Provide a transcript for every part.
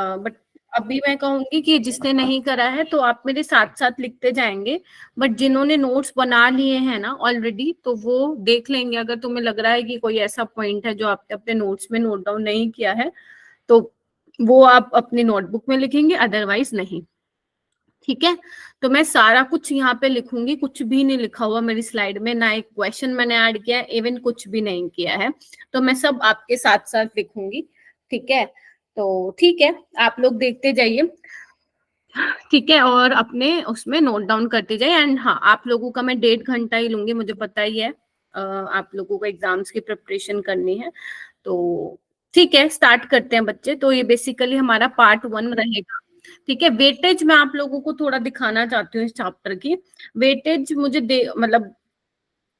But अभी मैं कहूंगी कि जिसने नहीं करा है तो आप मेरे साथ साथ लिखते जाएंगे, बट जिन्होंने नोट्स बना लिए हैं ना ऑलरेडी, तो वो देख लेंगे। अगर तुम्हें लग रहा है कि कोई ऐसा पॉइंट है जो आपने अपने नोट्स में नोट डाउन नहीं किया है, तो वो आप अपनी नोटबुक में लिखेंगे, अदरवाइज नहीं। ठीक है, तो मैं सारा कुछ यहाँ पे लिखूंगी, कुछ भी नहीं लिखा हुआ मेरी स्लाइड में, ना एक क्वेश्चन मैंने ऐड किया है, इवन कुछ भी नहीं किया है, तो मैं सब आपके साथ साथ लिखूंगी। ठीक है, तो ठीक है, आप लोग देखते जाइए। ठीक है, और अपने उसमें नोट डाउन करते जाइए। एंड हाँ, आप लोगों का मैं 1.5 घंटा ही लूंगी, मुझे पता ही है आप लोगों को एग्जाम्स की प्रिपरेशन करनी है। तो ठीक है, स्टार्ट करते हैं बच्चे। तो ये बेसिकली हमारा पार्ट 1 रहेगा। ठीक है, वेटेज मैं आप लोगों को थोड़ा दिखाना चाहती हूँ इस चैप्टर की। वेटेज मुझे मतलब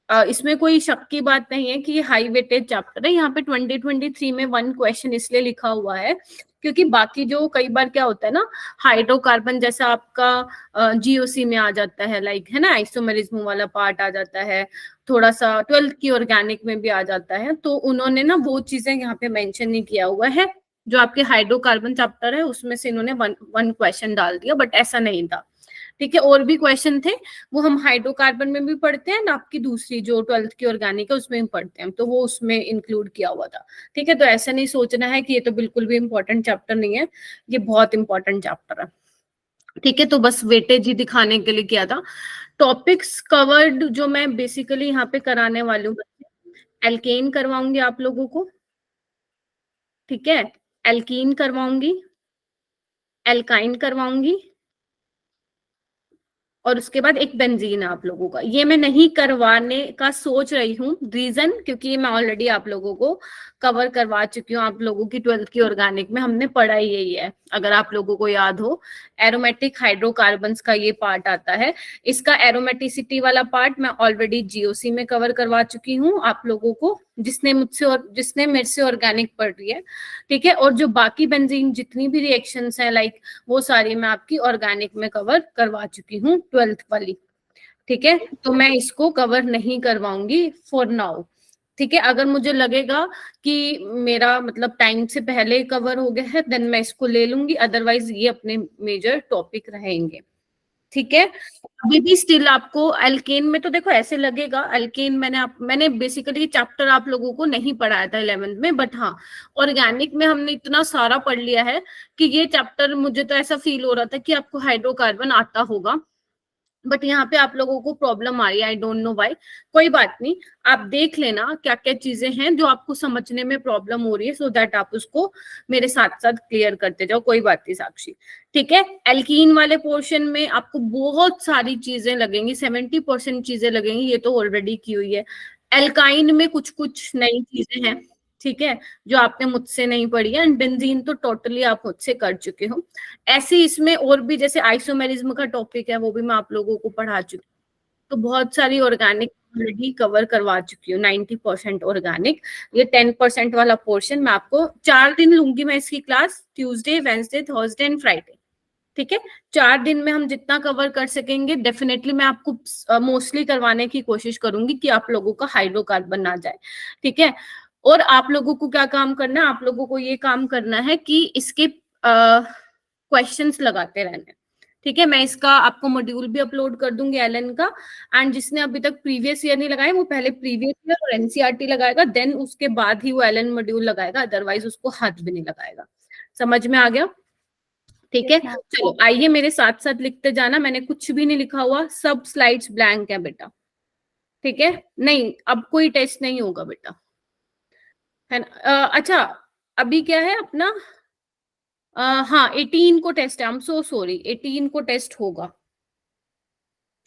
इसमें कोई शक की बात नहीं है कि ये हाई वेटेज चैप्टर है। यहाँ पे 2023 में 1 क्वेश्चन इसलिए लिखा हुआ है क्योंकि बाकी जो कई बार क्या होता है ना, हाइड्रोकार्बन जैसा आपका जीओसी में आ जाता है, लाइक है ना, आइसोमेरिज्म वाला पार्ट आ जाता है, थोड़ा सा 12th की ऑर्गेनिक में भी आ जाता है, तो उन्होंने ना वो चीजें यहाँ पे मेंशन नहीं किया हुआ है। जो आपके हाइड्रोकार्बन चैप्टर है उसमें से इन्होंने वन क्वेश्चन डाल दिया, बट ऐसा नहीं था। ठीक है, और भी क्वेश्चन थे, वो हम हाइड्रोकार्बन में भी पढ़ते हैं ना, आपकी दूसरी जो 12th की ऑर्गेनिक है उसमें भी पढ़ते हैं, तो वो उसमें इंक्लूड किया हुआ था। ठीक है, तो ऐसा नहीं सोचना है कि ये तो बिल्कुल भी इंपॉर्टेंट चैप्टर नहीं है, ये बहुत इंपॉर्टेंट चैप्टर है। ठीक है, तो बस वेटेज ही दिखाने के लिए किया था। टॉपिक्स कवर्ड जो मैं बेसिकली यहाँ पे कराने वाली हूँ, एल्केन करवाऊंगी आप लोगों को। ठीक है, एल्कीन करवाऊंगी, एल्काइन करवाऊंगी, और उसके बाद एक बेंजीन है आप लोगों का। ये मैं नहीं करवाने का सोच रही हूँ, रीजन क्योंकि मैं ऑलरेडी आप लोगों को कवर करवा चुकी हूँ। आप लोगों की 12th की ऑर्गेनिक में हमने पढ़ा ही यही है, अगर आप लोगों को याद हो। एरोमेटिक हाइड्रोकार्बन्स का ये पार्ट आता है, इसका एरोमेटिसिटी वाला पार्ट मैं ऑलरेडी जीओसी में कवर करवा चुकी हूँ आप लोगों को, जिसने मेरे से ऑर्गेनिक पढ़ रही है। ठीक है, और जो बाकी बेंजीन जितनी भी रिएक्शंस हैं, लाइक वो सारी मैं आपकी ऑर्गेनिक में कवर करवा चुकी हूँ 12th वाली। ठीक है, तो मैं इसको कवर नहीं करवाऊंगी फॉर नाउ। ठीक है, अगर मुझे लगेगा कि मेरा मतलब टाइम से पहले कवर हो गया है, देन मैं इसको ले लूंगी, अदरवाइज ये अपने मेजर टॉपिक रहेंगे। ठीक है, अभी भी स्टिल आपको एल्केन में तो देखो ऐसे लगेगा, एल्केन मैंने बेसिकली चैप्टर आप लोगों को नहीं पढ़ाया था 11th में, बट हाँ, ऑर्गेनिक में हमने इतना सारा पढ़ लिया है कि ये चैप्टर मुझे तो ऐसा फील हो रहा था कि आपको हाइड्रोकार्बन आता होगा, बट यहाँ पे आप लोगों को प्रॉब्लम आ रही है, आई डोंट नो व्हाई। कोई बात नहीं, आप देख लेना क्या क्या चीजें हैं जो आपको समझने में प्रॉब्लम हो रही है, सो दैट आप उसको मेरे साथ साथ क्लियर करते जाओ। कोई बात नहीं साक्षी। ठीक है, एल्कीन वाले पोर्शन में आपको बहुत सारी चीजें लगेंगी, 70% चीजें लगेंगी, ये तो ऑलरेडी की हुई है। एल्काइन में कुछ कुछ नई चीजें हैं, ठीक है, जो आपने मुझसे नहीं पढ़ी है, एंड बेंजीन तो टोटली आप मुझसे कर चुके हो। ऐसे इसमें और भी जैसे आइसोमेरिज्म का टॉपिक है, वो भी मैं आप लोगों को पढ़ा चुकी हूँ। तो बहुत सारी ऑर्गेनिक ऑलरेडी कवर करवा चुकी हूँ, 90% ऑर्गेनिक। ये 10% वाला पोर्शन मैं आपको 4 दिन लूंगी मैं इसकी class, Tuesday, Wednesday, Thursday and Friday. ठीक है, 4 दिन में हम जितना कवर कर सकेंगे डेफिनेटली मैं आपको मोस्टली करवाने की कोशिश करूंगी कि आप लोगों का हाइड्रोकार्बन ना जाए। ठीक है, और आप लोगों को क्या काम करना है, आप लोगों को ये काम करना है कि इसके क्वेश्चंस लगाते रहना है। ठीक है, मैं इसका आपको मॉड्यूल भी अपलोड कर दूंगी एलन का, एंड जिसने अभी तक प्रीवियस ईयर नहीं लगाया वो पहले प्रीवियस ईयर और एनसीईआरटी लगाएगा, देन उसके बाद ही वो एलन मॉड्यूल लगाएगा, अदरवाइज उसको हाथ भी नहीं लगाएगा। समझ में आ गया? ठीक है, चलो आइए मेरे साथ साथ लिखते जाना। मैंने कुछ भी नहीं लिखा हुआ, सब स्लाइड्स ब्लैंक है बेटा। ठीक है, नहीं अब कोई टेस्ट नहीं होगा बेटा, है ना? अच्छा, अभी क्या है अपना, हाँ 18 को टेस्ट है, आई एम सो सॉरी, 18 को टेस्ट होगा,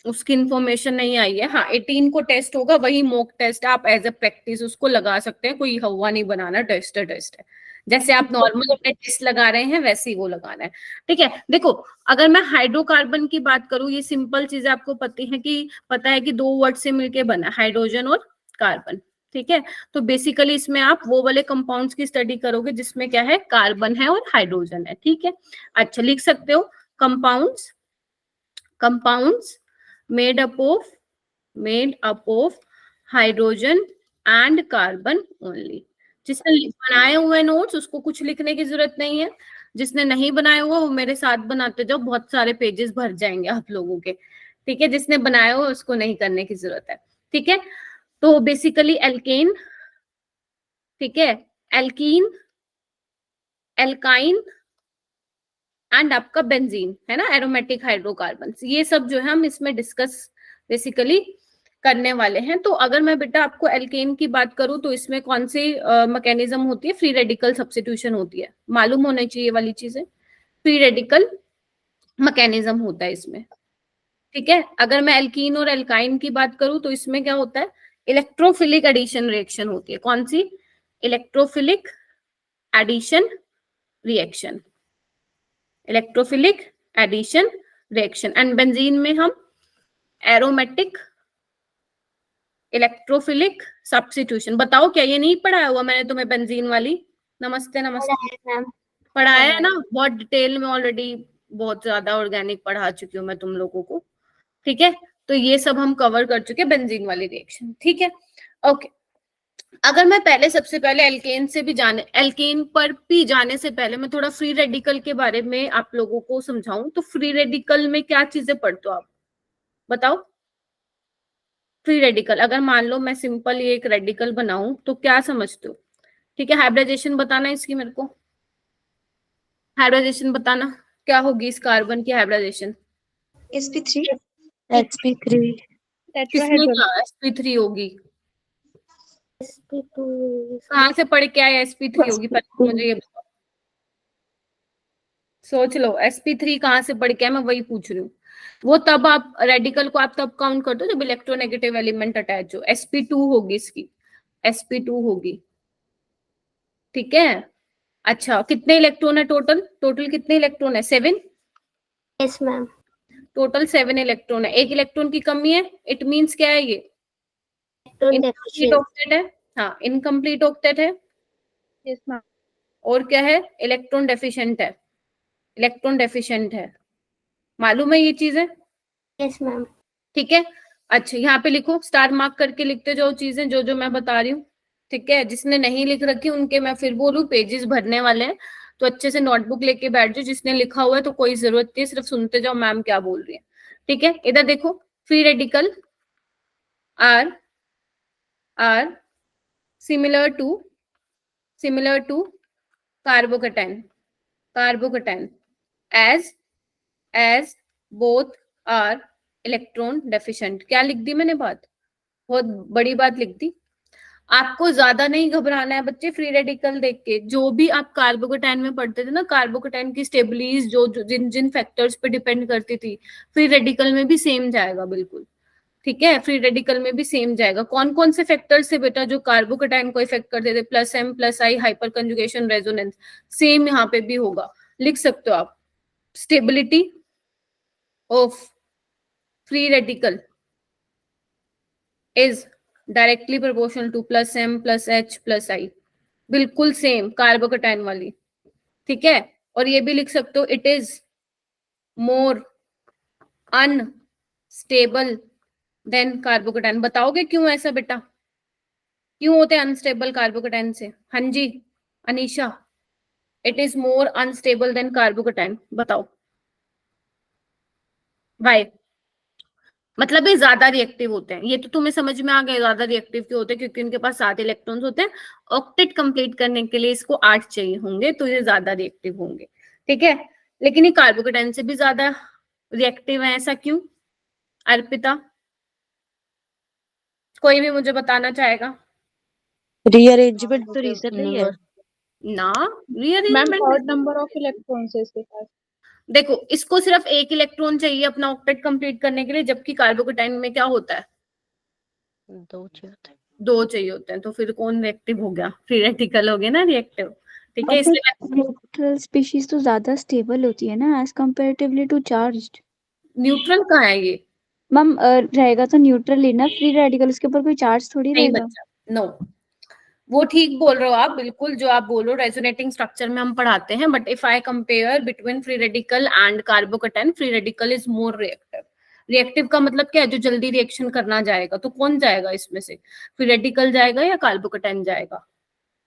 उसकी इंफॉर्मेशन नहीं आई है। हाँ 18 को टेस्ट होगा, वही मॉक टेस्ट आप एज अ प्रैक्टिस उसको लगा सकते हैं, कोई हवा नहीं बनाना, टेस्ट है टेस्ट है, जैसे आप नॉर्मल अपने टेस्ट लगा रहे हैं वैसे ही वो लगाना है। ठीक है, देखो अगर मैं हाइड्रोकार्बन की बात करूं, ये सिंपल चीज आपको पता है कि 2 वर्ड से मिलके बना, हाइड्रोजन और कार्बन। ठीक है, तो बेसिकली इसमें आप वो वाले कंपाउंड्स की स्टडी करोगे जिसमें क्या है, कार्बन है और हाइड्रोजन है। ठीक है, अच्छा लिख सकते हो, compounds compounds made up of hydrogen and carbon only। जिसने बनाए हुए नोट्स उसको कुछ लिखने की जरूरत नहीं है, जिसने नहीं बनाया हुआ वो मेरे साथ बनाते जाओ, बहुत सारे पेजेस भर जाएंगे आप लोगों के। ठीक है, जिसने बनाया हुआ उसको नहीं करने की जरूरत है। ठीक है, तो बेसिकली एल्केन, ठीक है, एल्कीन, एल्काइन एंड आपका बेंजीन है ना, एरोमेटिक हाइड्रोकार्बन, ये सब जो है हम इसमें डिस्कस बेसिकली करने वाले हैं। तो अगर मैं बेटा आपको एल्केन की बात करूं तो इसमें कौन सी मैकेनिज्म होती है, फ्री रेडिकल सब्स्टिट्यूशन होती है, मालूम होना चाहिए ये वाली चीजें, फ्री रेडिकल मैकेनिज्म होता है इसमें। ठीक है, अगर मैं एल्कीन और एल्काइन की बात करूं तो इसमें क्या होता है, इलेक्ट्रोफिलिक एडिशन रिएक्शन होती है। कौन सी, electrophilic addition reaction, electrophilic addition reaction. And benzene में हम एरोमेटिक इलेक्ट्रोफिलिक सब्स्टिट्यूशन। बताओ क्या ये नहीं पढ़ाया हुआ मैंने तुम्हें बेंजीन वाली? नमस्ते नमस्ते, पढ़ाया है ना, बहुत डिटेल में ऑलरेडी, बहुत ज्यादा ऑर्गेनिक पढ़ा चुकी हूँ मैं तुम लोगों को। ठीक है, तो ये सब हम कवर कर चुके बेंजीन वाली रिएक्शन। ठीक है, ओके। अगर मैं पहले सबसे पहले एल्केन से भी जाने, एल्केन पर भी जाने से पहले मैं थोड़ा फ्री रेडिकल के बारे में आप लोगों को समझाऊं, तो फ्री रेडिकल में क्या चीजें पढ़ते हो आप, बताओ। फ्री रेडिकल, अगर मान लो मैं सिंपल ये एक रेडिकल बनाऊं तो क्या समझते हो? ठीक है, हाइब्रिडाइजेशन बताना इसकी मेरे को, हाइब्रिडाइजेशन बताना, क्या होगी इस कार्बन की हाइब्रिडाइजेशन? sp3 sp3 किसने कहा sp3 होगी? sp2 कहाँ से पढ़ के आए sp3 होगी, पहले मुझे ये बताओ, सोच लो, sp3 कहाँ से पढ़ के आए, मैं वही पूछ रही हूँ। वो तब आप रेडिकल को आप तब काउंट करते हो जब इलेक्ट्रोनेगेटिव एलिमेंट अटैच हो, sp2 होगी इसकी, sp2 होगी। ठीक है, अच्छा कितने इलेक्ट्रॉन है टोटल, टोटल कितने इलेक्ट्रॉन है, 7? यस मैम, टोटल 7 इलेक्ट्रॉन है, एक इलेक्ट्रॉन की कमी है, इट मींस क्या है ये, इलेक्ट्रॉन इनकम्प्लीट डेफिशिएंट। ऑक्टेट है। हाँ, इनकम्प्लीट ऑक्टेट है। यस मैम, और क्या है, इलेक्ट्रॉन डेफिशिएंट है, इलेक्ट्रॉन डेफिशिएंट है, मालूम है ये चीजें? यस मैम, ठीक है, अच्छा यहाँ पे लिखो, स्टार मार्क करके लिखते जाओ चीजें जो जो मैं बता रही हूँ। ठीक है, जिसने नहीं लिख रखी उनके मैं फिर बोलूँ पेजेस भरने वाले हैं, तो अच्छे से नोटबुक लेके बैठ जाओ, जिसने लिखा हुआ है तो कोई जरूरत नहीं है, सिर्फ सुनते जाओ मैम क्या बोल रही है। ठीक है, इधर देखो, free radical are are similar to, similar to carbocation, carbocation as both are electron deficient. क्या लिख दी मैंने बात, बहुत बड़ी बात लिख दी। आपको ज्यादा नहीं घबराना है बच्चे, फ्री रेडिकल देख के, जो भी आप कार्बोकैटायन में पढ़ते थे ना, कार्बोकैटायन की स्टेबिलिटीज जो जिन जिन फैक्टर्स पे डिपेंड करती थी, फ्री रेडिकल में भी सेम जाएगा बिल्कुल। ठीक है, फ्री रेडिकल में भी सेम जाएगा। कौन कौन से फैक्टर्स थे बेटा जो कार्बोकैटायन को इफेक्ट करते थे, plus M plus I, hyperconjugation, resonance, same यहाँ पे भी होगा, लिख सकते हो आप। Stability of free radical is directly proportional to plus M plus H plus I, बिल्कुल सेम कार्बोकैटायन वाली। ठीक है, और ये भी लिख सकते हो, it is more unstable than carbocation. बताओगे क्यों ऐसा बेटा, क्यों होते हैं अनस्टेबल कार्बोकैटायन से? हाँ जी Anisha, it is more unstable than carbocation, बताओ वाई? मतलब ये ज्यादा रिएक्टिव होते हैं, ये तो तुम्हें समझ में आ गया, ज्यादा रिएक्टिव क्यों होते हैं, क्योंकि उनके पास 7 इलेक्ट्रॉन्स होते हैं, ऑक्टेट कंप्लीट करने के लिए इसको 8 चाहिए होंगे, तो ये ज्यादा रिएक्टिव होंगे। ठीक है, लेकिन ये कार्बोकैटायन से भी ज्यादा रिएक्टिव है, ऐसा क्यों? अर्पिता, कोई भी मुझे बताना चाहेगा? रीअरेंजमेंट तो रीजन नहीं है ना, ma'am, rearrangement odd number of electrons है इसके पास। देखो, इसको सिर्फ एक इलेक्ट्रॉन चाहिए अपना ऑक्टेट कंप्लीट करने के लिए, जबकि कार्बोकैटायन में क्या होता है, 2 चाहिए होते हैं। 2 चाहिए होते हैं। तो फिर कौन रिएक्टिव हो गया, फ्री रेडिकल हो गया ना रिएक्टिव। ठीक है, इसलिए न्यूट्रल स्पीशीज तो ज्यादा स्टेबल होती है ना as comparatively to charged. Neutral कहाँ है ये? मैम रहेगा तो न्यूट्रल लेना, फ्री रेडिकल उसके ऊपर कोई चार्ज थोड़ी नहीं रहेगा। बच्चा, नो, वो ठीक बोल रहे हो आप, बिल्कुल जो आप बोल रहे हो रेजोनेटिंग स्ट्रक्चर में हम पढ़ाते हैं, but if I compare between free radical and carbocation, free radical is more reactive. Reactive का मतलब क्या है, जो जल्दी रिएक्शन करना जाएगा, तो कौन जाएगा इसमें से, फ्री रेडिकल जाएगा या कार्बोकैटायन जाएगा,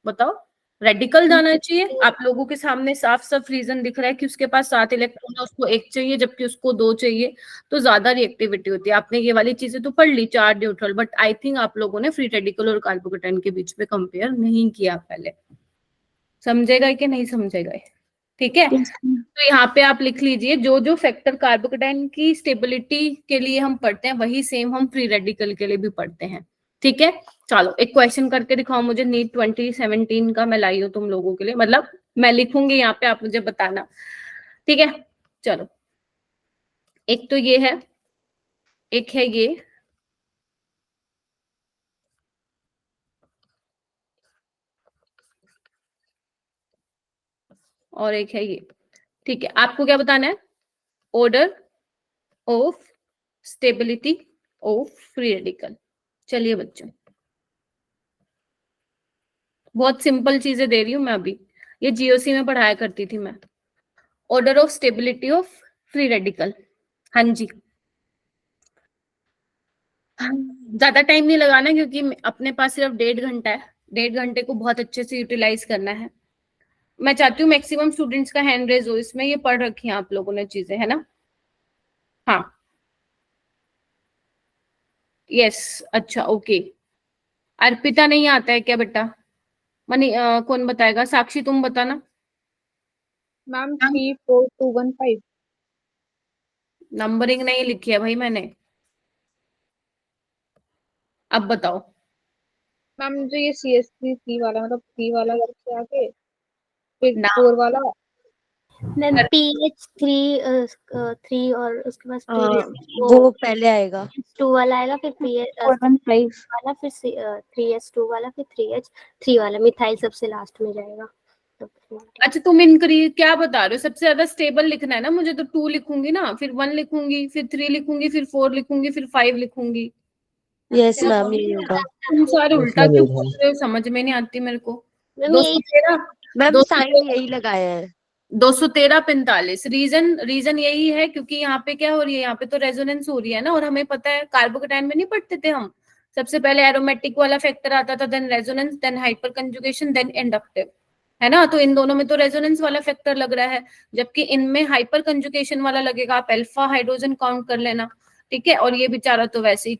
बताओ? रेडिकल जाना चाहिए। आप लोगों के सामने साफ साफ रीजन दिख रहा है कि उसके पास 7 इलेक्ट्रॉन है, उसको 1 चाहिए जबकि उसको 2 चाहिए, तो ज्यादा रिएक्टिविटी होती है। आपने ये वाली चीजें तो पढ़ ली, charge neutral, but I think आप लोगों ने फ्री रेडिकल और कार्बोकेटाइन के बीच में कंपेयर नहीं किया पहले। समझेगा कि नहीं समझेगा? ठीक है, Yes, ma'am. तो यहाँ पे आप लिख लीजिए जो जो फैक्टर कार्बोकेटाइन की स्टेबिलिटी के लिए हम पढ़ते हैं वही सेम हम फ्री रेडिकल के लिए भी पढ़ते हैं। ठीक है, चलो एक क्वेश्चन करके दिखाओ मुझे, नीट 2017 का मैं लाई हूँ तुम लोगों के लिए, मतलब मैं लिखूंगी यहाँ पे, आप मुझे बताना। ठीक है, चलो एक तो ये है, एक है ये, और एक है ये। ठीक है, आपको क्या बताना है? Order of stability of free radical. चलिए बच्चों, बहुत सिंपल चीजें दे रही हूं मैं अभी, ये जीओसी में पढ़ाया करती थी मैं। Order of stability of free radical, हाँ जी। ज्यादा टाइम नहीं लगाना क्योंकि अपने पास सिर्फ 1.5 घंटा है, 1.5 घंटे को बहुत अच्छे से यूटिलाइज करना है। मैं चाहती हूँ मैक्सिमम स्टूडेंट्स का हैंड रेज हो, इसमें ये पढ़ रखी है आप लोगों ने चीजें, है ना? हाँ, यस, अच्छा ओके। अर्पिता नहीं आता है क्या बेटा? मनी कौन बताएगा? साक्षी तुम बताना। मैम 34215। नंबरिंग नहीं लिखी है भाई मैंने, अब बताओ। मैम मुझे ये CS3 वाला, मतलब 3 वाला करके आके फिर ना 4 वाला। मैम PH3 3 और उसके बाद वो पहले आएगा। PH2 वाला आएगा, फिर PH 415. वाला, फिर 3S2 वाला, फिर 3H3 वाला। मिथाइल सबसे लास्ट में जाएगा। अच्छा तुम इनक्रीज क्या बता रहे हो? सबसे ज्यादा स्टेबल लिखना है ना मुझे, तो 2 लिखूंगी ना, फिर 1 लिखूंगी, फिर 3 लिखूंगी, फिर 4 लिखूंगी, फिर 5 लिखूंगी। यस मैम, यही होगा। तुम सारे उल्टा क्यों बोल रहे हो? समझ में नहीं आती मेरे को। मैम यही 213 मैम साइन यही लगाया है। 213 45। रीजन यही है क्योंकि यहाँ पे क्या हो रही है, यहाँ पे तो रेजोनेंस हो रही है ना, और हमें पता है कार्बोकेटाइन में नहीं पढ़ते थे हम, सबसे पहले एरोमेटिक वाला फैक्टर आता था, then resonance, then hyper conjugation, then inductive, है ना? तो इन दोनों में तो रेजोनेंस वाला फैक्टर लग रहा है, जबकि इनमें हाइपर कंजुगेशन वाला लगेगा। आप अल्फा हाइड्रोजन काउंट कर लेना, ठीक है? और ये बेचारा तो वैसे ही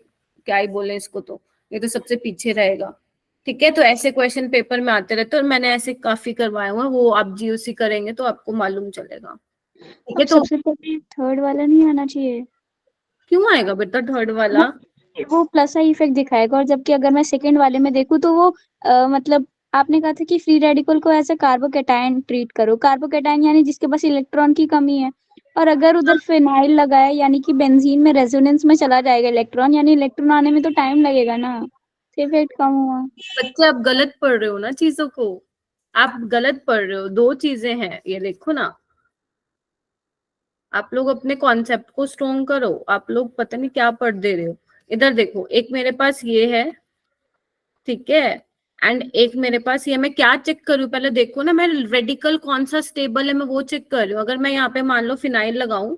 क्या ही बोले इसको, तो ये तो सबसे पीछे रहेगा। ठीक है, तो ऐसे क्वेश्चन पेपर में आते रहते हैं और मैंने ऐसे काफी करवाए हुए हैं, वो आप जीओसी करेंगे तो आपको मालूम चलेगा। ठीक है, अब तो सबसे पहले थर्ड वाला नहीं आना चाहिए? क्यों आएगा बेटा थर्ड वाला? वो प्लस आई इफेक्ट दिखाएगा, और जबकि अगर मैं सेकंड वाले में देखूँ तो वो मतलब आपने कहा था कि फ्री रेडिकल को ऐसे कार्बोकेटाइन ट्रीट करो। कार्बोकेटाइन यानी जिसके पास इलेक्ट्रॉन की कमी है, और अगर उधर फिनाइल लगा है यानी कि बेंजीन में रेजोनेंस में चला जाएगा इलेक्ट्रॉन, यानी इलेक्ट्रॉन आने में तो टाइम लगेगा ना, इफेक्ट कम हुआ। बच्चे आप गलत पढ़ रहे हो ना चीजों को, आप गलत पढ़ रहे हो। 2 चीजें हैं, ये देखो ना, आप लोग अपने कॉन्सेप्ट को स्ट्रॉन्ग करो। आप लोग पता नहीं क्या पढ़ दे रहे हो। इधर देखो, एक मेरे पास ये है, ठीक है, एंड एक मेरे पास ये। मैं क्या चेक करूँ पहले देखो ना, मैं रेडिकल कौन सा स्टेबल है मैं वो चेक कर रही हूँ। अगर मैं यहाँ पे मान लो फिनाइल लगाऊं,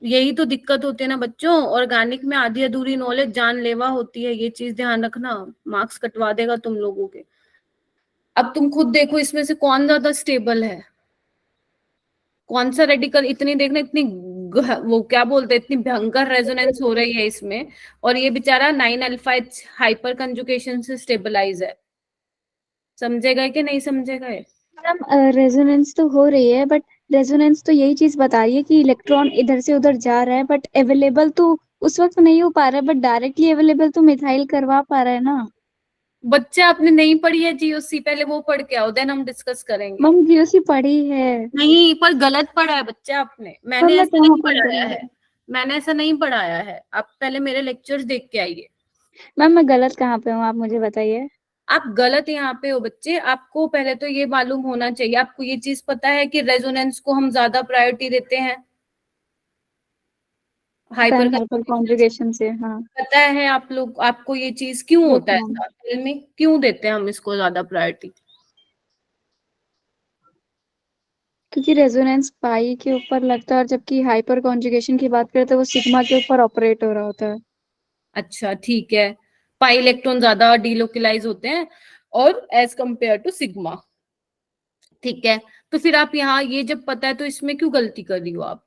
यही तो दिक्कत होती है ना बच्चों। ऑर्गेनिक में आधी अधूरी नॉलेज जानलेवा होती है, ये चीज ध्यान रखना, मार्क्स कटवा देगा तुम लोगों के। अब तुम खुद देखो इसमें से कौन ज्यादा स्टेबल है, कौन सा रेडिकल। इतनी देखना, इतनी वो क्या बोलते हैं, इतनी भयंकर रेजोनेंस हो रही है इसमें, और ये बेचारा 9 अल्फा हाइपर कंजुगेशन से स्टेबलाइज है। समझेगा कि नहीं समझेगा ये? मैम रेजोनेंस तो हो रही है, बट रेजोनेंस तो यही चीज बता रही है कि इलेक्ट्रॉन इधर से उधर जा रहा है, बट अवेलेबल तो उस वक्त नहीं हो पा रहा है, बट डायरेक्टली अवेलेबल तो मिथाइल करवा पा रहा है ना। बच्चे आपने नहीं पढ़ी है जीओसी, पहले वो पढ़ के आओ, देन हम डिस्कस करेंगे। मैम जीओसी पढ़ी है। नहीं, पर गलत पढ़ा है बच्चे आपने, मैंने मैं ऐसा कहाँ नहीं पर पढ़ाया गलत? है, मैंने ऐसा नहीं पढ़ाया है। आप पहले मेरे लेक्चर्स देख के आइए। मैम मैं गलत कहाँ पे हूँ, आप मुझे बताइए। आप गलत यहाँ पे हो बच्चे। आपको पहले तो ये मालूम होना चाहिए, आपको ये चीज पता है कि रेजोनेंस को हम ज्यादा प्रायोरिटी देते हैं हाइपर हाइपर कॉन्जुगेशन से, हाँ। पता है आप लोग, आपको ये चीज क्यों यस होता है? मैम। ऐसा फिल्म में क्यों देते हैं हम इसको ज्यादा प्रायोरिटी? क्योंकि रेजोनेंस पाई के ऊपर लगता है, और जबकि हाइपर कॉन्जुगेशन की बात करें तो वो सिग्मा के ऊपर ऑपरेट हो रहा होता है। अच्छा ठीक है, पाई इलेक्ट्रॉन ज्यादा डीलोकलाइज होते हैं, और एज कंपेयर टू सिग्मा। ठीक है, तो फिर आप यहाँ ये जब पता है तो इसमें क्यों गलती कर रही हो आप?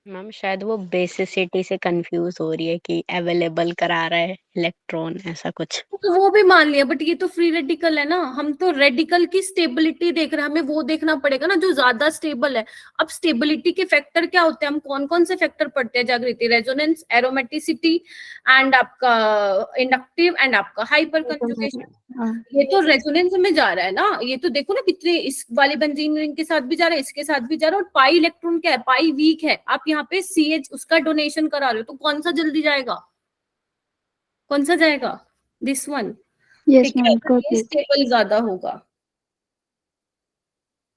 मैम शायद वो बेसिसिटी से कंफ्यूज हो रही है कि अवेलेबल करा रहा है इलेक्ट्रॉन, ऐसा कुछ। तो वो भी मान लिया, बट ये तो फ्री रेडिकल है ना, हम तो रेडिकल की स्टेबिलिटी देख रहे हैं, हमें वो देखना पड़ेगा ना जो ज्यादा स्टेबल है। अब स्टेबिलिटी के फैक्टर क्या होते हैं, हम कौन कौन से फैक्टर पढ़ते हैं जागृति? रेजोनेंस, एरोमेटिसिटी एंड आपका इंडक्टिव एंड आपका हाइपर कंजुगेशन। हाँ ये तो रेजोनेंस में जा रहा है ना, ये तो देखो ना कितने, इस वाले बेंजीन रिंग के साथ भी जा रहा है, इसके साथ भी जा रहा है, और पाई इलेक्ट्रॉन क्या है, पाई वीक है। आप यहाँ पे CH उसका डोनेशन करा रहे हो, तो कौन सा जल्दी जाएगा, कौन सा जाएगा? This one. यस ठीक है, मैम, तो ये स्टेबल ज्यादा होगा।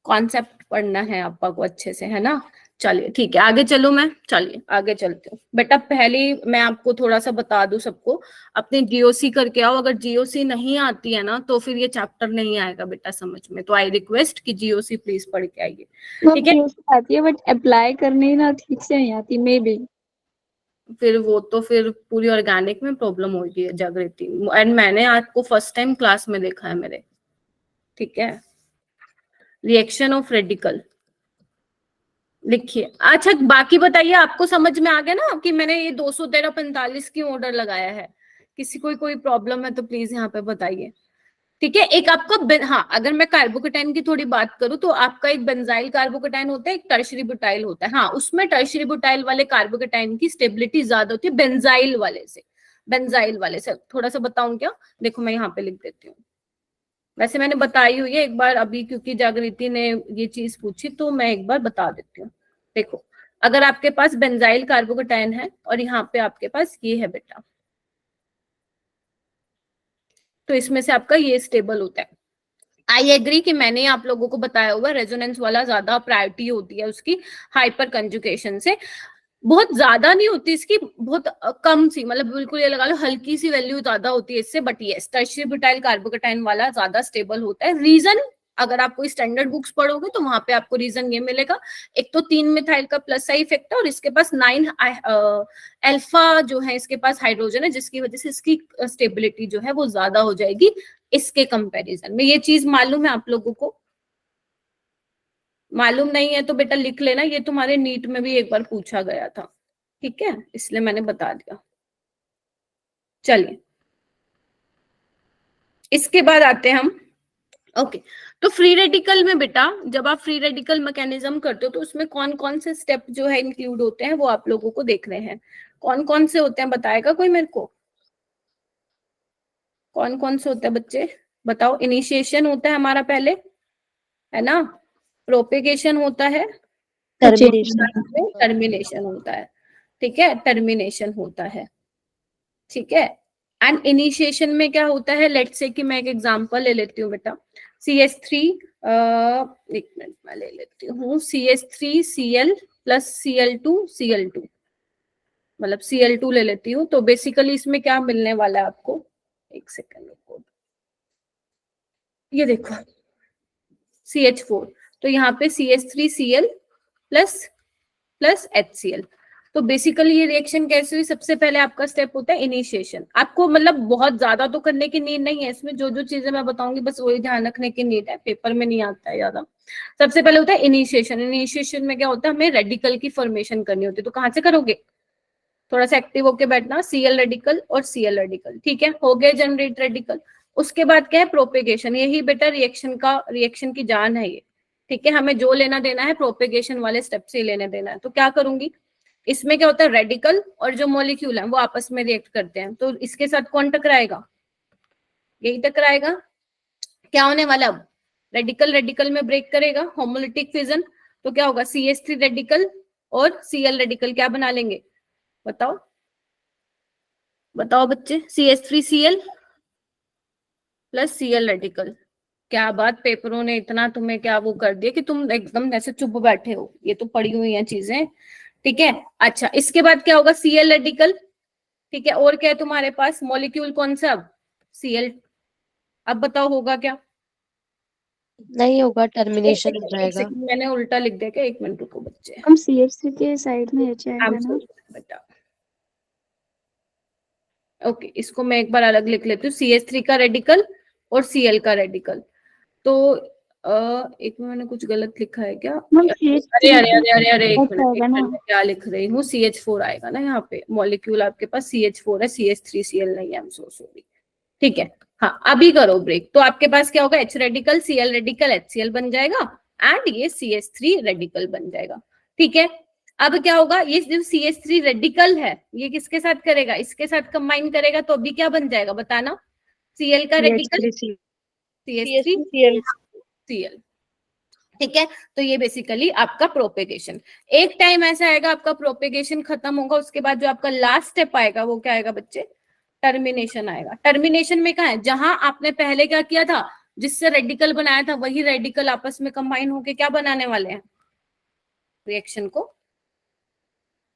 कॉन्सेप्ट पढ़ना है आपको अच्छे से, है ना? चलिए ठीक है, आगे चलो, मैं चलिए आगे चलते हूँ बेटा। पहले मैं आपको थोड़ा सा बता दूं सबको, अपने GOC करके आओ। अगर GOC नहीं आती है ना तो फिर ये चैप्टर नहीं आएगा बेटा समझ में, तो आई रिक्वेस्ट कि GOC प्लीज पढ़ के आइए। ठीक है, आती है बट अप्लाई करनी ना ठीक से नहीं आती मे बी। फिर वो तो फिर पूरी ऑर्गेनिक में प्रॉब्लम होगी जागृति, एंड मैंने आपको फर्स्ट टाइम क्लास में देखा है मेरे। ठीक है, रिएक्शन ऑफ रेडिकल लिखिए। अच्छा बाकी बताइए, आपको समझ में आ गया ना कि मैंने ये 213-45 की ऑर्डर लगाया है? किसी कोई प्रॉब्लम है तो प्लीज यहाँ पे बताइए। ठीक है, एक आपका हाँ, अगर मैं कार्बोकेटाइन की थोड़ी बात करूं तो आपका एक बेंजाइल कार्बोकेटाइन होता है, एक टर्शरी ब्यूटाइल होता है। हाँ, उसमें टर्शरी ब्यूटाइल वाले कार्बोकेटाइन की स्टेबिलिटी ज्यादा होती है बेंजाइल वाले से। बेंजाइल वाले से थोड़ा सा बताऊं क्या? देखो मैं यहाँ पे लिख देती हूँ, वैसे मैंने बताई हुई है एक बार अभी, क्योंकि जागृति ने ये चीज पूछी तो मैं एक बार बता देती हूँ। देखो, अगर आपके पास बेंजाइल कार्बोकेटाइन है और यहाँ पे आपके पास ये है बेटा, तो इसमें से आपका ये स्टेबल होता है। आई एग्री कि मैंने आप लोगों को बताया हुआ रेजोनेंस वाला ज्यादा प्रायोरिटी होती है उसकी हाइपर कंजुगेशन से। बहुत ज्यादा नहीं होती इसकी, बहुत कम सी, मतलब बिल्कुल ये लगा लो हल्की सी वैल्यू ज्यादा होती है इससे, but yes tertiary butyl carbocation वाला ज्यादा स्टेबल होता है। रीजन, अगर आप कोई स्टैंडर्ड बुक्स पढ़ोगे तो वहां पे आपको रीजन ये मिलेगा, एक तो 3 मिथाइल का प्लस साई इफेक्ट है और इसके पास 9 अल्फा जो है इसके पास हाइड्रोजन है, जिसकी वजह से इसकी स्टेबिलिटी जो है वो ज्यादा हो जाएगी इसके कंपैरिजन में। ये चीज मालूम है आप लोगों को? मालूम नहीं है तो बेटा लिख लेना, ये तुम्हारे नीट में भी एक बार पूछा गया था। ठीक है, इसलिए मैंने बता दिया। चलिए इसके बाद आते हैं हम। ओके, तो फ्री रेडिकल में बेटा जब आप फ्री रेडिकल मैकेनिज्म करते हो तो उसमें कौन कौन से स्टेप जो है इंक्लूड होते हैं वो आप लोगों को देख रहे हैं। कौन कौन से होते हैं बताएगा कोई मेरे को? कौन कौन से होते हैं बच्चे बताओ? इनिशिएशन होता है हमारा पहले, है ना? प्रोपेगेशन होता है, टर्मिनेशन होता है। ठीक है, टर्मिनेशन होता है। ठीक है, एंड इनिशिएशन में क्या होता है, लेट्स से कि मैं एक एग्जांपल ले लेती हूँ बेटा, CH3 एक मिनट मैं ले लेती हूँ, CH3Cl प्लस Cl2 मतलब Cl2 ले लेती हूँ। तो बेसिकली इसमें क्या मिलने वाला है आपको, एक सेकंड रुको, ये देखो CH4, तो यहाँ पे CH3Cl प्लस HCl। तो बेसिकली ये रिएक्शन कैसे हुई? सबसे पहले आपका स्टेप होता है इनिशिएशन। आपको मतलब बहुत ज्यादा तो करने की नीड नहीं है इसमें, जो जो चीजें मैं बताऊंगी बस वही ध्यान रखने की नीड है, पेपर में नहीं आता है ज्यादा। सबसे पहले होता है इनिशिएशन। इनिशिएशन में क्या होता है, हमें रेडिकल की फॉर्मेशन करनी होती है। तो कहाँ से करोगे? थोड़ा सा एक्टिव होके बैठना, Cl रेडिकल और Cl रेडिकल। ठीक है, हो गए जनरेट रेडिकल। उसके बाद क्या है, प्रोपेगेशन। यही बेटा रिएक्शन की जान है ये। ठीक है, हमें जो लेना देना है प्रोपेगेशन वाले स्टेप से लेने देना है। तो क्या करूंगी, इसमें क्या होता है, रेडिकल और जो मॉलिक्यूल है वो आपस में रिएक्ट करते हैं, तो इसके साथ कौन टकराएगा? यही टकराएगा। क्या होने वाला, अब रेडिकल में ब्रेक करेगा, होमोलिटिक फिजन। तो क्या होगा, CH3 रेडिकल और Cl रेडिकल क्या बना लेंगे? बताओ बताओ बच्चे, CH3Cl प्लस Cl रेडिकल। क्या बात, पेपरों ने इतना तुम्हें क्या वो कर दिया कि तुम एकदम ऐसे चुप बैठे हो, ये तो पड़ी हुई हैं चीजें। ठीक है, अच्छा इसके बाद क्या होगा, Cl रेडिकल। ठीक है, और क्या है तुम्हारे पास मॉलिक्यूल कौन सा, अब Cl। अब बताओ होगा क्या? नहीं होगा, टर्मिनेशन हो एक जाएगा। सेकंड, मैंने उल्टा लिख दिया क्या, एक मिनट रुको बच्चे। हम CH3 के साइड में H आएगा ना? बेटा ओके, इसको मैं एक बार अलग लिख लेती हूँ, CH3 का रेडिकल और Cl का रेडिकल। तो एक में मैंने कुछ गलत लिखा है क्या? मैम अरे अरे अरे अरे अरे एक अच्छा मिनट, होगा ना। मैं क्या लिख रही हूँ, CH4 आएगा ना यहाँ पे, मॉलिक्यूल आपके पास CH4 है, CH3Cl नहीं है, I'm so sorry। ठीक है, हाँ अभी करो ब्रेक। तो आपके पास क्या होगा, H radical, Cl radical, HCl बन जाएगा एंड ये CH3 रेडिकल बन जाएगा। ठीक है, अब क्या होगा, ये जो CH3 रेडिकल है ये किसके साथ करेगा, इसके साथ कंबाइन करेगा, तो अभी क्या बन जाएगा बताना, Cl का रेडिकल CH3Cl। ठीक है, तो ये बेसिकली आपका प्रोपेगेशन। एक टाइम ऐसा आएगा आपका प्रोपेगेशन खत्म होगा, उसके बाद जो आपका लास्ट स्टेप आएगा वो क्या आएगा बच्चे, टर्मिनेशन आएगा। टर्मिनेशन में क्या है, जहां आपने पहले क्या किया था, जिससे रेडिकल बनाया था वही रेडिकल आपस में कंबाइन होके क्या बनाने वाले हैं, रिएक्शन को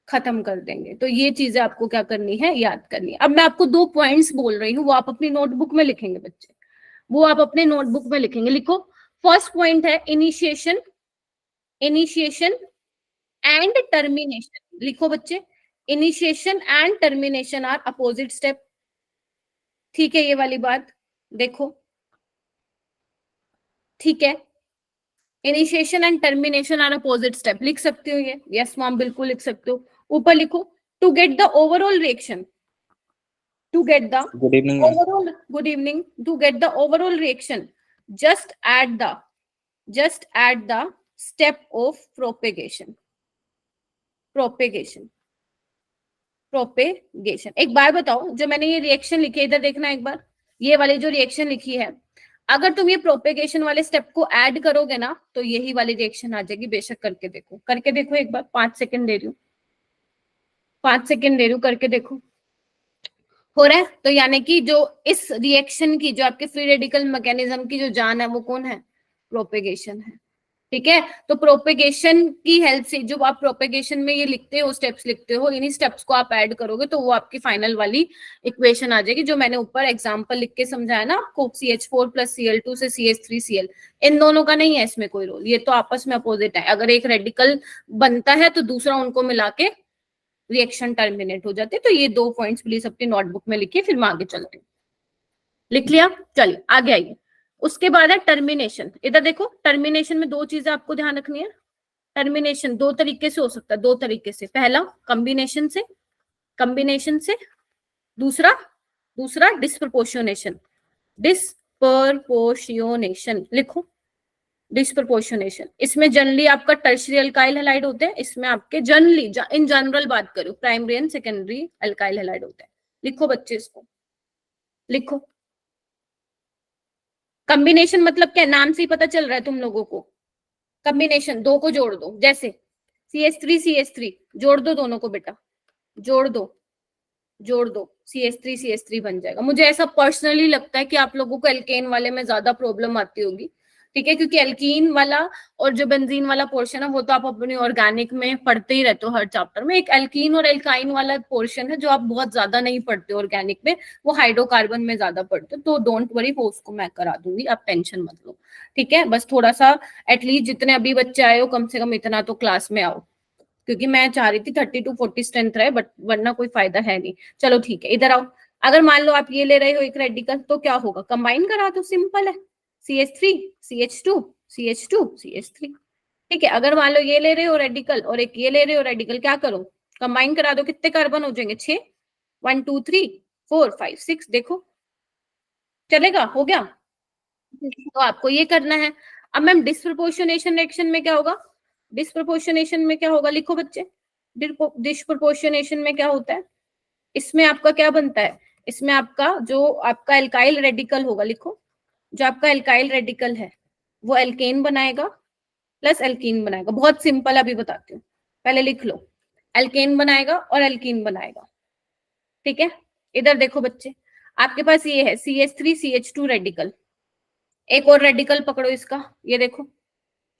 खत्म कर देंगे। तो ये चीजें आपको क्या करनी है, याद करनी है। अब मैं आपको 2 पॉइंट्स बोल रही हूँ, वो आप अपनी नोटबुक में लिखेंगे बच्चे, वो आप अपने नोटबुक में लिखेंगे। लिखो, फर्स्ट पॉइंट है इनिशिएशन, इनिशिएशन एंड टर्मिनेशन। लिखो बच्चे, initiation and termination are opposite step. ठीक है, ये वाली बात देखो, ठीक है, initiation and termination are opposite step. लिख सकते हो ये? यस मैम, बिल्कुल लिख सकते हो। ऊपर लिखो, to get the overall reaction, to get the good evening ma'am. overall, good evening, to get the overall reaction, just add the step of propagation, propagation, propagation। एक बार बताओ, जो मैंने ये रिएक्शन लिखी है, इधर देखना एक बार, ये वाली जो रिएक्शन लिखी है, अगर तुम ये प्रोपेगेशन वाले स्टेप को ऐड करोगे ना तो यही वाली रिएक्शन आ जाएगी। बेशक करके देखो, करके देखो एक बार, 5 सेकंड दे रही हूँ, 5 सेकंड दे रही हूँ, करके देखो हो रहा है। तो यानी कि जो इस रिएक्शन की, जो आपके फ्री रेडिकल मैकेनिज्म की जो जान है वो कौन है, प्रोपेगेशन है। ठीक है, तो प्रोपेगेशन की हेल्प से जो आप प्रोपेगेशन में ये लिखते हो, स्टेप्स लिखते हो, इन्हीं स्टेप्स को आप ऐड करोगे तो वो आपकी फाइनल वाली इक्वेशन आ जाएगी, जो मैंने ऊपर एग्जांपल लिख के समझाया ना आपको, CH4 + Cl2 से CH3Cl। इन दोनों का नहीं है इसमें कोई रोल, ये तो आपस में अपोजिट है। अगर एक रेडिकल बनता है तो दूसरा उनको मिला के रिएक्शन टर्मिनेट हो जाते। तो ये 2 पॉइंट्स प्लीज अपनी नोटबुक में लिखिए, फिर मैं आगे चलती हूँ। लिख लिया? चलिए आगे आइए। उसके बाद है टर्मिनेशन। इधर देखो, टर्मिनेशन में 2 चीजें आपको ध्यान रखनी है। टर्मिनेशन 2 तरीके से हो सकता है, 2 तरीके से। पहला कॉम्बिनेशन से, कॉम्बिनेशन से। दूसरा डिस्प्रपोर्शनेशन, डिस्प्रपोर्शनेशन। लिखो, डिस्प्रपोर्शनेशन। इसमें जनरली आपका टर्शियरी अल्काइल हैलाइड होते हैं, इसमें आपके जनरली इन जनरल बात करूं, primary and secondary alkyl halide होते हैं। लिखो बच्चे, इसको लिखो। कॉम्बिनेशन मतलब क्या, नाम से ही पता चल रहा है तुम लोगों को। कॉम्बिनेशन 2 को जोड़ दो, जैसे CH3 जोड़ दो दोनों को बेटा, जोड़ दो CH3 बन जाएगा। मुझे ऐसा पर्सनली लगता है कि आप लोगों को एल्केन वाले में ज्यादा प्रॉब्लम आती होगी। ठीक है, क्योंकि एल्कीन वाला और जो बेंजीन वाला पोर्शन है वो तो आप अपनी ऑर्गेनिक में पढ़ते ही रहते हो हर चैप्टर में। एक एल्कीन और एल्काइन वाला पोर्शन है जो आप बहुत ज्यादा नहीं पढ़ते ऑर्गेनिक में, वो हाइड्रोकार्बन में ज्यादा पढ़ते हो। तो डोंट वरी, वो उसको मैं करा दूंगी, आप टेंशन मत लो। ठीक है, बस थोड़ा सा एटलीस्ट जितने अभी बच्चे आए हो कम से कम इतना तो क्लास में आओ, क्योंकि मैं चाह रही थी 30 to 40 स्ट्रेंथ रहे, बट वरना कोई फायदा है नहीं। चलो ठीक है, इधर आओ। अगर मान लो आप ये ले रहे हो एक रेडिकल, तो क्या होगा, कंबाइन करा दो, सिंपल है। CH3 CH2 CH2 CH3। ठीक है, अगर मान लो ये ले रहे हो रेडिकल और एक ये ले रहे हो रेडिकल, क्या करो, कंबाइन करा दो। कितने कार्बन हो जाएंगे, 6, 1 2 3 4 5 6। देखो चलेगा, हो गया। तो आपको ये करना है। अब मैम डिस्प्रपोर्शनेशन रिएक्शन में क्या होगा, डिस्प्रपोर्शनेशन में क्या होगा, लिखो बच्चे। डिस्प्रपोर्शनेशन में क्या होता है, इसमें आपका क्या बनता है, इसमें आपका जो आपका एल्काइल रेडिकल होगा, लिखो, जो आपका एल्काइल रेडिकल है वो एल्केन बनाएगा प्लस एल्कीन बनाएगा। बहुत सिंपल, अभी बताती हूँ, पहले लिख लो। एल्केन बनाएगा और एल्कीन बनाएगा। ठीक है, इधर देखो बच्चे, आपके पास ये है CH3 CH2 रेडिकल। एक और रेडिकल पकड़ो इसका, ये देखो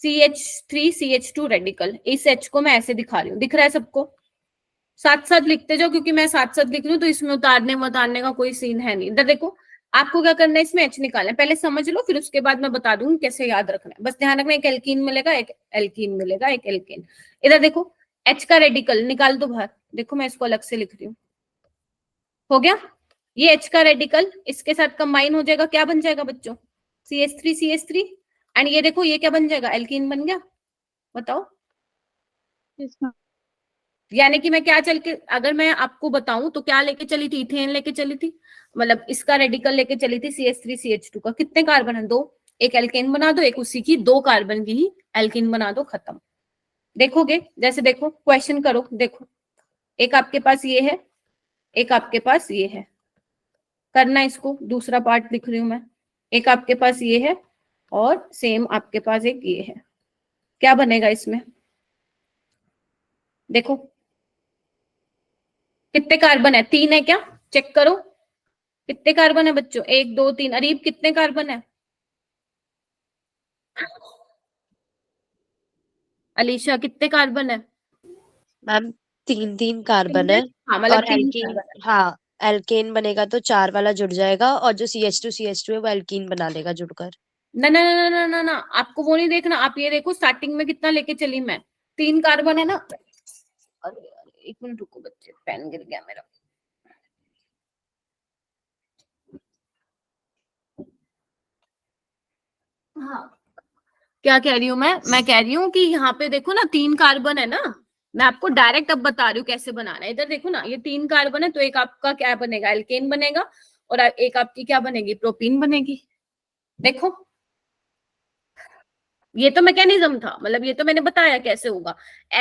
CH3 CH2 रेडिकल। इस H को मैं ऐसे दिखा रही हूँ, दिख रहा है सबको? साथ साथ लिखते जाओ, क्योंकि मैं साथ साथ लिख रही हूँ तो इसमें उतारने का कोई सीन है नहीं। इधर देखो, आपको क्या करना है, इसमें H निकालना है, पहले समझ लो, फिर उसके बाद मैं बता दूंगी कैसे याद रखना है। बस ध्यान रखना, एक एल्कीन मिलेगा, एक एल्कीन मिलेगा, एक एल्केन। इधर देखो, H का रेडिकल निकाल दो बाहर। देखो मैं इसको अलग से लिख रही हूँ, हो गया। ये H का रेडिकल इसके साथ कंबाइन हो जाएगा, क्या बन जाएगा बच्चों? CH3 एंड ये देखो ये क्या बन जाएगा? एल्कीन बन गया। बताओ। Yes, ma'am. यानी कि मैं क्या चल के, अगर मैं आपको बताऊं तो क्या लेके चली थी? इथेन लेके चली थी, मतलब इसका रेडिकल लेके चली थी CH3CH2 का। कितने कार्बन है? 2। एक एल्केन बना दो, एक उसी की 2 कार्बन की ही एल्कीन बना दो, खत्म। देखोगे जैसे, देखो क्वेश्चन करो, देखो एक आपके पास ये है, एक आपके पास ये है, करना इसको, दूसरा पार्ट लिख रही हूं मैं। एक आपके पास ये है और सेम आपके पास एक ये है, क्या बनेगा इसमें? देखो कितने कार्बन है? 3 है क्या? चेक करो कितने कार्बन है बच्चों? 1 2 3। अरीब कितने कार्बन है? अलीशा कितने कार्बन है? मैम 3 कार्बन है। हाँ मतलब और 3 एल्कीन, कार्बन है। हाँ एल्केन बनेगा तो 4 वाला जुड़ जाएगा, और जो CH2 है वो एल्कीन बना देगा जुड़कर। ना ना ना ना ना ना, आपको वो नहीं देखना, आप ये देखो स्टार्टिंग में कितना लेके चली मैं, 3 कार्बन है ना। अरे अरे 1 मिनट रुको बच्चे, पेन गिर गया मेरा। हाँ क्या कह रही हूँ मैं कह रही हूँ कि यहाँ पे देखो ना 3 कार्बन है ना। मैं आपको डायरेक्ट अब बता रही हूँ कैसे बनाना है। इधर देखो ना, ये 3 कार्बन है तो एक आपका क्या बनेगा? एल्केन बनेगा, और एक आपकी क्या बनेगी? प्रोपीन बनेगी। देखो ये तो मैकेनिज्म था, मतलब ये तो मैंने बताया कैसे होगा।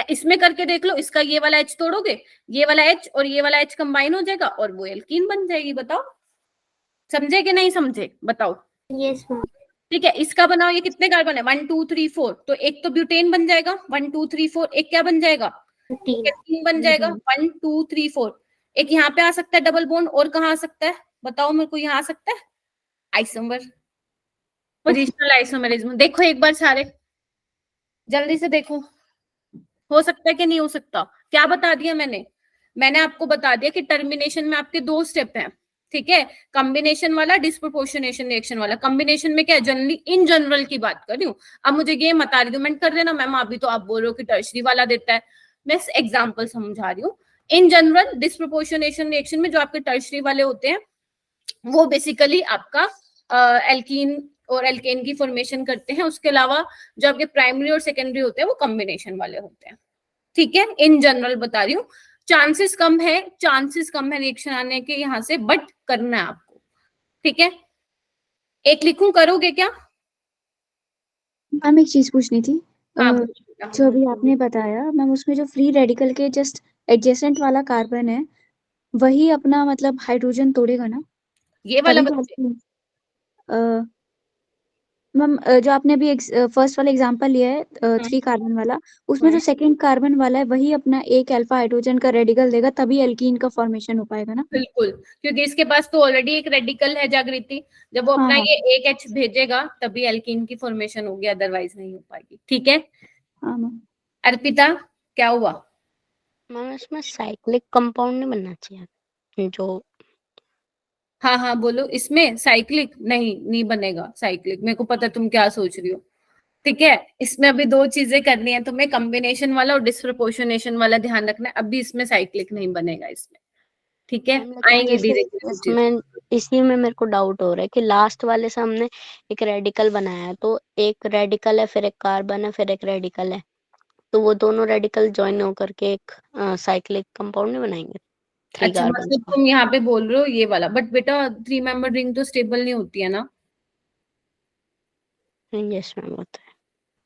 इसमें करके देख लो, इसका ये वाला H तोड़ोगे, ये वाला H और ये वाला H कंबाइन हो जाएगा और वो एल्कीन बन जाएगी। बताओ समझे कि नहीं समझे? बताओ। Yes ma'am. ठीक है, इसका बनाओ, ये कितने कार्बन है? 1 2 3 4, तो एक तो ब्यूटेन बन जाएगा। 1 2 3 4, एक क्या बन जाएगा? तीन। एल्कीन बन जाएगा। 1 2 3 4, एक यहाँ पे आ सकता है डबल बॉन्ड, और कहाँ आ सकता है बताओ मेरे को? यहाँ आ सकता है आइसोमर, पोजिशनल आइसोमेरिज्म। देखो एक बार सारे जल्दी से देखो, हो सकता है कि नहीं हो सकता? क्या बता दिया मैंने आपको बता दिया कि टर्मिनेशन में आपके 2 स्टेप हैं, ठीक है? कॉम्बिनेशन वाला, डिस्प्रोपोर्शनेशन रिएक्शन वाला। कॉम्बिनेशन में क्या है? जनरली इन जनरल की बात कर रही हूँ। अब मुझे ये मत आर्ग्यूमेंट कर देना मैम अभी तो आप बोल रहे हो कि टर्शरी वाला देता है। मैं एग्जाम्पल समझा रही हूँ। इन जनरल डिस्प्रोपोर्शनेशन रिएक्शन में जो आपके टर्शरी वाले होते हैं वो बेसिकली आपका एल्कीन और एल्केन की फॉर्मेशन करते हैं। उसके अलावा जो आपके प्राइमरी और सेकेंडरी होते हैं वो कॉम्बिनेशन वाले होते हैं, ठीक है? इन जनरल बता रही हूँ। चांसेस कम है रिएक्शन आने के यहाँ से, बट करना है आपको, ठीक है? एक लिखूं, करोगे क्या? मैम एक चीज पूछनी थी। हाँ जो अभी आपने बताया मैम, उसमें जो फ्री रेडिकल के जस्ट एडजेसेंट वाला कार्बन है वही अपना मतलब हाइड्रोजन तोड़ेगा ना? ये वाला तभी तो बच्चे, अ, मैम जो आपने अभी फर्स्ट वाला एग्जांपल लिया है 3 कार्बन वाला, उसमें जो सेकंड कार्बन वाला है वही अपना एक अल्फा हाइड्रोजन का रेडिकल देगा, तभी एल्कीन का फॉर्मेशन हो पाएगा ना? बिल्कुल, क्योंकि इसके पास तो ऑलरेडी एक रेडिकल है जागृति। जब वो हाँ अपना हाँ ये एक H भेजेगा तभी एल्कीन की फॉर्मेशन होगी, अदरवाइज नहीं हो पाएगी, ठीक है? हाँ मैम। अर्पिता क्या हुआ? मैम इसमें साइक्लिक कंपाउंड नहीं बनना चाहिए जो? हाँ हाँ बोलो। इसमें साइक्लिक नहीं बनेगा साइक्लिक, मेरे को पता तुम क्या सोच रही हो, ठीक है? इसमें अभी 2 चीजें करनी है तुम्हें, कॉम्बिनेशन वाला और डिस्प्रोपोर्शनेशन वाला ध्यान रखना है। अभी इसमें साइक्लिक नहीं बनेगा इसमें, ठीक है? मैम लेकिन आएंगे जैसे धीरे धीरे सब चीजें। इसमें, इसी में मेरे को डाउट हो रहा है कि लास्ट वाले से हमने एक रेडिकल बनाया है, तो एक रेडिकल है फिर एक कार्बन है फिर एक रेडिकल है, तो वो दोनों रेडिकल ज्वाइन होकर के एक साइक्लिक कंपाउंड नहीं बनाएंगे 3 अच्छा कार्बन मतलब का? तुम यहाँ पे बोल रहे हो ये वाला, बट बेटा 3 मेंबर रिंग तो स्टेबल नहीं होती है ना, यस मैम होता है।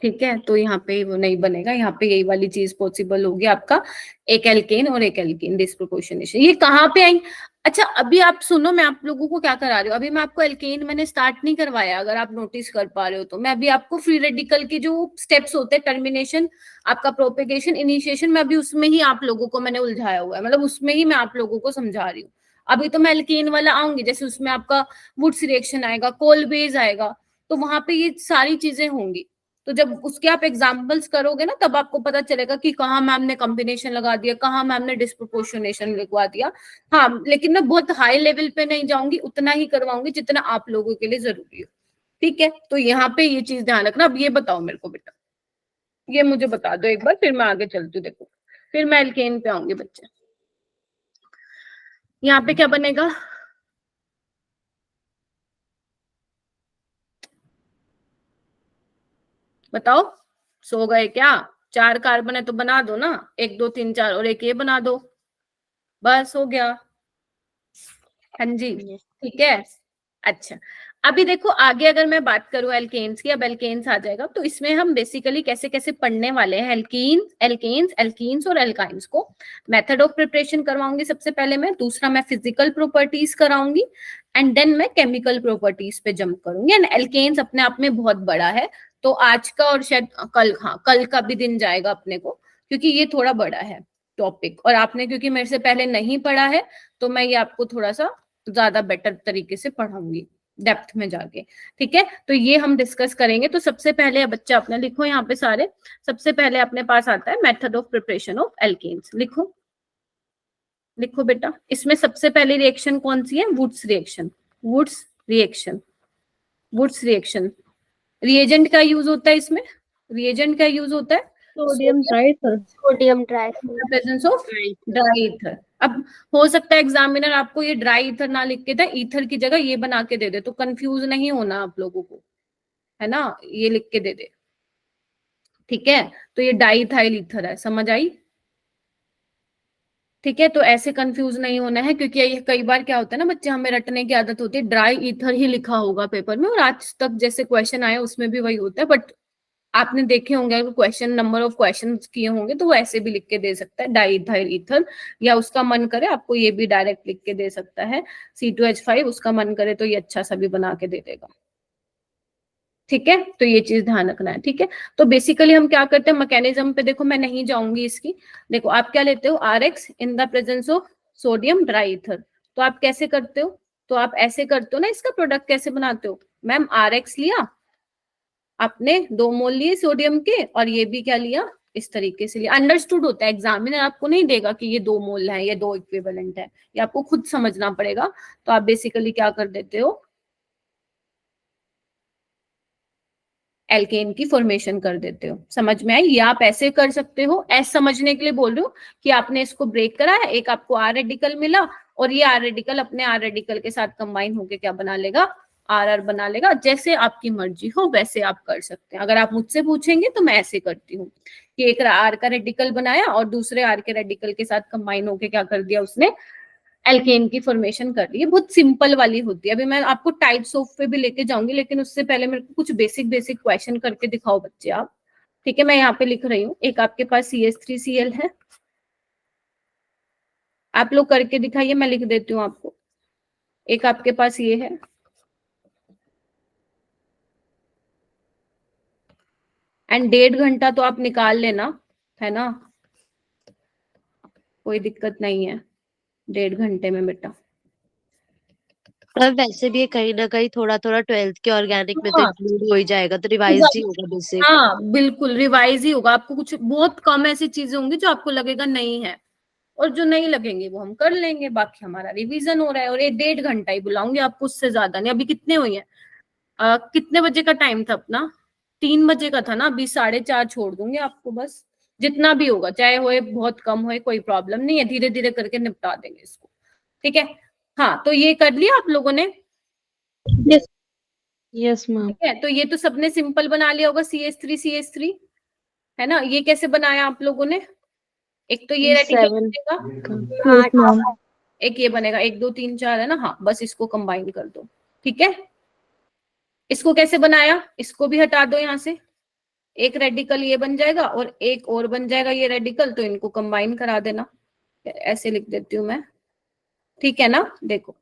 ठीक है? तो यहाँ पे वो नहीं बनेगा, यहाँ पे यही वाली चीज पॉसिबल होगी आपका, एक एल्केन और एक एल्केन डिस्प्रोपोर्शनेशन। ये कहाँ पे आई? अच्छा अभी आप सुनो, मैं आप लोगों को क्या करा रही हूँ, अभी मैं आपको एल्केन मैंने स्टार्ट नहीं करवाया, अगर आप नोटिस कर पा रहे हो तो। मैं अभी आपको फ्री रेडिकल के जो स्टेप्स होते हैं, टर्मिनेशन, आपका प्रोपेगेशन, इनिशिएशन, मैं अभी उसमें ही आप लोगों को मैंने उलझाया हुआ है, मतलब उसमें ही मैं आप लोगों को समझा रही हूँ। अभी तो मैं एल्केन वाला आऊंगी, जैसे उसमें आपका वुड्स रिएक्शन आएगा, कोल बेस आएगा, तो वहां पे ये सारी चीजें होंगी। तो जब उसके आप एग्जाम्पल्स करोगे ना तब आपको पता चलेगा कि कहाँ मैम ने कॉम्बिनेशन लगा दिया, कहाँ मैम ने डिस्प्रोपोर्शनेशन लगवा दिया। हाँ लेकिन मैं बहुत हाई लेवल पे नहीं जाऊंगी, उतना ही करवाऊंगी जितना आप लोगों के लिए जरूरी हो, ठीक है? तो यहाँ पे ये चीज ध्यान रखना। अब ये बताओ मेरे को बेटा, ये मुझे बता दो एक बार, फिर मैं आगे चलती हूँ। देखो फिर मैं एल्केन पे आऊंगी बच्चे। यहाँ पे क्या बनेगा? बताओ, सो गए क्या? 4 कार्बन है तो बना दो ना, 1 2 3 4 और एक ये बना दो, बस हो गया। हाँ जी, Yes. ठीक है। अच्छा, अभी देखो आगे अगर मैं बात करूं एल्केन्स की, अब एल्केन्स आ जाएगा, तो इसमें हम बेसिकली कैसे कैसे पढ़ने वाले हैं एल्कीन्स और एल्काइंस को। मेथड ऑफ प्रिपरेशन करवाऊंगी सबसे पहले मैं, दूसरा मैं फिजिकल प्रॉपर्टीज कराऊंगी, एंड देन मैं केमिकल प्रॉपर्टीज पे जंप करूंगी। एंड एल्केन्स अपने आप में बहुत बड़ा है, तो आज का और शायद कल, हाँ कल का भी दिन जाएगा अपने को, क्योंकि ये थोड़ा बड़ा है टॉपिक, और आपने क्योंकि मेरे से पहले नहीं पढ़ा है, तो मैं ये आपको थोड़ा सा ज्यादा बेटर तरीके से पढ़ाऊंगी डेप्थ में जाके, ठीक है। तो ये हम डिस्कस करेंगे। तो सबसे पहले बच्चा अपने लिखो यहाँ पे सारे, सबसे पहले अपने पास आता है method of preparation of alkanes. लिखो लिखो बेटा, इसमें सबसे पहले रिएक्शन कौन सी है? Wurtz reaction. Wurtz reaction, Wurtz reaction, reagent का यूज होता है इसमें, रिएजेंट का यूज होता है sodium dry ether, sodium dry presence of dry ether. अब हो सकता है एग्जामिनर आपको ये ड्राई ईथर ना लिख के दे, ईथर की जगह ये बना के दे दे, तो कंफ्यूज नहीं होना आप लोगों को, है ना, ये लिख के दे दे, ठीक है। तो ये डाईइथाइल ईथर है, समझ आई? ठीक है, तो ऐसे कंफ्यूज नहीं होना है, क्योंकि ये कई बार क्या होता है ना बच्चे, हमें रटने की आदत होती है, ड्राई ईथर ही लिखा होगा पेपर में, और आज तक जैसे क्वेश्चन आए उसमें भी वही होता है, बट आपने देखे होंगे अगर क्वेश्चन नंबर ऑफ क्वेश्चन किए होंगे तो वो ऐसे भी लिख के दे सकता है डाईइथाइल ईथर, या उसका मन करे आपको ये भी डायरेक्ट लिख के दे सकता है C2H5, उसका मन करे तो ये अच्छा सा भी बना के दे देगा, ठीक है। तो ये चीज ध्यान रखना है, ठीक है। तो बेसिकली हम क्या करते हैं मैकेनिज्म पे, देखो मैं नहीं जाऊंगी इसकी, देखो आप क्या लेते हो, RX in the presence of sodium dry ether, तो आप कैसे करते हो, तो आप ऐसे करते हो ना, इसका प्रोडक्ट कैसे बनाते हो, मैम RX लिया आपने 2 मोल लिए सोडियम के, और ये भी क्या लिया, इस तरीके से लिया, अंडरस्टूड होता है, एग्जामिनर आपको नहीं देगा कि ये 2 मोल है, ये 2 इक्विवेलेंट है, ये आपको खुद समझना पड़ेगा। तो आप बेसिकली क्या कर देते हो, एल्केन की फॉर्मेशन कर देते हो, समझ में आई? या आप ऐसे कर सकते हो, ऐसे समझने के लिए बोल रही हूँ कि आपने इसको ब्रेक करा है, एक आपको R रेडिकल मिला, और ये R रेडिकल अपने R रेडिकल के साथ कंबाइन होके क्या बना लेगा, RR बना लेगा। जैसे आपकी मर्जी हो वैसे आप कर सकते हैं। अगर आप मुझसे पूछेंगे तो मैं ऐसे करती हूँ कि एक R का रेडिकल बनाया और दूसरे R के रेडिकल के साथ कंबाइन होके क्या कर दिया उसने, एल्केन की फॉर्मेशन कर ली है। बहुत सिंपल वाली होती है। अभी मैं आपको टाइप्स ऑफ पे भी लेके जाऊंगी, लेकिन उससे पहले मेरे को कुछ बेसिक बेसिक क्वेश्चन करके दिखाओ बच्चे आप, ठीक है। मैं यहाँ पे लिख रही हूँ, एक आपके पास CH3Cl है, आप लोग करके दिखाइए, मैं लिख देती हूँ आपको। एक आपके पास ये है, एंड 1.5 घंटा तो आप निकाल लेना, है ना, कोई दिक्कत नहीं है 1.5 घंटे में बेटा। और वैसे भी ये कहीं ना कहीं थोड़ा थोड़ा 12th के ऑर्गेनिक में तो हाँ। इंक्लूड हो ही जाएगा, तो रिवाइज ही होगा बेसिक। हाँ बिल्कुल रिवाइज ही होगा, आपको कुछ बहुत कम ऐसी चीजें होंगी जो आपको लगेगा नहीं है, और जो नहीं लगेंगे वो हम कर लेंगे, बाकी हमारा रिवीजन हो रहा है। और ये 1.5 घंटा ही बुलाऊंगी आपको, उससे ज्यादा नहीं। अभी कितने हुई है, कितने बजे का टाइम था अपना, 3 बजे का था ना, अभी 4:30 छोड़ दूंगी आपको, बस जितना भी होगा, चाहे होए बहुत कम होए कोई प्रॉब्लम नहीं है, धीरे धीरे करके निपटा देंगे इसको, ठीक है। हाँ तो ये कर लिया आप लोगों ने, यस मैम। ठीक है। तो ये तो सबने सिंपल बना लिया होगा, CH3 है ना। ये कैसे बनाया आप लोगों ने, एक तो ये रेडिकल बनेगा, एक ये बनेगा, 1 2 3 4 है ना, हाँ बस इसको कंबाइन कर दो, ठीक है। इसको कैसे बनाया, इसको भी हटा दो यहाँ से, एक रेडिकल ये बन जाएगा और एक और बन जाएगा ये रेडिकल, तो इनको कंबाइन करा देना, ऐसे लिख देती हूँ मैं, ठीक है ना। देखो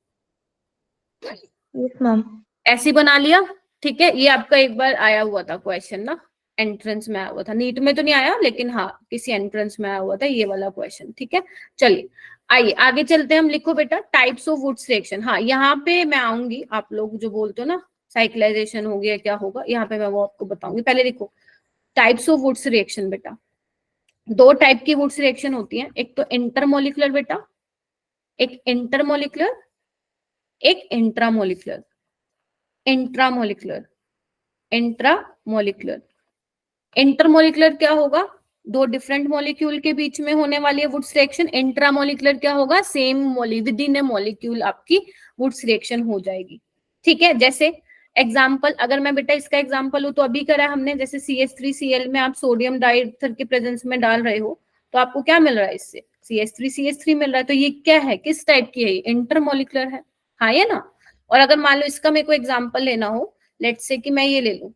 यस मैम। ऐसे बना लिया, ठीक है। ये आपका एक बार आया हुआ था क्वेश्चन ना, एंट्रेंस में आया हुआ था, नीट में तो नहीं आया, लेकिन हाँ किसी एंट्रेंस में आया हुआ था ये वाला क्वेश्चन, ठीक है। चलिए आइए आगे चलते हैं हम। लिखो बेटा टाइप्स ऑफ वुड्स रिएक्शन। हाँ यहाँ पे मैं आऊंगी, आप लोग जो बोलते हो ना साइक्लाइजेशन हो गया क्या होगा, यहाँ पे मैं वो आपको बताऊंगी। पहले लिखो टाइप्स ऑफ वुड्स रिएक्शन। बेटा 2 टाइप की वुड्स रिएक्शन होती है, एक तो इंटरमोलिकुलर बेटा, एक इंटरमोलिकुलर, एक इंट्रामोलिकुलर। इंट्रामोलिकुलर, इंट्रामोलिकुलर, इंटरमोलिकुलर क्या होगा, 2 डिफरेंट मॉलिक्यूल के बीच में होने वाली है वुड्स रिएक्शन। इंट्रामोलिकुलर क्या होगा, same with in A molecule आपकी वुड्स रिएक्शन हो जाएगी, ठीक है। जैसे एग्जाम्पल अगर मैं बेटा इसका एग्जाम्पल हूँ तो अभी करा हमने, जैसे CH3Cl में आप सोडियम डाइईथर के प्रेजेंस में डाल रहे हो तो आपको क्या मिल रहा है, इससे CH3CH3 मिल रहा है। तो ये क्या है, किस टाइप की है, इंटरमोलिकुलर है, हाँ ये ना। और अगर मान लो इसका मेरे को एग्जाम्पल लेना हो, लेट्स से कि मैं ये ले लूं,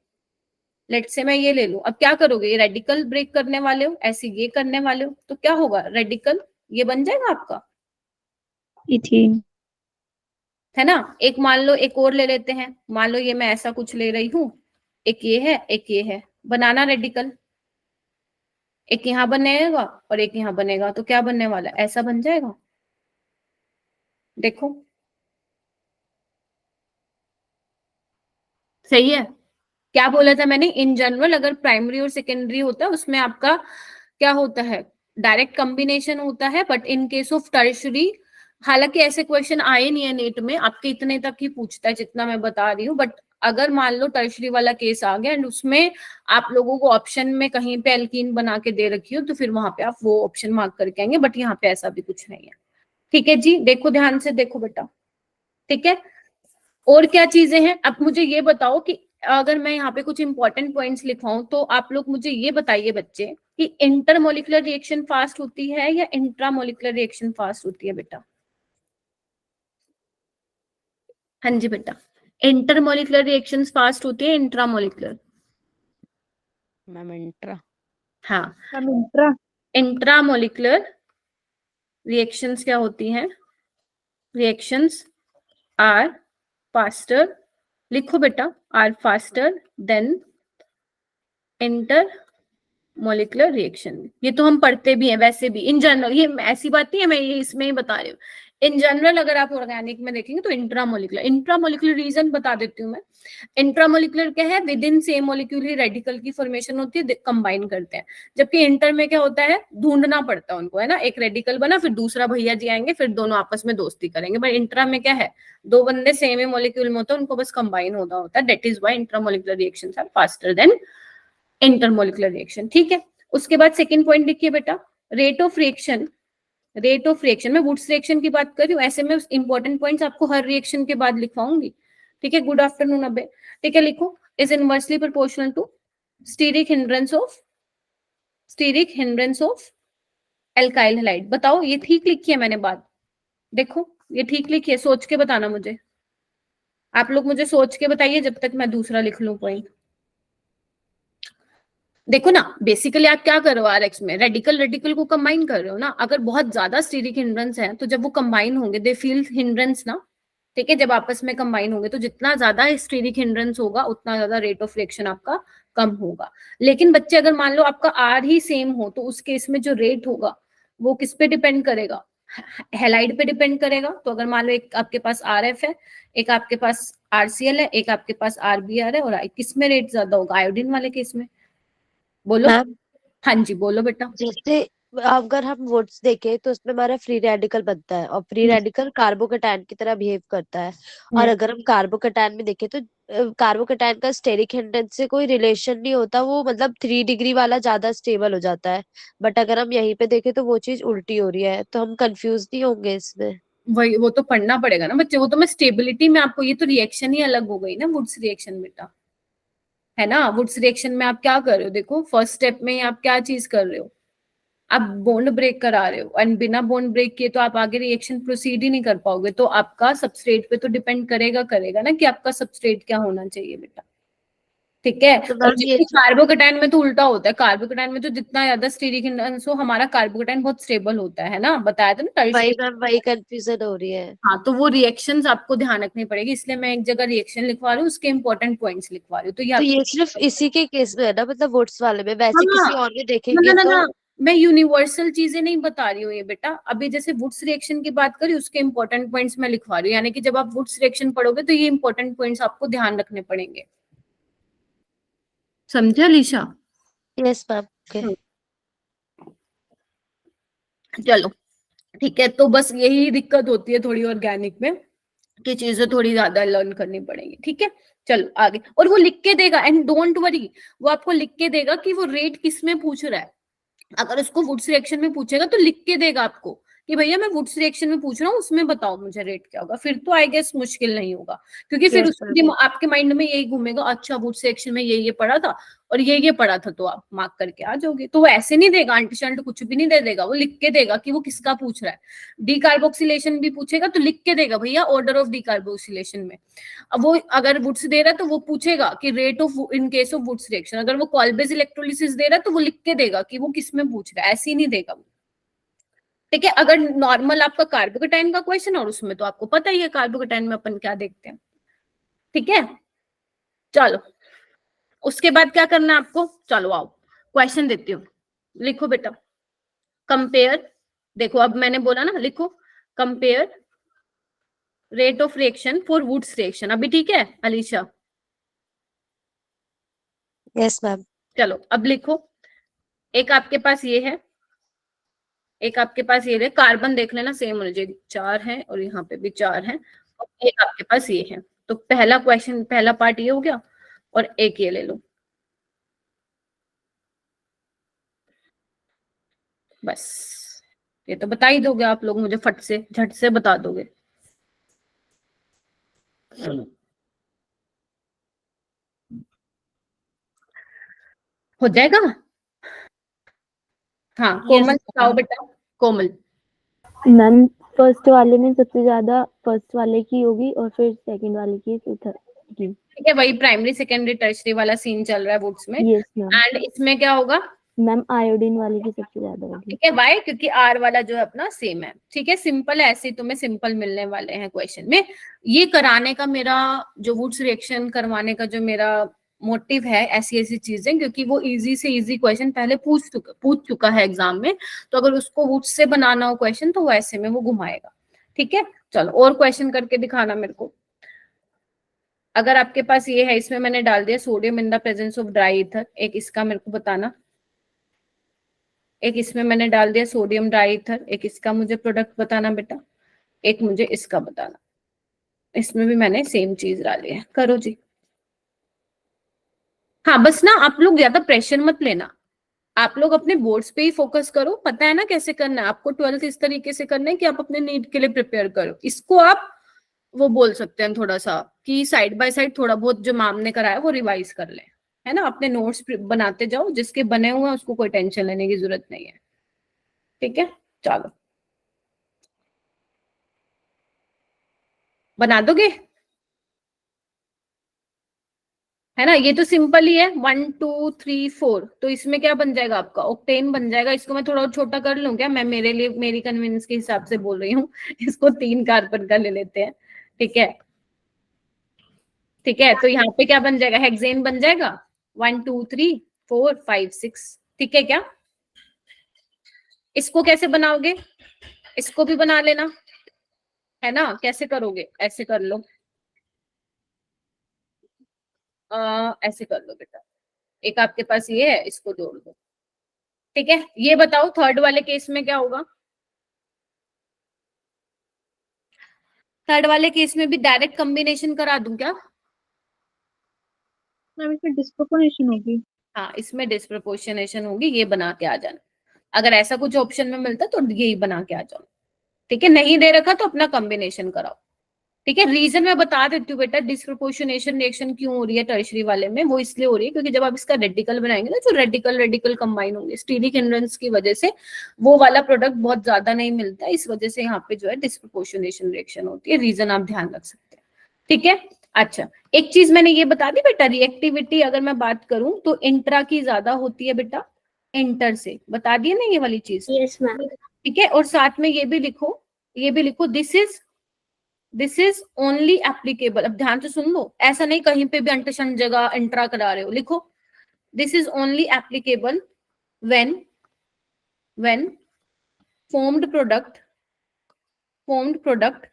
लेट्स से मैं ये ले लूं, अब क्या करोगे, ये रेडिकल ब्रेक करने वाले हो, ऐसे ये करने वाले हो, तो क्या होगा, रेडिकल ये बन जाएगा आपका, इथीन। है ना। एक मान लो एक और ले लेते हैं, मान लो ये मैं ऐसा कुछ ले रही हूँ, एक ये है एक ये है, बनाना रेडिकल, एक यहाँ बनेगा और एक यहाँ बनेगा, तो क्या बनने वाला है, ऐसा बन जाएगा। देखो सही है। क्या बोला था मैंने, इन जनरल अगर प्राइमरी और सेकेंडरी होता है उसमें आपका क्या होता है, डायरेक्ट कॉम्बिनेशन होता है, but in case of tertiary, हालांकि ऐसे क्वेश्चन आए नहीं है नीट में, आपके इतने तक ही पूछता है जितना मैं बता रही हूँ, बट अगर मान लो टर्शरी वाला केस आ गया एंड उसमें आप लोगों को ऑप्शन में कहीं पे एल्कीन बना के दे रखी हो, तो फिर वहां पे आप वो ऑप्शन मार्क करके आएंगे, बट यहाँ पे ऐसा भी कुछ नहीं है। ठीक है जी, देखो ध्यान से देखो बेटा, ठीक है। और क्या चीजें हैं, अब मुझे ये बताओ कि अगर मैं यहाँ पे कुछ इंपॉर्टेंट पॉइंट्स लिखवाऊं तो आप लोग मुझे ये बताइए बच्चे कि इंटरमोलिकुलर रिएक्शन फास्ट होती है या इंट्रामोलिकुलर रिएक्शन फास्ट होती है बेटा। हाँ जी बेटा, इंटरमोलिकुलर रिएक्शंस फास्ट होती है, इंट्रामोलिकुलर। Ma'am intra. हाँ, मैम इंट्रा। इंट्रामोलिकुलर रिएक्शंस क्या होती हैं, रिएक्शंस आर फास्टर, लिखो बेटा, are faster than intermolecular reaction. ये तो हम पढ़ते भी हैं वैसे भी इन जनरल, ये ऐसी बात नहीं है, मैं ये इसमें ही बता रही हूँ। इन जनरल अगर आप ऑर्गेनिक में देखेंगे तो इंट्रामोलिकुलर रीजन बता देती हूँ मैं। इंट्रामोलिकुलर क्या है, with in same molecule he radical की फॉर्मेशन होती है, कंबाइन करते हैं। जबकि इंटर में क्या होता है, ढूंढना पड़ता है उनको, है ना, एक रेडिकल बना फिर दूसरा भैया जी आएंगे फिर दोनों आपस में दोस्ती करेंगे। बट इंट्रा में क्या है, दो बंदे सेम ही मॉलिक्यूल में होते हैं, उनको बस कंबाइन होना होता है। That is why intramolecular reactions are faster than intermolecular reaction. ठीक है, उसके बाद सेकंड पॉइंट लिखिए बेटा, rate of reaction. Rate of reaction में वुड्स रिएक्शन की बात कर रही हूँ, ऐसे में इंपॉर्टेंट पॉइंट्स आपको हर रिएक्शन के बाद लिखवाऊंगी। ठीक है, गुड आफ्टरनून अबे। ठीक है, लिखो, is inversely proportional to steric hindrance of alkyl halide. बताओ ये ठीक लिखी है मैंने बात, देखो ये ठीक लिखी है, सोच के बताना मुझे, आप लोग मुझे सोच के बताइए जब तक मैं दूसरा लिख लूं पॉइंट। देखो ना, बेसिकली आप क्या कर रहे हो, आरएक्स में रेडिकल को कंबाइन कर रहे हो ना। अगर बहुत ज्यादा स्टीरिक हिंड्रेंस है तो जब वो कंबाइन होंगे दे फील हिंड्रेंस ना। ठीक है, जब आपस में कंबाइन होंगे तो जितना ज्यादा स्टीरिक हिंड्रेंस होगा उतना ज्यादा रेट ऑफ रिएक्शन आपका कम होगा। लेकिन बच्चे अगर मान लो आपका आर ही सेम हो तो उस केस में जो रेट होगा वो किस पे डिपेंड करेगा, हैलाइड पे डिपेंड करेगा। तो अगर मान लो एक आपके पास आरएफ है, एक आपके पास आरसीएल है, एक आपके पास आरबीआर है, और किस में रेट ज्यादा होगा, आयोडीन वाले केस में। बोलो। मैम हाँ जी बोलो बेटा। जैसे अगर हम वुड्स देखें तो उसमें हमारा फ्री रेडिकल बनता है और फ्री रेडिकल कार्बोकैटायन की तरह बिहेव करता है। और अगर हम कार्बोकैटायन में देखें तो कार्बोकैटायन का स्टेरिक हिंड्रेंस से कोई रिलेशन नहीं होता, वो मतलब 3 डिग्री वाला ज्यादा स्टेबल हो जाता है। बट अगर हम यहीं पे देखें तो वो चीज उल्टी हो रही है, तो हम कंफ्यूज नहीं होंगे इसमें। वही, वो तो पढ़ना पड़ेगा ना बच्चे, वो तो मैं स्टेबिलिटी में आपको, ये तो रिएक्शन ही अलग हो गई ना वुड्स रिएक्शन बेटा, है ना। वुड्स रिएक्शन में आप क्या कर रहे हो, देखो फर्स्ट स्टेप में आप क्या चीज कर रहे हो, आप बॉन्ड ब्रेक करा रहे हो, एंड बिना बॉन्ड ब्रेक किए तो आप आगे रिएक्शन प्रोसीड ही नहीं कर पाओगे। तो आपका सबस्ट्रेट पे तो डिपेंड करेगा ना कि आपका सबस्ट्रेट क्या होना चाहिए बेटा। ठीक है, तो और मैम ये कार्बोकैटायन में तो उल्टा होता है, कार्बोकैटायन में तो जितना ज्यादा स्टीरिक हिंड्रेंस हो, हमारा कार्बोकैटायन बहुत स्टेबल होता है ना, बताया था ना वही टर्शियरी। मैम, वही कंफ्यूजन हो रही है। हाँ, तो वो रिएक्शंस आपको ध्यान रखनी पड़ेगी, इसलिए मैं एक जगह रिएक्शन लिखवा रही हूँ, उसके इंपॉर्टेंट पॉइंट्स लिखवा रही हूँ। तो ये तो ये आपको सिर्फ इसी के केस में है ना, मतलब वुड्स वाले में, वैसे हाँ, किसी और में ना देखेंगे ना ना तो ना, मैं यूनिवर्सल चीजें नहीं बता रही हूँ ये बेटा। अभी जैसे वुड्स रिएक्शन की बात करी, उसके इंपॉर्टेंट पॉइंट्स मैं लिखवा रही हूँ, यानी कि जब आप वुड्स रिएक्शन पढ़ोगे तो ये इंपॉर्टेंट पॉइंट्स आपको ध्यान रखने पड़ेंगे। समझे अलीशा? Yes ma'am. ओके। चलो ठीक है, तो बस यही दिक्कत होती है थोड़ी ऑर्गेनिक में कि चीजें थोड़ी ज्यादा लर्न करनी पड़ेंगी। ठीक है, चलो आगे। और वो लिख के देगा, एंड डोंट वरी, वो आपको लिख के देगा कि वो रेट किस में पूछ रहा है। अगर उसको वुड्स रिएक्शन में पूछेगा तो लिख के देगा आपको कि भैया मैं वुड्स रिएक्शन में पूछ रहा हूँ, उसमें बताओ मुझे रेट क्या होगा, फिर तो आई गेस मुश्किल नहीं होगा, क्योंकि फिर Yes, उसके ma'am. आपके माइंड में यही घूमेगा, अच्छा वुड्स रिएक्शन में ये पढ़ा था और ये पढ़ा था, तो आप मार्क करके आ जाओगे। तो वो ऐसे नहीं देगा, अंट शंट कुछ भी नहीं दे देगा, वो लिख के देगा कि वो किसका पूछ रहा है। डीकार्बोक्सिलेशन भी पूछेगा तो लिख के देगा भैया ऑर्डर ऑफ डीकार्बोक्सिलेशन में। अब वो अगर वुड्स दे रहा है तो वो पूछेगा कि rate of in case of Wurtz reaction. अगर वो कॉल्बेज इलेक्ट्रोलिसिस दे रहा है तो वो लिख के देगा कि वो किस में पूछ रहा है, ऐसे ही नहीं देगा वो। ठीक है, अगर नॉर्मल आपका कार्बोकेटाइन का क्वेश्चन और उसमें तो आपको पता ही है कार्बोकेटाइन में अपन क्या देखते हैं। ठीक है, चलो उसके बाद क्या करना है आपको, चलो आओ क्वेश्चन देती हूँ, लिखो बेटा। कंपेयर, देखो अब मैंने बोला ना, लिखो compare rate of reaction for Wurtz reaction. अभी ठीक है अलीशा? Yes, ma'am. चलो अब लिखो, एक आपके पास ये है, एक आपके पास ये है, कार्बन देख लेना सेम होना चाहिए, 4 है और यहाँ पे भी 4 है, और एक आपके पास ये है। तो पहला क्वेश्चन, पहला पार्ट ये हो गया, और एक ये ले लो, बस ये तो बता ही दोगे आप लोग मुझे, फट से झट से बता दोगे। हो जाएगा? हाँ कोमल बताओ बेटा, कोमल। मैम फर्स्ट वाले में सबसे ज्यादा फर्स्ट वाले की होगी और फिर सेकंड वाले की, फिर थर्ड की। ठीक है, वही प्राइमरी सेकेंडरी टर्शरी वाला सीन चल रहा है वुड्स में। Yes ma'am. एंड इसमें क्या होगा मैम आयोडीन वाले की सबसे ज्यादा होगी। ठीक है, वाई? क्योंकि आर वाला जो है अपना सेम है। ठीक है, सिंपल है, ऐसे तुम्हें सिंपल मिलने वाले हैं क्वेश्चन में। ये कराने का मेरा जो वुड्स रिएक्शन करवाने का जो मेरा मोटिव है, ऐसी ऐसी चीजें, क्योंकि वो इजी से इजी क्वेश्चन पहले पूछ चुका है एग्जाम में, तो अगर उसको वुड्स से बनाना हो क्वेश्चन तो वो ऐसे में वो घुमाएगा। ठीक है, चलो और क्वेश्चन करके दिखाना मेरे को। अगर आपके पास ये है, इसमें मैंने डाल दिया sodium in the presence of dry ether, एक इसका मेरे को बताना। एक इसमें मैंने डाल दिया सोडियम डाई ईथर, एक इसका मुझे प्रोडक्ट बताना बेटा, एक मुझे इसका बताना। इसमें भी मैंने सेम चीज डाली है, करो जी। हाँ बस ना आप लोग ज्यादा प्रेशर मत लेना, आप लोग अपने बोर्ड्स पे ही फोकस करो, पता है ना कैसे करना है आपको। 12th इस तरीके से करना है कि आप अपने नीट के लिए प्रिपेयर करो। इसको आप वो बोल सकते हैं थोड़ा सा कि साइड बाय साइड थोड़ा बहुत जो मैम ने कराया वो रिवाइज कर ले, है ना। अपने नोट्स बनाते जाओ, जिसके बने हुए हैं उसको कोई टेंशन लेने की जरूरत नहीं है। ठीक है, चलो बना दोगे, है ना। ये तो सिंपल ही है, 1 2 3 4, तो इसमें क्या बन जाएगा आपका, ऑक्टेन बन जाएगा। इसको मैं थोड़ा और छोटा कर लूं क्या, मैं मेरे लिए मेरी कन्वीनियंस के हिसाब से बोल रही हूँ। इसको 3 कार्बन का ले लेते हैं। ठीक है, ठीक है, तो यहाँ पे क्या बन जाएगा, हेक्सेन बन जाएगा, 1 2 3 4 5 6। ठीक है क्या, इसको कैसे बनाओगे, इसको भी बना लेना, है ना। कैसे करोगे, ऐसे कर लो, ऐसे कर लो बेटा, एक आपके पास ये है, इसको जोड़ दो। ठीक है, ये बताओ थर्ड वाले केस में क्या होगा। थर्ड वाले केस में भी डायरेक्ट कॉम्बिनेशन करा दूं क्या? मैम इसमें डिस्प्रोपोर्शनेशन होगी। हाँ इसमें डिस्प्रपोर्शनेशन होगी, ये बना के आ जाना। अगर ऐसा कुछ ऑप्शन में मिलता तो यही बना के आ जाओ। ठीक है, नहीं दे रखा तो अपना कॉम्बिनेशन कराओ। ठीक है, रीजन मैं बता देती हूँ बेटा, डिस्प्रपोर्शनेशन रिएक्शन क्यों हो रही है टर्शरी वाले में, वो इसलिए हो रही है क्योंकि जब आप इसका रेडिकल बनाएंगे ना, जो रेडिकल कंबाइन होंगे स्टीरिक हिंड्रेंस की वजह से, वो वाला प्रोडक्ट बहुत ज्यादा नहीं मिलता है, इस वजह से यहाँ पे जो है डिस्प्रपोर्शनेशन रिएक्शन होती है। रीजन आप ध्यान रख सकते हैं। ठीक है, अच्छा एक चीज मैंने ये बता दी बेटा, रिएक्टिविटी अगर मैं बात करूं तो इंट्रा की ज्यादा होती है बेटा, इंटर से, बता दिए ना ये वाली चीज। Yes ma'am. ठीक है, और साथ में ये भी लिखो, ये भी लिखो, दिस इज ओनली एप्लीकेबल। अब ध्यान से सुन लो, ऐसा नहीं कहीं पे भी अंटशन जगह इंट्रा करा रहे हो, लिखो this is only applicable when formed product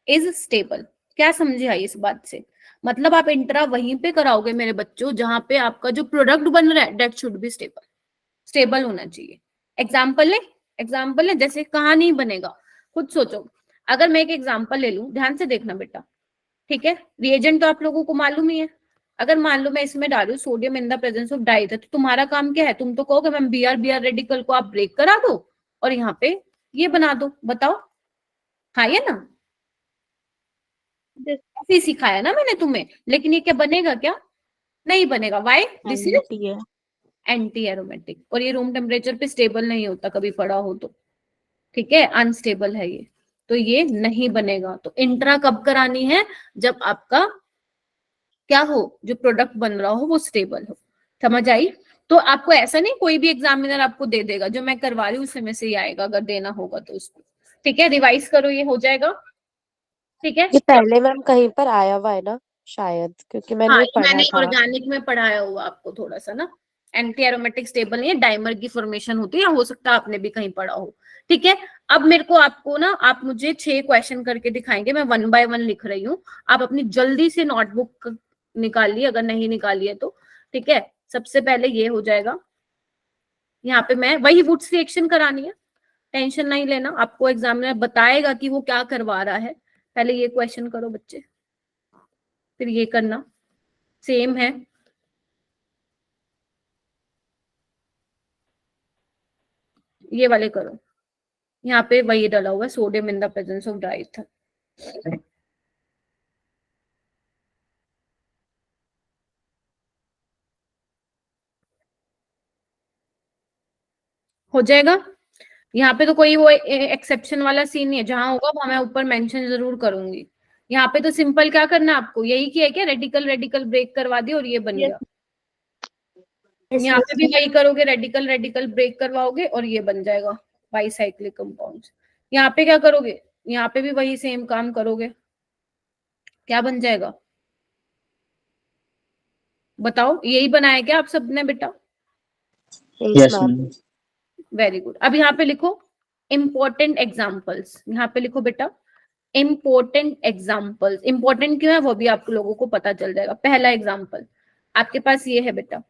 is stable. क्या समझे आई इस बात से, मतलब आप इंट्रा वहीं पे कराओगे मेरे बच्चों जहां पे आपका जो प्रोडक्ट बन रहा है दैट शुड बी स्टेबल होना चाहिए। एग्जाम्पल है, जैसे कहाँ नहीं बनेगा, खुद सोचो। अगर मैं एक एग्जाम्पल ले लूं, ध्यान से देखना बेटा। ठीक है, रिएजेंट तो आप लोगों को मालूम ही है। अगर मान लो मैं इसमें डालू sodium in the presence of dry, तो तुम्हारा काम क्या है, तुम तो कहोगे मैम बी आर रेडिकल को आप ब्रेक करा दो और यहाँ पे ये बना दो, बताओ। हाँ ये ना, ऐसे ही सिखाया ना मैंने तुम्हें, लेकिन ये क्या बनेगा क्या? नहीं बनेगा। वाई? दिस इज एंटी है। एंटी एरोमेटिक, और ये रूम टेम्परेचर पे स्टेबल नहीं होता, कभी पड़ा हो तो, ठीक है, अनस्टेबल है ये, तो ये नहीं बनेगा। तो इंट्रा कब करानी है? जब आपका क्या हो, जो प्रोडक्ट बन रहा हो वो स्टेबल हो। समझ आई? तो आपको ऐसा नहीं कोई भी एग्जामिनर आपको दे देगा, जो मैं करवा रही हूँ उसमें से ही आएगा, अगर देना होगा तो उसको। ठीक है, रिवाइज करो, ये हो जाएगा। ठीक है, ये पहले मैम कहीं पर आया हुआ है ना शायद, क्योंकि मैंने हाँ ये ये पढ़ा मैंने था। ऑर्गेनिक में पढ़ाया हुआ आपको थोड़ा सा ना। एंटी एरोमेटिक स्टेबल नहीं है, डाइमर की फॉर्मेशन होती है, या हो सकता है आपने भी कहीं पढ़ा हो। ठीक है, अब मेरे को आपको ना, आप मुझे 6 क्वेश्चन करके दिखाएंगे, मैं 1 बाय 1 लिख रही हूँ, आप अपनी जल्दी से नोटबुक निकालिए, अगर नहीं निकाली है तो। ठीक है, सबसे पहले ये हो जाएगा, यहाँ पे मैं वही वुड्स रिएक्शन करानी है, टेंशन नहीं लेना, आपको एग्जामिनर बताएगा कि वो क्या करवा रहा है। पहले ये क्वेश्चन करो बच्चे, फिर ये करना, सेम है। ये वाले करो, यहाँ पे वही डाला हुआ है, sodium in the presence of dry ether. हो जाएगा। यहाँ पे तो कोई वो एक्सेप्शन वाला सीन नहीं है, जहां होगा वो मैं ऊपर मेंशन जरूर करूंगी। यहाँ पे तो सिंपल क्या करना है आपको, यही किया क्या, रेडिकल रेडिकल ब्रेक करवा दिया और ये बन गया। यहाँ पे भी वही करोगे, रेडिकल रेडिकल ब्रेक करवाओगे और ये बन जाएगा बाईसाइक्लिक कंपाउंड्स। यहाँ पे क्या करोगे, यहाँ पे भी वही सेम काम करोगे, क्या बन जाएगा बताओ? यही बनाया क्या आप सबने बेटा? Yes ma'am. Very good. अब यहाँ पे लिखो इंपॉर्टेंट एग्जाम्पल्स, यहाँ पे लिखो बेटा इंपॉर्टेंट एग्जाम्पल्स। इंपॉर्टेंट क्यों है वो भी आप लोगों को पता चल जाएगा। पहला एग्जाम्पल आपके पास ये है बेटा,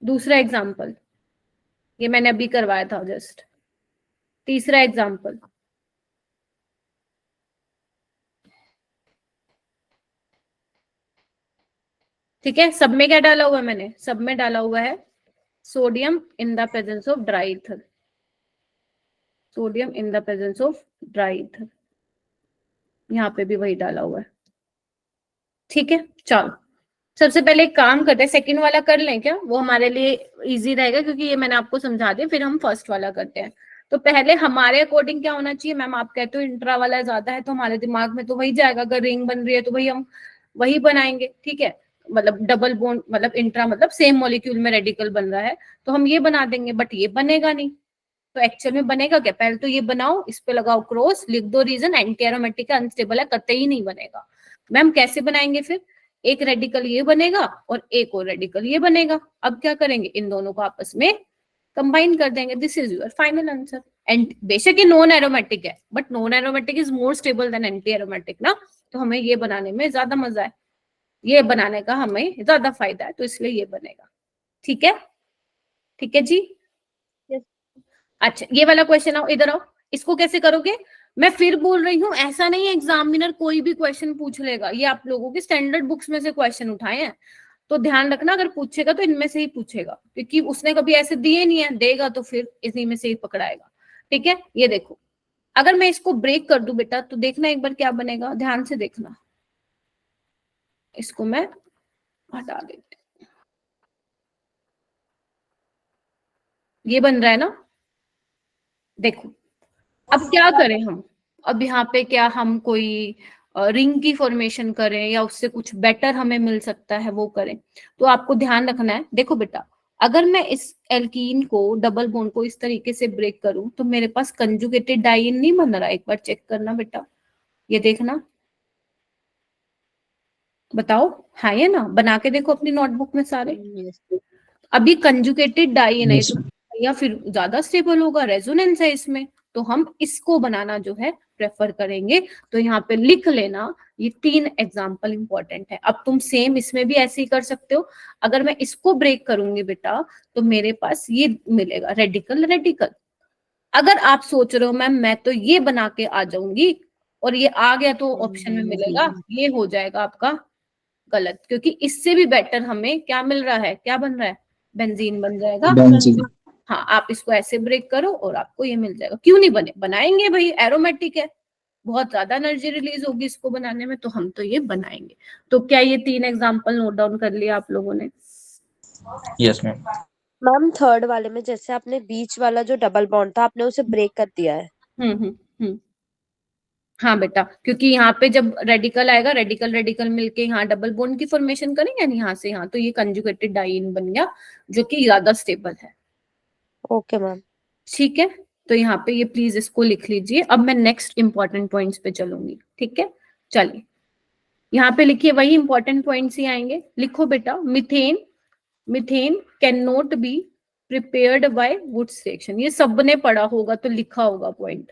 दूसरा एग्जाम्पल ये मैंने अभी करवाया था जस्ट, तीसरा एग्जाम्पल, ठीक है। सब में क्या डाला हुआ है मैंने? सब में डाला हुआ है sodium in the presence of dry ether, sodium in the presence of dry ether, यहाँ पे भी वही डाला हुआ है। ठीक है, चलो सबसे पहले एक काम करते हैं, सेकंड वाला कर लें क्या, वो हमारे लिए इजी रहेगा, क्योंकि ये मैंने आपको समझा दिया, फिर हम फर्स्ट वाला करते हैं। तो पहले हमारे अकॉर्डिंग क्या होना चाहिए, मैम आप कहते हो इंट्रा वाला ज्यादा है, तो हमारे दिमाग में तो वही जाएगा, अगर रिंग बन रही है तो भाई हम वही बनाएंगे। ठीक है, मतलब डबल बॉन्ड, मतलब इंट्रा मतलब सेम मॉलिक्यूल में रेडिकल बन रहा है, तो हम ये बना देंगे, बट ये बनेगा नहीं। तो एक्चुअल में बनेगा क्या, पहले तो ये बनाओ, इस पे लगाओ क्रॉस, लिख दो रीजन, एंटी एरोमेटिक है, अनस्टेबल है, कतई नहीं बनेगा। मैम कैसे बनाएंगे फिर, एक रेडिकल ये बनेगा और एक और रेडिकल ये बनेगा। अब क्या करेंगे, इन दोनों को आपस में कंबाइन कर देंगे। This is your final answer. And बेशक ये नॉन एरोमेटिक है, but non aromatic is more stable then anti aromatic ना, तो हमें ये बनाने में ज्यादा मजा है, ये बनाने का हमें ज्यादा फायदा है, तो इसलिए ये बनेगा। ठीक है, ठीक है जी। अच्छा ये वाला क्वेश्चन, आओ इधर आओ, इसको कैसे करोगे? मैं फिर बोल रही हूँ, ऐसा नहीं है एग्जामिनर कोई भी क्वेश्चन पूछ लेगा, ये आप लोगों की स्टैंडर्ड बुक्स में से क्वेश्चन उठाए हैं, तो ध्यान रखना, अगर पूछेगा तो इनमें से ही पूछेगा, क्योंकि उसने कभी ऐसे दिए नहीं है, देगा तो फिर इसी में से ही पकड़ाएगा। ठीक है, ये देखो, अगर मैं इसको ब्रेक कर दूं बेटा, तो देखना एक बार क्या बनेगा, ध्यान से देखना। इसको मैं हटा देती हूँ, ये बन रहा है ना, देखो। अब क्या करें हम, अब यहाँ पे क्या हम कोई रिंग की फॉर्मेशन करें, या उससे कुछ बेटर हमें मिल सकता है वो करें। तो आपको ध्यान रखना है, देखो बेटा, अगर मैं इस एल्कीन को, डबल बॉन्ड को इस तरीके से ब्रेक करूं, तो मेरे पास कंजुगेटेड डाइईन नहीं बन रहा, एक बार चेक करना बेटा, ये देखना, बताओ हाँ ये ना, बना के देखो अपनी नोटबुक में सारे। अभी कंजुगेटेड डाइईन है तो या फिर ज्यादा स्टेबल होगा, रेजोनेंस है इसमें, तो हम इसको बनाना जो है प्रेफर करेंगे। तो यहाँ पे लिख लेना, ये 3 एग्जाम्पल इंपॉर्टेंट है। अब तुम सेम इसमें भी ऐसे ही कर सकते हो, अगर मैं इसको ब्रेक करूंगी बेटा, तो मेरे पास ये मिलेगा रेडिकल रेडिकल। अगर आप सोच रहे हो मैम मैं तो ये बना के आ जाऊंगी और ये आ गया तो ऑप्शन में मिलेगा, ये हो जाएगा आपका गलत, क्योंकि इससे भी बेटर हमें क्या मिल रहा है, क्या बन रहा है, बेंजीन बन जाएगा। बेंजीन। हाँ, आप इसको ऐसे ब्रेक करो और आपको ये मिल जाएगा। क्यों नहीं बने, बनाएंगे भाई, एरोमेटिक है, बहुत ज्यादा एनर्जी रिलीज होगी इसको बनाने में, तो हम तो ये बनाएंगे। तो क्या ये 3 एग्जांपल नोट डाउन कर लिया आप लोगों ने? Yes ma'am. मैम थर्ड वाले में जैसे आपने बीच वाला जो डबल बॉन्ड था आपने उसे ब्रेक कर दिया है। हम्म। हाँ बेटा, क्योंकि यहाँ पे जब रेडिकल आएगा, रेडिकल रेडिकल मिलके यहाँ डबल बॉन्ड की फॉर्मेशन करेंगे यानी यहाँ से यहाँ, तो ये कंजुगेटेड डाइईन बन गया जो कि ज्यादा स्टेबल है। Okay ma'am. ठीक है, तो यहाँ पे ये प्लीज इसको लिख लीजिए। अब मैं नेक्स्ट इंपॉर्टेंट पॉइंट्स पे चलूंगी। ठीक है, चलिए यहाँ पे लिखिए, वही इंपॉर्टेंट पॉइंट्स ही आएंगे। लिखो बेटा, methane can not be prepared by Wurtz reaction. ये सबने पढ़ा होगा तो लिखा होगा पॉइंट।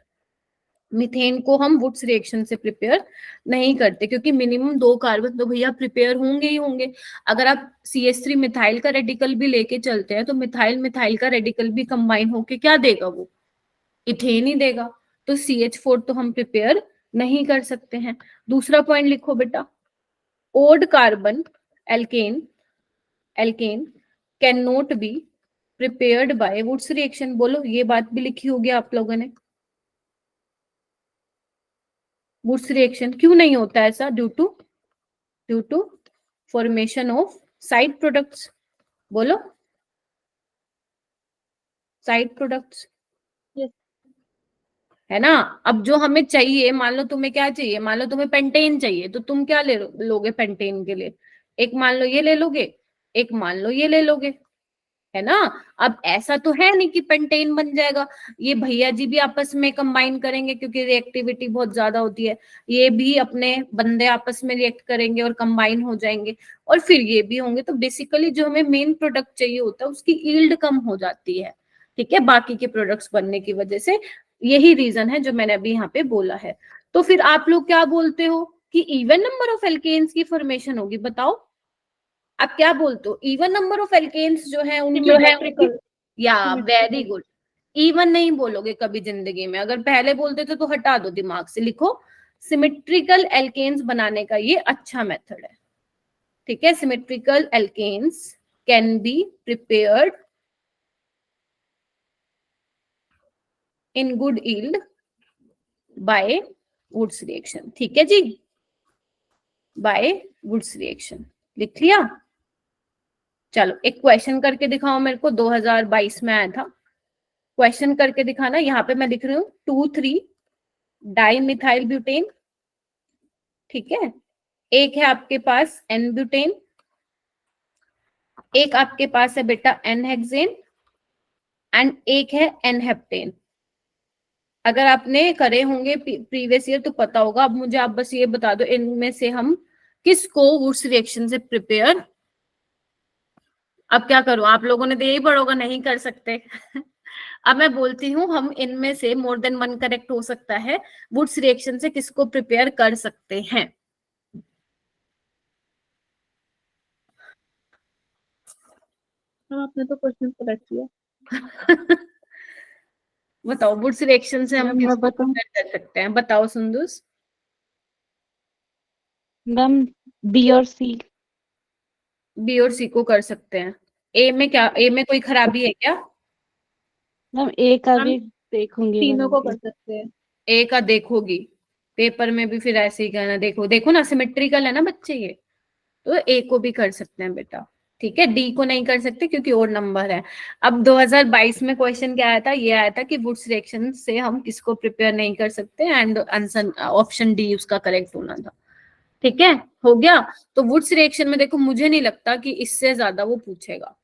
मीथेन को हम वुड्स रिएक्शन से प्रिपेयर नहीं करते, क्योंकि मिनिमम 2 कार्बन तो भैया प्रिपेयर होंगे ही होंगे। अगर आप CH3 मिथाइल का रेडिकल भी लेके चलते हैं तो मिथाइल का रेडिकल भी कंबाइन होके क्या देगा, वो इथेन ही देगा। तो CH4 तो हम प्रिपेयर नहीं कर सकते हैं। दूसरा पॉइंट लिखो बेटा, odd carbon alkane can not be prepared by Wurtz reaction. बोलो, ये बात भी लिखी होगी आप लोगों ने। वुड्स रिएक्शन क्यों नहीं होता ऐसा? Due to formation of side products. बोलो, साइड प्रोडक्ट्स है ना। अब जो हमें चाहिए, मान लो तुम्हें क्या चाहिए, मान लो तुम्हें पेंटेन चाहिए, तो तुम क्या लोगे पेंटेन के लिए? एक मान लो ये ले लोगे, एक मान लो ये ले लोगे, है ना। अब ऐसा तो है नहीं कि पेंटेन बन जाएगा, ये भैया जी भी आपस में कंबाइन करेंगे क्योंकि रिएक्टिविटी बहुत ज्यादा होती है। ये भी अपने बंदे आपस में रिएक्ट करेंगे और कंबाइन हो जाएंगे, और फिर ये भी होंगे। तो बेसिकली जो हमें मेन प्रोडक्ट चाहिए होता है उसकी यील्ड कम हो जाती है। ठीक है, बाकी के प्रोडक्ट्स बनने की वजह से। यही रीजन है जो मैंने अभी यहाँ पे बोला है। तो फिर आप लोग क्या बोलते हो कि इवन नंबर ऑफ एल्केन्स की फॉर्मेशन होगी? बताओ आप क्या बोलते हो? इवन नंबर ऑफ एल्केन्स जो है उनकी, या वेरी गुड। इवन नहीं बोलोगे कभी जिंदगी में, अगर पहले बोलते थे तो हटा दो दिमाग से। लिखो, सिमेट्रिकल एल्केन्स बनाने का ये अच्छा मेथड है। ठीक है, symmetrical alkanes can be prepared in good yield by Wurtz reaction. ठीक है जी, बाय वुड्स रिएक्शन। लिख लिया? चलो एक क्वेश्चन करके दिखाओ मेरे को, 2022 में आया था। क्वेश्चन करके दिखाना। यहाँ पे मैं लिख रही हूँ 2,3 डाइमिथाइल ब्यूटेन। ठीक है, एक है आपके पास N ब्यूटेन, एक आपके पास है बेटा N हेक्सेन, एंड एक है N हेप्टेन। अगर आपने करे होंगे प्रीवियस ईयर तो पता होगा। अब मुझे आप बस ये बता दो, इनमें से हम किसको वुड्स रिएक्शन से प्रिपेयर, अब क्या करूं? आप लोगों ने तो यही पढ़ोगा, नहीं कर सकते। अब मैं बोलती हूँ, हम इनमें से मोर देन 1 करेक्ट हो सकता है। वुड्स रिएक्शन से किसको प्रिपेयर कर सकते हैं? आपने तो क्वेश्चन करेक्ट किया। बताओ, वुड्स रिएक्शन से हम मैं किसको बताऊं? प्रिपेयर कर सकते हैं? बताओ सुंदुस। मैम बी और सी। बी और सी को कर सकते हैं। ए में क्या, ए में कोई खराबी है क्या? मैम ए का मैम, भी देखूंगी। तीनों को मैम कर सकते हैं। ए का देखोगी? पेपर में भी फिर ऐसे ही कहना, देखो देखो ना, सिमेट्रिकल है ना बच्चे ये, तो ए को भी कर सकते हैं बेटा। ठीक है, डी को नहीं कर सकते क्योंकि और नंबर है। अब 2022 में क्वेश्चन क्या आया था? ये आया था कि वुड्स रिएक्शन से हम किसको प्रिपेयर नहीं कर सकते, एंड आंसर ऑप्शन डी उसका करेक्ट होना था। ठीक है, हो गया। तो वुड्स रिएक्शन में देखो, मुझे नहीं लगता कि इससे ज्यादा वो पूछेगा।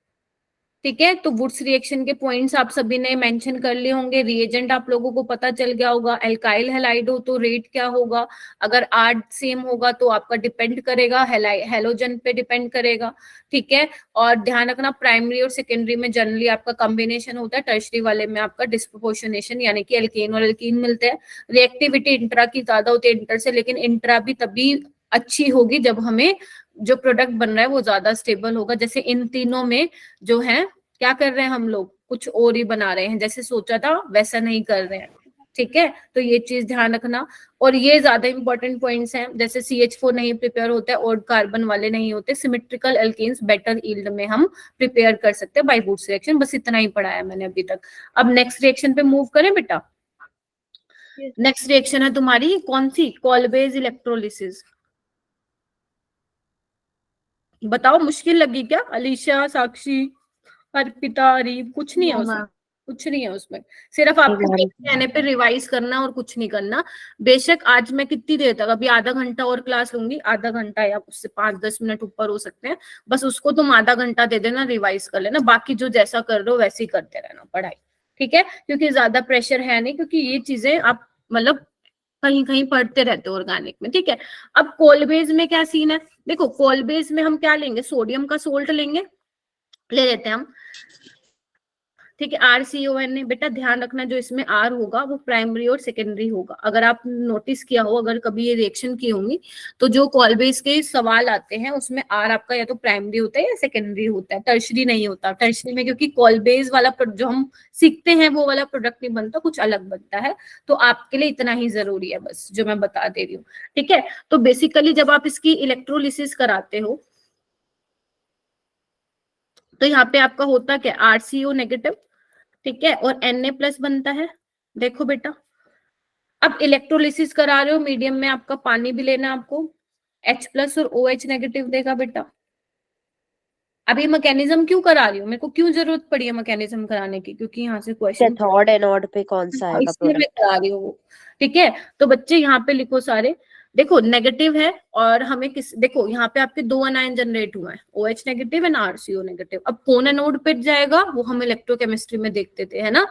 ठीक है, तो वुड्स रिएक्शन के पॉइंट्स आप सभी ने मेंशन कर लिए होंगे। रिएजेंट आप लोगों को पता चल गया होगा। एल्काइल हैलाइड हो तो रेट क्या होगा? अगर R सेम होगा तो आपका डिपेंड करेगा, हेलोजन पे डिपेंड करेगा। ठीक है, और ध्यान रखना, प्राइमरी और सेकेंडरी में जनरली आपका कॉम्बिनेशन होता है, टर्शरी वाले में आपका डिस्प्रोपोर्शनेशन, यानी कि एल्केन और एल्कीन मिलते हैं। रिएक्टिविटी इंट्रा की ज्यादा होती है इंटर से, लेकिन इंट्रा भी तभी अच्छी होगी जब हमें जो प्रोडक्ट बन रहा है वो ज्यादा स्टेबल होगा। जैसे इन तीनों में जो है, क्या कर रहे हैं हम लोग, कुछ और ही बना रहे हैं, जैसे सोचा था वैसा नहीं कर रहे हैं। ठीक है, तो ये चीज ध्यान रखना। और ये ज्यादा इंपॉर्टेंट पॉइंट्स हैं, जैसे CH4 नहीं प्रिपेयर होता है और कार्बन वाले नहीं होते, सिमेट्रिकल एल्केन्स बेटर यील्ड में हम प्रिपेयर कर सकते हैं बाय वुड्स रिएक्शन। बस इतना ही पढ़ाया मैंने अभी तक। अब नेक्स्ट रिएक्शन पे मूव करें बेटा। नेक्स्ट रिएक्शन है तुम्हारी कौन सी, कॉलबेज इलेक्ट्रोलिसिस। बताओ मुश्किल लगी क्या? अलीशा, साक्षी, अर्पिता, अरीब, कुछ नहीं है उसमें, कुछ नहीं है उसमें, सिर्फ आपको कहने पे रिवाइज करना और कुछ नहीं करना। बेशक आज मैं कितनी देर तक, अभी आधा घंटा और क्लास लूंगी, आधा घंटा या उससे 5-10 मिनट ऊपर हो सकते हैं, बस उसको तुम आधा घंटा दे देना, रिवाइज कर लेना, बाकी जो जैसा कर रहे हो वैसे ही करते रहना पढ़ाई, ठीक है, क्योंकि ज्यादा प्रेशर है नहीं, क्योंकि ये चीजें आप मतलब कहीं कहीं पढ़ते रहते हो ऑर्गेनिक में, ठीक है। अब कोलबेज में क्या सीन है, देखो कोलबेज में हम क्या लेंगे, सोडियम का सोल्ट लेंगे, ले लेते हैं हम, ठीक है, RCON। बेटा ध्यान रखना जो इसमें R होगा वो प्राइमरी और सेकेंडरी होगा। अगर आप नोटिस किया हो, अगर कभी ये रिएक्शन की होंगी, तो जो कॉलबेज के सवाल आते हैं उसमें R आपका या तो प्राइमरी होता है या सेकेंडरी होता है, टर्शरी नहीं होता। टर्शरी में क्योंकि कॉलबेज वाला जो हम सीखते हैं वो वाला प्रोडक्ट नहीं बनता, कुछ अलग बनता है, तो आपके लिए इतना ही जरूरी है बस जो मैं बता दे रही हूँ, ठीक है। तो बेसिकली जब आप इसकी इलेक्ट्रोलिसिस कराते हो तो यहाँ पे आपका होता क्या, RCO नेगेटिव, ठीक है, और Na+ बनता है। देखो बेटा अब इलेक्ट्रोलिसिस करा रहे हो, मीडियम में आपका पानी भी लेना, आपको H+ और OH नेगेटिव देगा बेटा। अभी मैकेनिज्म क्यों करा रही हूँ, मेरे को क्यों जरूरत पड़ी है मैकेनिज्म कराने की, क्योंकि यहाँ से क्वेश्चन कैथोड एनोड पे कौन सा आएगा इसलिए मैं करा रही हूँ, ठीक है। तो बच्चे यहाँ पे लिखो सारे, देखो नेगेटिव है और हमें देखो यहाँ पे आपके 2 अनायन जनरेट हुए हैं, OH negative and RCO negative. अब कौन एनोड पे जाएगा वो हम इलेक्ट्रोकेमिस्ट्री में देखते थे, है ना,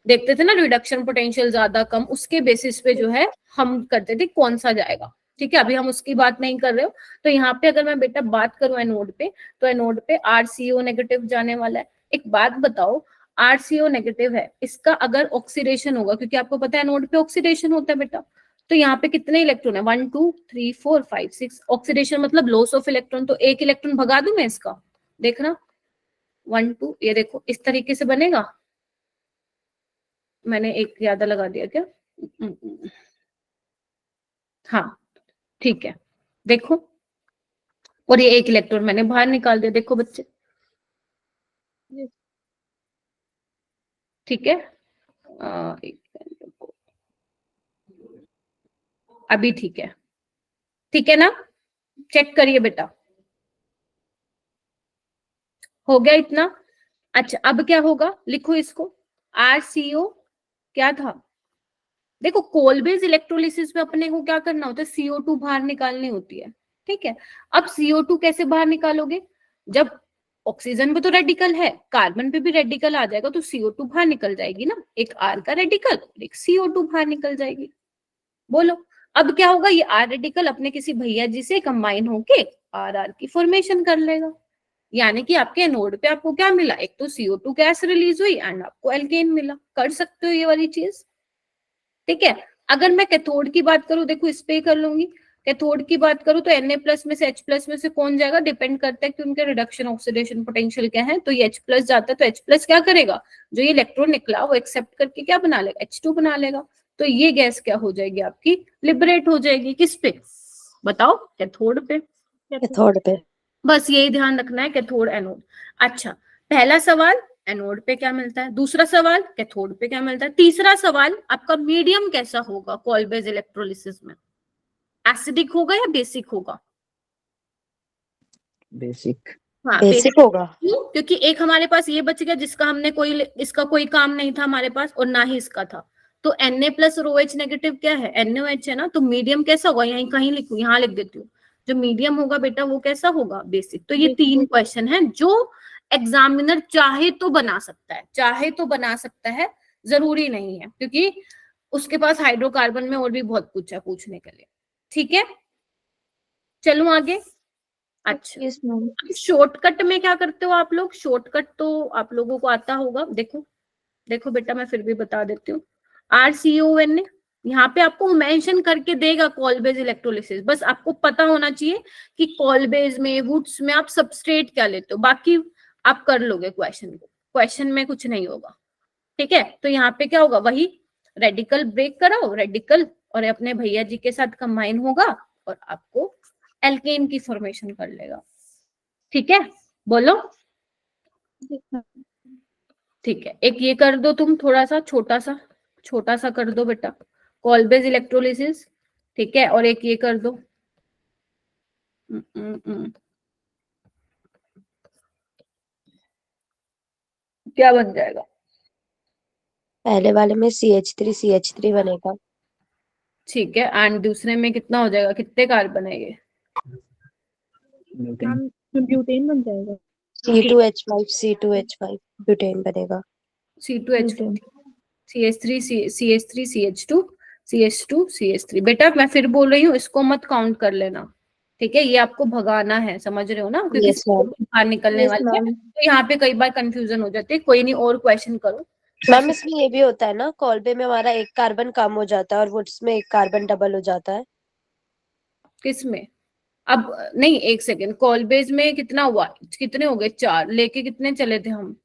देखते थे ना, रिडक्शन पोटेंशियल ज्यादा कम, उसके बेसिस पे जो है हम करते थे कौन सा जाएगा, ठीक है। अभी हम उसकी बात नहीं कर रहे हो। तो यहाँ पे अगर मैं बेटा बात करूं एनोड पे, तो एनोड पे RCO नेगेटिव जाने वाला है। एक बात बताओ, RCO नेगेटिव है, इसका अगर ऑक्सीडेशन होगा, क्योंकि आपको पता है एनोड पे ऑक्सीडेशन होता है बेटा, तो यहाँ पे कितने इलेक्ट्रॉन है, 1 2 3 4 5 6, ऑक्सीडेशन मतलब लॉस ऑफ इलेक्ट्रॉन, तो एक इलेक्ट्रॉन भगा दूं मैं इसका, देखना 1 2, ये देखो इस तरीके से बनेगा, मैंने एक ज्यादा लगा दिया क्या, हाँ ठीक है, देखो, और ये एक इलेक्ट्रॉन मैंने बाहर निकाल दिया, देखो बच्चे, ठीक है। अभी ठीक है ना, चेक करिए बेटा, हो गया इतना। अच्छा अब क्या होगा, लिखो इसको, RCO क्या था, देखो कोलबेज इलेक्ट्रोलिसिस में अपने को क्या करना होता है, CO2 बाहर निकालनी होती है, ठीक है। अब CO2 कैसे बाहर निकालोगे, जब ऑक्सीजन पे तो रेडिकल है, कार्बन पे भी रेडिकल आ जाएगा, तो CO2 बाहर निकल जाएगी ना, एक R का रेडिकल और एक CO2 बाहर निकल जाएगी। बोलो अब क्या होगा, ये R रेडिकल अपने किसी भैया जी से कंबाइन होके RR की फॉर्मेशन कर लेगा, यानी कि आपके एनोड पे आपको क्या मिला, एक तो CO2 गैस रिलीज हुई एंड आपको एल्केन मिला। कर सकते हो ये वाली चीज, ठीक है। अगर मैं कैथोड की बात करूं, देखो इस पे कर लूंगी, कैथोड की बात करूं तो Na+ में से H+ में से कौन जाएगा, डिपेंड करता है कि उनके रिडक्शन ऑक्सीडेशन पोटेंशियल क्या है, तो ये H+ जाता है, तो H+ क्या करेगा, जो ये इलेक्ट्रॉन निकला वो एक्सेप्ट करके क्या बना लेगा, H2 बना लेगा, तो ये गैस क्या हो जाएगी आपकी, लिबरेट हो जाएगी, किस पे बताओ, कैथोड पे, कैथोड पे। बस यही ध्यान रखना है, कैथोड एनोड। अच्छा पहला सवाल एनोड पे क्या मिलता है, दूसरा सवाल कैथोड पे क्या मिलता है, तीसरा सवाल आपका मीडियम कैसा होगा कॉलबेज इलेक्ट्रोलिसिस में, एसिडिक होगा या बेसिक होगा, बेसिक। हाँ बेसिक होगा, क्यों, क्योंकि एक हमारे पास ये बच गया जिसका हमने कोई, इसका कोई काम नहीं था हमारे पास और ना ही इसका था, तो Na+ और OH नेगेटिव क्या है, NaOH है ना, तो मीडियम कैसा होगा, यहीं कहीं लिखू, यहाँ लिख देती हूँ, जो मीडियम होगा बेटा वो कैसा होगा, बेसिक। तो ये 3 क्वेश्चन हैं जो एग्जामिनर चाहे तो बना सकता है, चाहे तो बना सकता है, जरूरी नहीं है, क्योंकि उसके पास हाइड्रोकार्बन में और भी बहुत कुछ है पूछने के लिए, ठीक है। चलो आगे। अच्छा यस मैम। शॉर्टकट में क्या करते हो आप लोग, शॉर्टकट तो आप लोगों को आता होगा, देखो देखो बेटा मैं फिर भी बता देती हूँ, RCON ने यहाँ पे आपको मेंशन करके देगा कॉलबेज इलेक्ट्रोलिसिस, बस आपको पता होना चाहिए कि कॉलबेज में वुड्स में आप सबस्ट्रेट क्या लेते हो, बाकी आप कर लोगे क्वेश्चन को, क्वेश्चन में कुछ नहीं होगा, ठीक है। तो यहाँ पे क्या होगा, वही रेडिकल ब्रेक कराओ, रेडिकल और अपने भैया जी के साथ कंबाइन होगा और आपको एल्केन की फॉर्मेशन कर लेगा। ठीक है, बोलो। ठीक है, एक ये कर दो तुम, थोड़ा सा छोटा सा कर दो बेटा, कॉल-बेस इलेक्ट्रोलिसिस। ठीक है, और एक ये कर दो। क्या बन जाएगा? पहले वाले में CH3 बनेगा। ठीक है, एंड दूसरे में कितना हो जाएगा, कितने कार्बन है ये? Butane. ब्यूटेन बन जाएगा। C2H5 ब्यूटेन बनेगा। C2H4 CH3 CH3 CH2 CH2 CH3। बेटा मैं फिर बोल रही हूँ, इसको मत काउंट कर लेना। ठीक है, ये आपको भगाना है, समझ रहे हो ना, क्योंकि Yes, ma'am. बाहर निकलने Yes, वाले हैं, ma'am. तो यहाँ पे कई बार कंफ्यूजन हो जाती है। कोई नहीं, और क्वेश्चन करो। मैम इसमें ये भी होता है ना, कॉल्बे में हमारा एक कार्बन कम हो जाता है और वुड्स में एक कार्बन डबल हो जाता है। किसमें? अब नहीं, एक सेकेंड, कॉलबेज में कितना हुआ, कितने हो गए? 4 लेके कितने चले थे हम?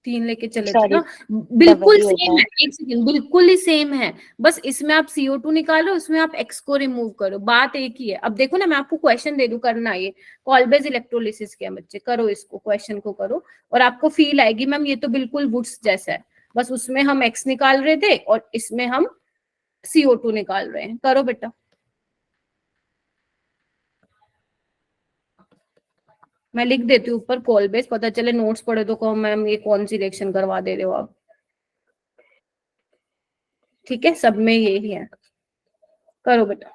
3 लेके चले थे सॉरी, ना। बिल्कुल डबल ही होता सेम है। है, एक सेकेंड, बिल्कुल ही सेम है। बस इसमें आप CO2 निकालो, उसमें आप X को रिमूव करो, बात एक ही है। अब देखो ना, मैं आपको क्वेश्चन दे दूं, करना ये कॉलबेज इलेक्ट्रोलिसिस के बच्चे, करो इसको, क्वेश्चन को करो, और आपको फील आएगी मैम ये तो बिल्कुल वुड्स जैसा है, बस उसमें हम X निकाल रहे थे और इसमें हम CO2 निकाल रहे हैं। करो बेटा। मैं लिख देती हूँ ऊपर कॉल बेस, पता चले नोट्स पढ़े तो कहो मैम ये कौन सी रिएक्शन करवा दे रहे हो आप। ठीक है, सब में यही है। करो बेटा।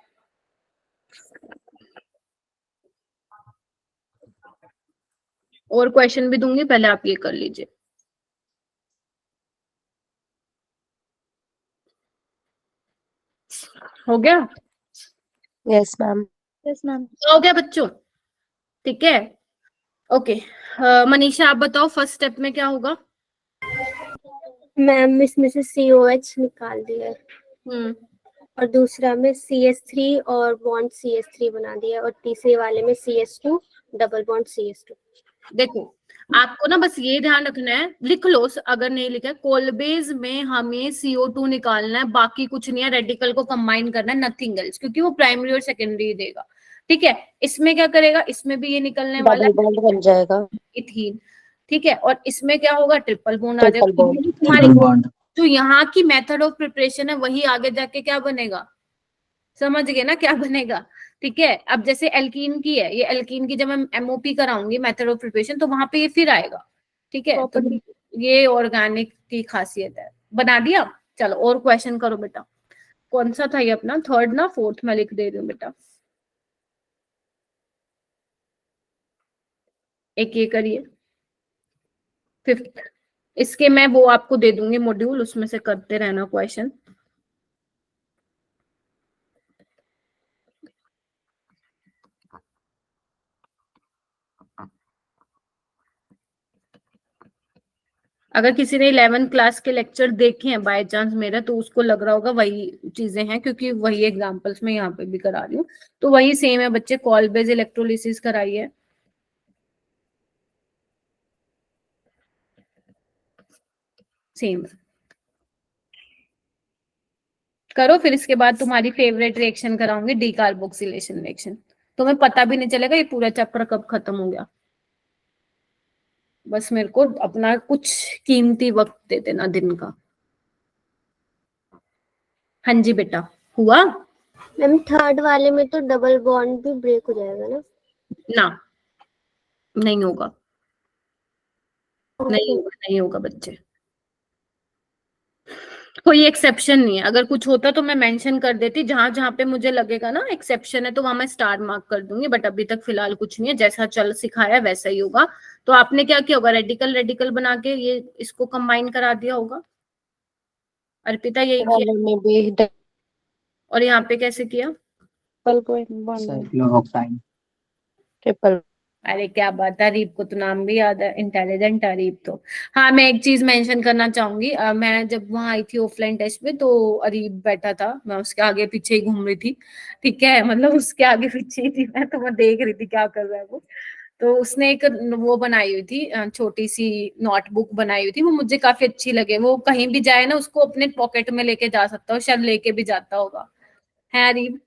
और क्वेश्चन भी दूंगी, पहले आप ये कर लीजिए। हो गया? Yes ma'am. Yes ma'am. हो गया बच्चों? ठीक है, ओके। मनीषा आप बताओ, फर्स्ट स्टेप में क्या होगा? मैम इसमें से COH निकाल दिया है और दूसरा में CH3 और बॉन्ड CH3 बना दिया और तीसरे वाले में CH2 डबल बॉन्ड CH2। देखो, आपको ना बस ये ध्यान रखना है, लिख लो अगर नहीं लिखा है, कोलबेज में हमें CO2 निकालना है, बाकी कुछ नहीं है, रेडिकल को कंबाइन करना है, नथिंग एल्स, क्योंकि वो प्राइमरी और सेकेंडरी देगा। ठीक है, इसमें क्या करेगा, इसमें भी ये निकलने वाला डबल बॉन्ड बन जाएगा। इथीन। ठीक है, और इसमें क्या होगा, ट्रिपल बॉन्ड आ ट्रिपल जाएगा। बॉन्ड। तुम्हारी Triple bond. जो यहाँ की मेथड ऑफ प्रिपरेशन है वही आगे जाके क्या बनेगा, समझ गए ना क्या बनेगा? ठीक है, अब जैसे एल्कीन की है, ये एल्कीन की जब मैं MOP कराऊंगी, मेथड ऑफ प्रिपरेशन, तो वहां पे ये फिर आएगा। ठीक है, तो ये ऑर्गेनिक की खासियत है। बना दिया? चलो और क्वेश्चन करो बेटा। कौन सा था ये अपना, थर्ड ना फोर्थ में लिख दे रही हूँ बेटा। एक ये करिए, फिफ्थ। इसके मैं वो आपको दे दूंगी मॉड्यूल, उसमें से करते रहना क्वेश्चन। अगर किसी ने 11th क्लास के लेक्चर देखे हैं बाय चांस मेरा, तो उसको लग रहा होगा वही चीजें हैं, क्योंकि वही एग्जांपल्स मैं यहाँ पे भी करा रही हूँ, तो वही सेम है बच्चे। कॉल बेस इलेक्ट्रोलिसिस कराई है, सेम करो। फिर इसके बाद तुम्हारी फेवरेट रिएक्शन कराऊंगी, डीकार्बोक्सिलेशन रिएक्शन। तुम्हें पता भी नहीं चलेगा ये पूरा चैप्टर कब खत्म हो गया। बस मेरे को अपना कुछ कीमती वक्त दे देना दिन का। हाँ जी बेटा, हुआ मैम थर्ड वाले में तो डबल बॉन्ड भी ब्रेक हो जाएगा ना? ना? नहीं होगा, नहीं होगा, नहीं होगा बच्चे, कोई एक्सेप्शन नहीं है। अगर कुछ होता तो मैं मेंशन कर देती, जहां जहां पे मुझे लगेगा ना एक्सेप्शन है तो वहां मैं स्टार मार्क कर दूंगी, बट अभी तक फिलहाल कुछ नहीं है, जैसा चल सिखाया वैसा ही होगा। तो आपने क्या किया होगा, रेडिकल रेडिकल बना के ये इसको कंबाइन करा दिया होगा। अर्पिता यही किया, वाले में भी और यहाँ पे कैसे किया? Cyclohoctane. ट्रिपल। अरे क्या बात है, अरीब को तो नाम भी याद है, इंटेलिजेंट अरीब तो। हाँ, मैं एक चीज मेंशन करना चाहूंगी, मैं जब वहां आई थी ऑफलाइन टेस्ट में, तो अरीब बैठा था, मैं उसके आगे पीछे ही घूम रही थी। ठीक है, मतलब उसके आगे पीछे ही थी मैं, तो मैं देख रही थी क्या कर रहा है वो। तो उसने एक वो बनाई हुई थी, छोटी सी नोटबुक बनाई हुई थी, वो मुझे काफी अच्छी लगे। वो कहीं भी जाए ना उसको अपने पॉकेट में लेके जा सकता हो, शायद लेके भी जाता होगा, है अरीब?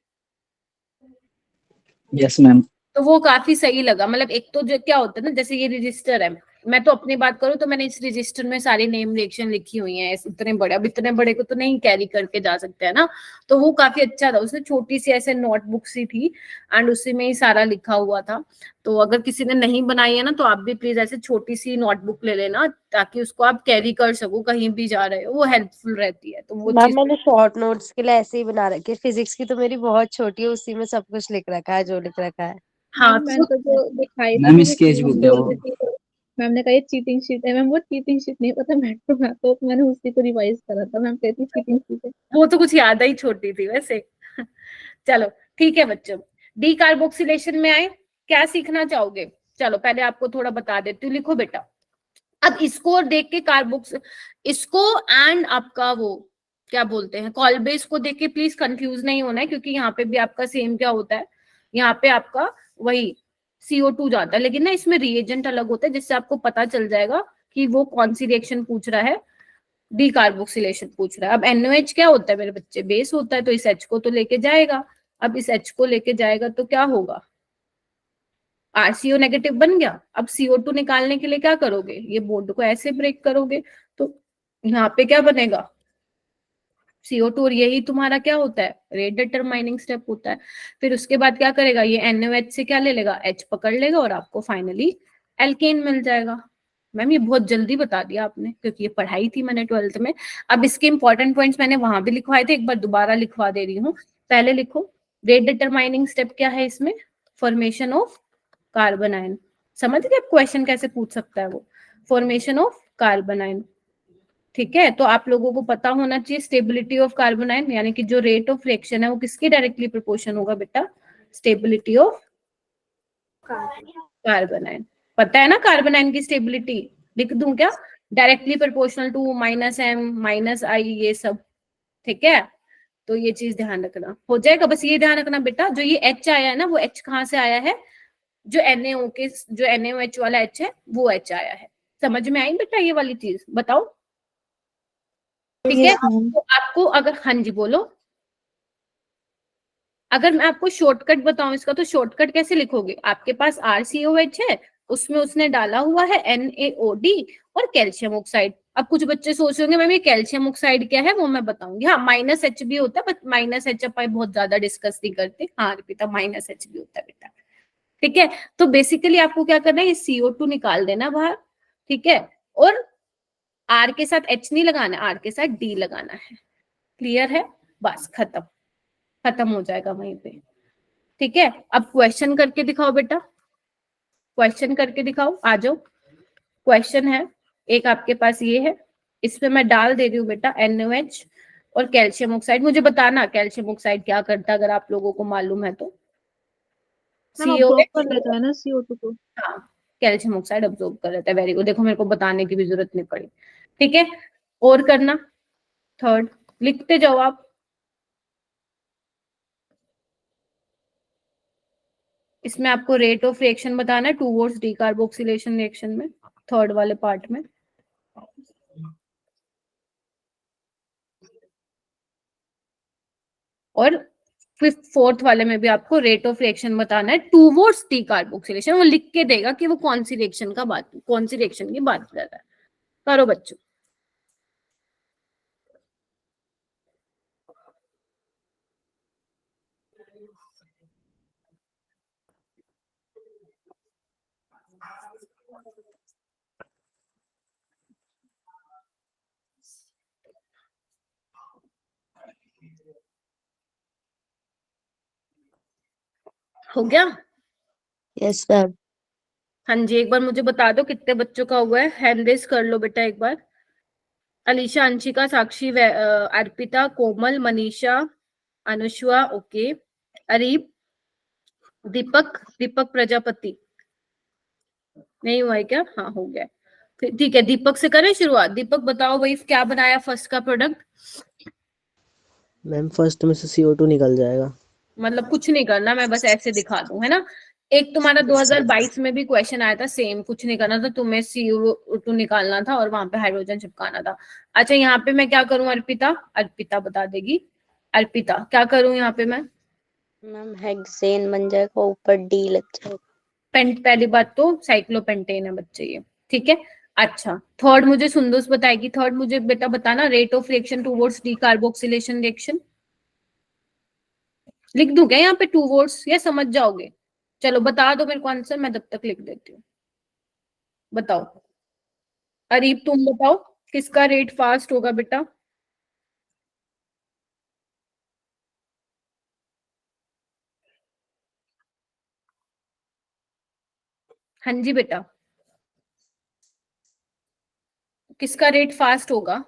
Yes ma'am. तो वो काफी सही लगा। मतलब एक तो जो क्या होता है ना, जैसे ये रजिस्टर है, मैं तो अपनी बात करूँ तो मैंने इस रजिस्टर में सारी नेम रिएक्शन लिखी हुई है, इतने बड़े, अब इतने बड़े को तो नहीं कैरी करके जा सकते हैं ना, तो वो काफी अच्छा था। उसने छोटी सी ऐसे नोटबुक सी थी एंड उसी में ही सारा लिखा हुआ था। तो अगर किसी ने नहीं बनाई है ना, तो आप भी प्लीज ऐसे छोटी सी नोटबुक ले लेना, ताकि उसको आप कैरी कर सको कहीं भी जा रहे हो, वो हेल्पफुल रहती है। तो वो मैम चीज मैंने शॉर्ट नोट्स के लिए ऐसे ही बना रखी है, फिजिक्स की तो मेरी बहुत छोटी है, उसी में सब कुछ लिख रखा है जो लिख रखा है। हाँ, मैम मैंने तो जो दिखाई थी मैम मुझे स्केच बुक है बोल वो। रही थी, मैम ने कहा ये चीटिंग शीट है। मैम वो चीटिंग शीट नहीं पता मेट्रो में, तो मैंने उसी को रिवाइज करा था। मैम कहती चीटिंग शीट है। वो तो कुछ याद ही छोटी थी वैसे। चलो ठीक है बच्चों, डी कार्बोक्सिलेशन में आए, क्या सीखना चाहोगे? चलो पहले आपको थोड़ा बता देती हूँ, लिखो बेटा। अब इसको देख के कार्बोक्स, इसको एंड आपका वो क्या बोलते हैं कॉलबेस को देख के प्लीज कंफ्यूज नहीं होना है, क्योंकि यहाँ पे भी आपका सेम क्या होता है, यहाँ पे आपका वही CO2 जाता है, लेकिन ना इसमें रिएजेंट अलग होता है, जिससे आपको पता चल जाएगा कि वो कौन सी रिएक्शन पूछ रहा है। डी कार्बोक्सिलेशन पूछ रहा है। अब NOH क्या होता है मेरे बच्चे? बेस होता है, तो इस H को तो लेके जाएगा। अब इस H को लेके जाएगा तो क्या होगा? RCO नेगेटिव बन गया। अब CO2 निकालने के लिए क्या करोगे? ये बॉन्ड को ऐसे ब्रेक करोगे, तो यहाँ पे क्या बनेगा? CO2, और यही तुम्हारा क्या होता है? रेट डिटरमाइनिंग स्टेप होता है। फिर उसके बाद क्या करेगा? ये NOH से क्या ले लेगा? H पकड़ लेगा और आपको फाइनली एल्केन मिल जाएगा। मैम ये बहुत जल्दी बता दिया आपने, क्योंकि ये पढ़ाई थी मैंने 12th में। अब इसके इंपॉर्टेंट पॉइंट्स मैंने वहां भी लिखवाए थे, एक बार दोबारा लिखवा दे रही हूँ। पहले लिखो, रेट डिटरमाइनिंग स्टेप क्या है इसमें? Formation of carbon ion. समझ गए क्वेश्चन कैसे पूछ सकता है वो? फॉर्मेशन ऑफ कार्बन आयन, ठीक है। तो आप लोगों को पता होना चाहिए स्टेबिलिटी ऑफ कार्बन आयन, यानी कि जो रेट ऑफ रिएक्शन है वो किसकी डायरेक्टली प्रोपोर्शन होगा बेटा? Stability of carbon ion. पता है ना कार्बन आयन की स्टेबिलिटी? लिख दूं क्या? Directly proportional to -m -i, ये सब, ठीक है। तो ये चीज ध्यान रखना, हो जाएगा। बस ये ध्यान रखना बेटा, जो ये H आया है ना, वो H कहाँ से आया है? जो NaO के, जो NaOH वाला H है, वो H आया है। समझ में आई बेटा ये वाली चीज? बताओ, ठीक है। तो आपको अगर, हाँ जी बोलो, अगर मैं आपको शॉर्टकट बताऊं इसका, तो शॉर्टकट कैसे लिखोगे? आपके पास RCOH है, उसमें उसने डाला हुआ है NaOD और कैल्शियम ऑक्साइड। अब कुछ बच्चे सोच रहे होंगे मैम ये कैल्शियम ऑक्साइड क्या है, वो मैं बताऊंगी। हाँ -H भी होता है, बट -H अपन बहुत ज्यादा डिस्कस नहीं करते। हाँ अर्पिता, -H भी होता है बेटा, ठीक है। तो बेसिकली आपको क्या करना है, ये CO2 निकाल देना बाहर, ठीक है। और R के साथ H नहीं लगाना, R के साथ D लगाना है। क्लियर है? बस खत्म, खत्म हो जाएगा वहीं पे, ठीक है। अब क्वेश्चन करके दिखाओ बेटा, क्वेश्चन करके दिखाओ, आ जाओ। क्वेश्चन है एक आपके पास, ये है, इसमें मैं डाल दे रही हूँ बेटा NOH और कैल्शियम ऑक्साइड। मुझे बताना कैल्शियम ऑक्साइड क्या करता है, अगर आप लोगों को मालूम है तो। ऑब्जॉर्व कर लेता है ना CO2 को। हाँ, कैल्शियम ऑक्साइड अब्सॉर्ब कर लेता है। वेरी गुड, देखो मेरे को बताने की भी जरूरत नहीं पड़ी, ठीक है। और करना, थर्ड लिखते जाओ आप। इसमें आपको रेट ऑफ रिएक्शन बताना है टूवर्ड्स डीकार्बोक्सिलेशन रिएक्शन में, थर्ड वाले पार्ट में। और फिफ्थ फोर्थ वाले में भी आपको रेट ऑफ रिएक्शन बताना है टूवर्ड्स डीकार्बोक्सिलेशन। वो लिख के देगा कि वो कौन सी रिएक्शन का बात, कौन सी रिएक्शन की बात कर रहा है। करो बच्चों। हो गया? Yes ma'am. हाँ जी, एक बार मुझे बता दो कितने बच्चों का हुआ है, हैंड रेज कर लो बेटा एक बार। अलीशा, अंशिका, साक्षी, अर्पिता, कोमल, मनीषा, अनुष्वा, ओके, अरीब, दीपक, दीपक प्रजापति, नहीं हुआ है क्या? हाँ हो गया, फिर ठीक है। दीपक से करें शुरुआत। दीपक बताओ भाई, क्या बनाया फर्स्ट का प्रोडक्ट? मैम फर्स्ट में से CO2 निकल जाएगा। मतलब कुछ नहीं करना, मैं बस ऐसे दिखा दूं, है ना? एक तुम्हारा 2022 में भी क्वेश्चन आया था, सेम, कुछ नहीं करना था तुम्हें, CO2 निकालना था और वहां पे हाइड्रोजन चिपकाना था। अच्छा यहाँ पे मैं क्या करूं अर्पिता? अर्पिता बता देगी। अर्पिता क्या करूं यहाँ पे मैं? मैम हेक्सेन बन जाएगा, ऊपर डी लग जाएगा। पहली बात तो साइक्लोपेंटेन है बच्चे ये, ठीक है। अच्छा थर्ड मुझे सुंदुस बताएगी। थर्ड मुझे बेटा बताना, rate of reaction towards decarboxylation reaction. लिख दूं क्या यहाँ पे 2 वर्ड्स, या समझ जाओगे? चलो बता दो मेरे को आंसर, मैं तब तक लिख देती हूँ। बताओ अरीब, तुम बताओ किसका रेट फास्ट होगा बेटा? हाँ जी बेटा, किसका रेट फास्ट होगा?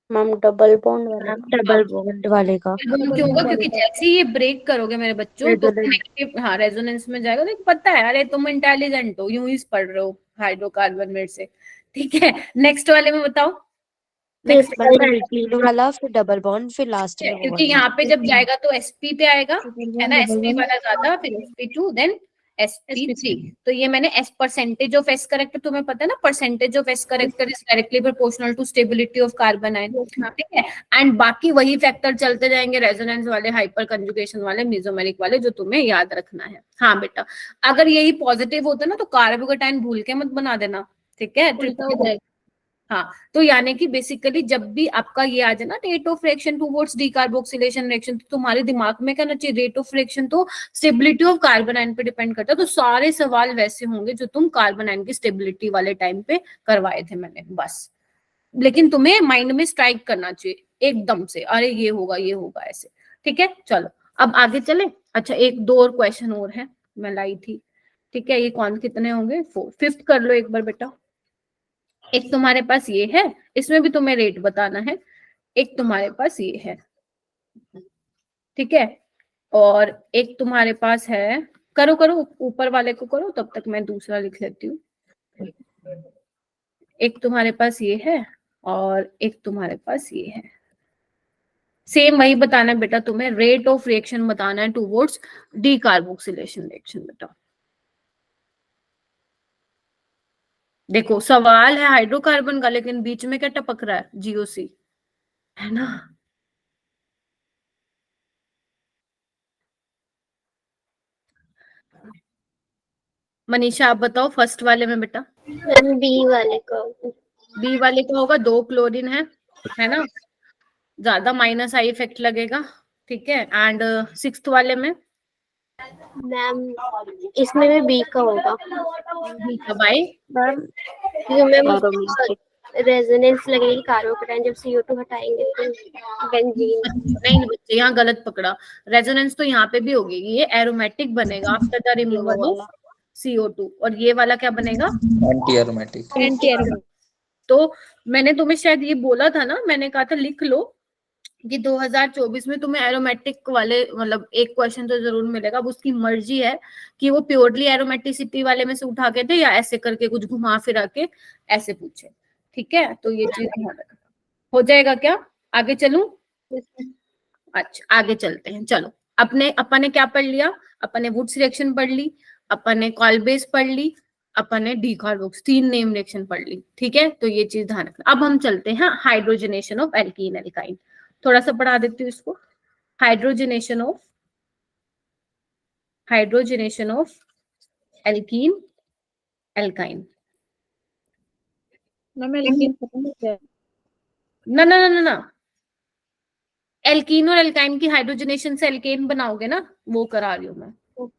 मैम डबल बॉन्ड वाला। डबल बॉन्ड वाले का। क्यों होगा? क्योंकि जैसे ही ये ब्रेक करोगे मेरे बच्चों तो नेगेटिव, हाँ रेजोनेंस में जाएगा। तो पता है, अरे तुम इंटेलिजेंट हो, यूं ही पढ़ रहे हो हाइड्रोकार्बन मेरे से, ठीक है। नेक्स्ट वाले में बताओ। नेक्स्ट एल्कीन वाला, फिर डबल बॉन्ड, फिर लास्ट में क्योंकि यहाँ पे जब जाएगा तो sp पे आएगा, है ना, sp वाला ज्यादा, फिर sp2 देन sp3। तो ये मैंने s percentage of s character, तुम्हें पता है ना, percentage of s character is directly proportional to stability of carbon ion, ठीक है। एंड बाकी वही फैक्टर चलते जाएंगे, रेजोनेंस वाले, हाइपर कंजुगेशन वाले, मेसोमेरिक वाले, जो तुम्हें याद रखना है। हाँ बेटा, अगर यही पॉजिटिव होता ना तो कार्बोकेटाइन भूल के मत बना देना, ठीक है। हाँ, तो यानी कि बेसिकली जब भी आपका ये आ जाए ना rate of reaction towards decarboxylation reaction, तो तुम्हारे दिमाग में क्या ना चाहिए, रेट ऑफ रिएक्शन तो स्टेबिलिटी ऑफ कार्बन आयन पे डिपेंड करता है। तो सारे सवाल वैसे होंगे जो तुम कार्बन आयन की स्टेबिलिटी वाले टाइम पे करवाए थे मैंने, बस। लेकिन तुम्हें माइंड में स्ट्राइक करना चाहिए एकदम से, अरे ये होगा ऐसे, ठीक है। चलो अब आगे चले। अच्छा एक दो और क्वेश्चन और है, मैं लाई थी, ठीक है। ये कौन कितने होंगे? 4, 5th कर लो एक बार बेटा। एक तुम्हारे पास ये है, इसमें भी तुम्हें रेट बताना है। एक तुम्हारे पास ये है, ठीक है। और एक तुम्हारे पास है, करो करो ऊपर वाले को करो, तब तक मैं दूसरा लिख लेती हूँ। एक तुम्हारे पास ये है और एक तुम्हारे पास ये है। सेम वही बताना है बेटा तुम्हें, रेट ऑफ रिएक्शन बताना है टुवर्ड्स डीकार्बोक्सिलेशन रिएक्शन बेटा। देखो सवाल है हाइड्रोकार्बन का, लेकिन बीच में क्या टपक रहा है? GOC, है ना। मनीषा आप बताओ फर्स्ट वाले में बेटा। बी वाले का। बी वाले का होगा 2 क्लोरीन है ना, ज्यादा माइनस आई इफेक्ट लगेगा, ठीक है। एंड 6th वाले में मैम इसमें भी बी का होगा, बी का बाई क्योंकि मैम रेजोनेंस लगेगी कार्बोकेटाइन जब CO2 हटाएंगे तो बेंजीन। नहीं बच्चे यहाँ गलत पकड़ा, रेजोनेंस तो यहाँ पे भी होगी, ये एरोमेटिक बनेगा after the removal of CO2, और ये वाला क्या बनेगा? Anti aromatic. तो मैंने तुम्हें शायद ये बोला था ना, मैंने कहा था लिख लो कि 2024 में तुम्हें एरोमेटिक वाले, मतलब एक क्वेश्चन तो जरूर मिलेगा। अब उसकी मर्जी है कि वो प्योरली एरोमेटिसिटी वाले में से उठा के दे या ऐसे करके कुछ घुमा फिरा के ऐसे पूछे, ठीक है। तो ये चीज ध्यान रखना, हो जाएगा क्या? आगे चलूं? अच्छा आगे चलते हैं, चलो। अपन ने क्या पढ़ लिया? अपन ने वुड्स रिएक्शन पढ़ ली, अपन ने कॉल्बेस पढ़ ली, अपन ने डीकार्बोक्स, 3 नेम रिएक्शन पढ़ ली, ठीक है। तो ये चीज ध्यान रखना। अब हम चलते हैं हाइड्रोजनेशन ऑफ एल्कीन एल्काइन, थोड़ा सा पढ़ा देती हूँ इसको। Hydrogenation of alkene alkyne. Ma'am alkene खत्म हो गया। ना ना ना ना ना, एल्कीन और एल्काइन की हाइड्रोजनेशन से एल्केन बनाओगे ना, वो करा रही हूँ मैं।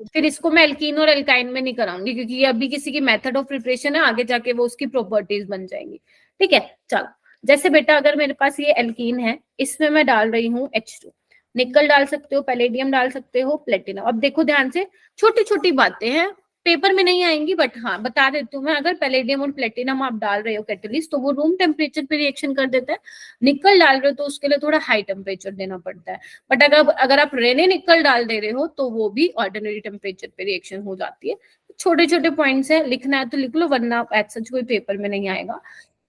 फिर इसको मैं एल्कीन और एल्काइन में नहीं कराऊंगी, क्योंकि ये अभी किसी की मेथड ऑफ प्रिपरेशन है, आगे जाके वो उसकी प्रॉपर्टीज बन जाएंगी, ठीक है। चलो जैसे बेटा अगर मेरे पास ये एल्कीन है, इसमें मैं डाल रही हूँ H2, निकल डाल सकते हो, पैलेडियम डाल सकते हो, प्लेटिनम। अब देखो ध्यान से, छोटी छोटी बातें हैं, पेपर में नहीं आएंगी, बट हाँ बता देती हूँ मैं। अगर पैलेडियम और प्लेटिनम आप डाल रहे हो कैटलिस्ट, तो वो रूम टेम्परेचर पे रिएक्शन कर देता है। निकल डाल रहे हो तो उसके लिए थोड़ा हाई टेम्परेचर देना पड़ता है। बट अगर आप रेने निकल डाल दे रहे हो तो वो भी ऑर्डिनरी टेम्परेचर पे रिएक्शन हो जाती है। छोटे छोटे पॉइंट्स है, लिखना है तो लिख लो, वरना एज सच कोई पेपर में नहीं आएगा।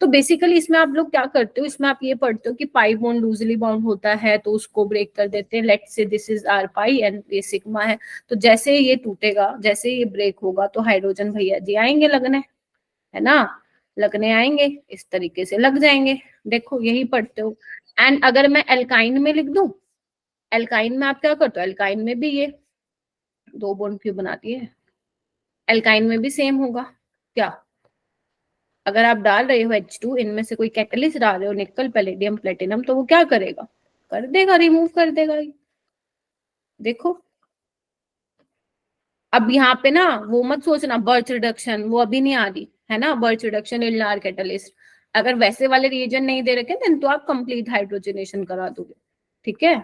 तो बेसिकली इसमें आप लोग क्या करते हो, इसमें आप ये पढ़ते हो कि पाई बॉन्ड लूजली बाउंड होता है तो उसको ब्रेक कर देते हैं। Let's say this is our pi and ये सिग्मा है, तो जैसे ये टूटेगा, जैसे ये ब्रेक होगा तो हाइड्रोजन भैया जी आएंगे लगने, है ना, लगने आएंगे, इस तरीके से लग जाएंगे। देखो यही पढ़ते हो। एंड अगर मैं एल्काइन में लिख दूं, एल्काइन में आप क्या करते हो, एल्काइन में भी ये 2 बॉन्ड क्यों बनाती है, एल्काइन में भी सेम होगा क्या, अगर आप डाल रहे हो H2, इनमें से कोई कैटलिस्ट डाल रहे हो, निकल, पैलेडियम, प्लेटिनम, तो वो क्या करेगा, कर देगा, रिमूव कर देगा ये। देखो अब यहाँ पे ना वो मत सोचना बर्च रिडक्शन, वो अभी नहीं आ रही है ना, बर्च रिडक्शन इन लार कैटलिस्ट। अगर वैसे वाले रिएजन नहीं दे रखे देन तो आप कंप्लीट हाइड्रोजनेशन करा दोगे, ठीक है।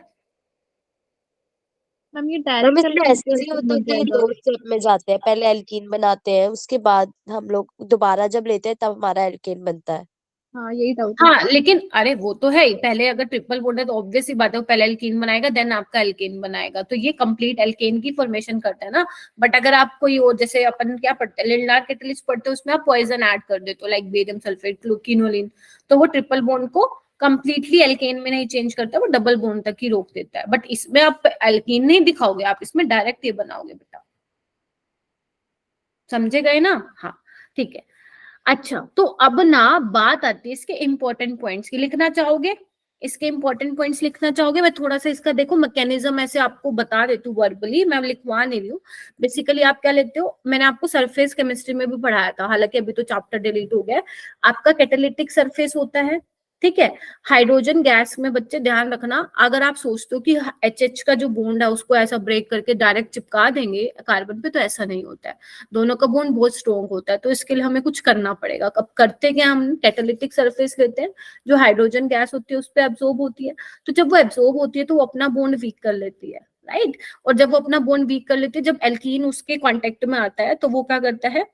मैम ये मैम डायरेक्ट इसमें ऐसे ही होता है कि दो स्टेप में जाते हैं, पहले एल्कीन बनाते हैं, उसके बाद हम लोग दोबारा जब लेते हैं तब हमारा एल्केन बनता है। हाँ यही डाउट हाँ लेकिन अरे वो तो है ही, पहले अगर ट्रिपल बॉन्ड है तो ऑब्वियस ही बात है वो पहले एल्कीन बनाएगा देन आपका एल्केन बनाएगा, तो ये कंप्लीट एल्केन की फॉर्मेशन करता है ना। बट अगर आप कोई और, जैसे अपन क्या पढ़ते हैं, लिंडार कैटलिस्ट पढ़ते हैं, उसमें आप पॉइजन ऐड कर देते हो लाइक बेरियम सल्फेट, क्लोकिनोलिन, तो वो ट्रिपल बॉन्ड को कंप्लीटली एल्केन में नहीं चेंज करता, वो डबल बॉन्ड तक ही रोक देता है। बट इसमें आप एल्कीन नहीं दिखाओगे, आप इसमें डायरेक्ट ये बनाओगे बेटा, समझे गए ना। हाँ ठीक है। अच्छा तो अब ना बात आती है इसके इंपॉर्टेंट पॉइंट्स की, लिखना चाहोगे, इसके इंपॉर्टेंट पॉइंट्स लिखना चाहोगे। मैं थोड़ा सा इसका देखो मैकेनिज्म ऐसे आपको बता देती हूँ वर्बली, मैं लिखवा नहीं रही हूँ। बेसिकली आप क्या लेते हो, मैंने आपको सरफेस केमिस्ट्री में भी पढ़ाया था, हालांकि अभी तो चैप्टर डिलीट हो गया है। आपका कैटालिटिक सरफेस होता है, ठीक है। हाइड्रोजन गैस में बच्चे ध्यान रखना, अगर आप सोचते हो कि HH का जो बॉन्ड है उसको ऐसा ब्रेक करके डायरेक्ट चिपका देंगे कार्बन पे, तो ऐसा नहीं होता है, दोनों का बॉन्ड बहुत स्ट्रॉन्ग होता है। तो इसके लिए हमें कुछ करना पड़ेगा। कब करते क्या, हम कैटालिटिक सरफेस लेते हैं, जो हाइड्रोजन गैस होती है उस पर एब्जॉर्ब होती है, तो जब वो एब्जॉर्ब होती है तो वो अपना बॉन्ड वीक कर लेती है, राइट। और जब वो अपना बॉन्ड वीक कर लेती है, जब एल्कीन उसके कॉन्टेक्ट में आता है तो वो क्या करता है,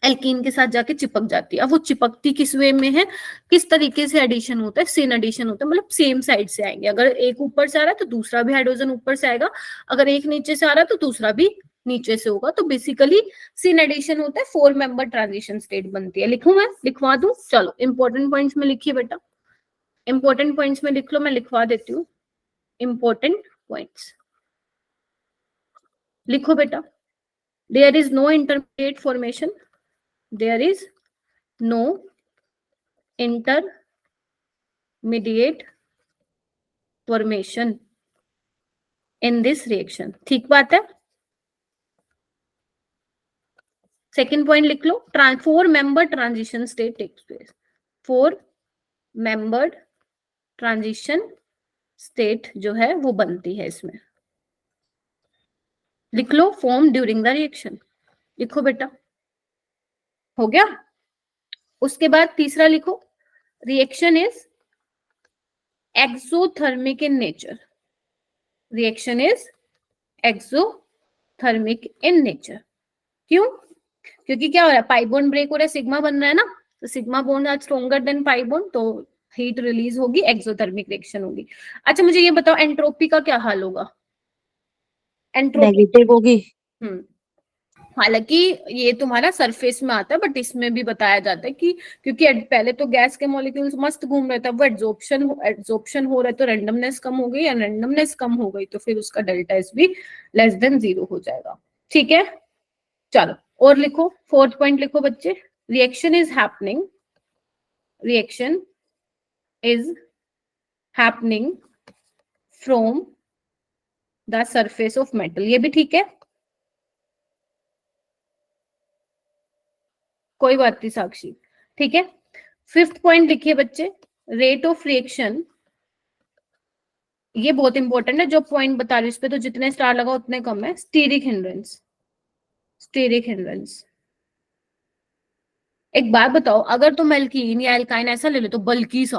एल्कीन के साथ जाके चिपक जाती है। अब वो चिपकती किस वे में है, किस तरीके से एडिशन होता है, सेम एडिशन होता है, मतलब सेम साइड से आएंगे। अगर एक ऊपर से आ रहा है तो दूसरा भी हाइड्रोजन ऊपर से आएगा, अगर एक नीचे से आ रहा है तो दूसरा भी नीचे से होगा। तो बेसिकली सीन एडिशन होता है, 4 मेंबर ट्रांजिशन स्टेट बनती है। लिखूं मैं, लिखवा दूं, चलो इंपॉर्टेंट पॉइंट्स में लिखिए बेटा, इंपॉर्टेंट पॉइंट्स में लिख लो, मैं लिखवा देती हूँ। इंपॉर्टेंट पॉइंट्स लिखो बेटा। There is no intermediate formation, there is no intermediate formation in this reaction, ठीक बात है। सेकेंड पॉइंट लिख लो, 4 member transition state takes place, 4 membered transition state जो है वो बनती है इसमें, लिख लो, फॉर्म ड्यूरिंग द रिएक्शन, लिखो बेटा, हो गया। उसके बाद तीसरा लिखो, reaction is exothermic in nature, reaction is exothermic in nature. क्यों, क्योंकि क्या हो रहा है, पाई बॉन्ड ब्रेक हो रहा है, सिग्मा बन रहा है ना, तो सिग्मा बॉन्ड आज स्ट्रॉन्गर देन पाई बॉन्ड, तो हीट रिलीज होगी, एक्सोथर्मिक रिएक्शन होगी। अच्छा मुझे ये बताओ एंट्रोपी का क्या हाल होगा, एंट्रोपी नेगेटिव होगी। हालांकि ये तुम्हारा सरफेस में आता है, बट इसमें भी बताया जाता है कि क्योंकि पहले तो गैस के मॉलिक्यूल्स मस्त घूम रहे थे, वो एड्सॉर्प्शन हो रहा है तो रेंडमनेस कम हो गई, या रेंडमनेस कम हो गई तो फिर उसका डेल्टा एस भी लेस देन 0 हो जाएगा, ठीक है। चलो और लिखो, 4th पॉइंट लिखो बच्चे, reaction is happening, reaction is happening from the surface of metal, ये भी ठीक है, कोई बात नहीं साक्षी, ठीक है। 5th पॉइंट लिखिए बच्चे, रेट ऑफ रिएक्शन, ये बहुत इंपॉर्टेंट है, जो पॉइंट बता रही हूँ इस पे तो जितने स्टार लगा उतने कम है। स्टीरिक हिंड्रेंस, स्टीरिक हिंड्रेंस, एक बात बताओ, अगर तुम एल्कीन या एल्काइन ऐसा ले लो तो बल्कि सा,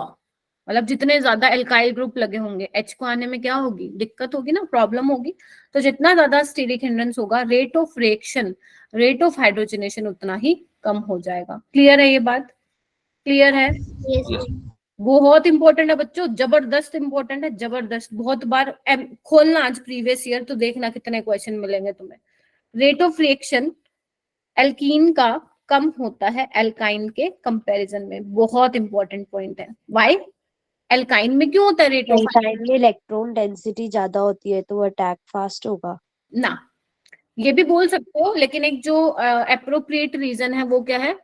मतलब जितने ज्यादा एल्काइल ग्रुप लगे होंगे H को आने में क्या होगी, दिक्कत होगी ना, प्रॉब्लम होगी। तो जितना ज्यादा स्टीरिक हिंड्रेंस होगा, rate of reaction, rate of hydrogenation उतना ही कम हो जाएगा। क्लियर है ये बात, क्लियर है। बहुत इंपॉर्टेंट है बच्चों, जबरदस्त इंपॉर्टेंट है, जबरदस्त। बहुत बार खोलना आज प्रीवियस ईयर तो देखना कितने क्वेश्चन मिलेंगे तुम्हें। रेट ऑफ रिएक्शन एल्कीन का कम होता है एल्काइन के कंपैरिजन में। बहुत इंपॉर्टेंट पॉइंट है। व्हाई? एल्काइन में क्यों होता है रेट ऑफ एल्काइन में इलेक्ट्रॉन डेंसिटी ज्यादा होती है तो वो अटैक फास्ट होगा ना, ये भी बोल सकते हो, लेकिन एक जो अप्रोप्रिएट रीजन है वो क्या है?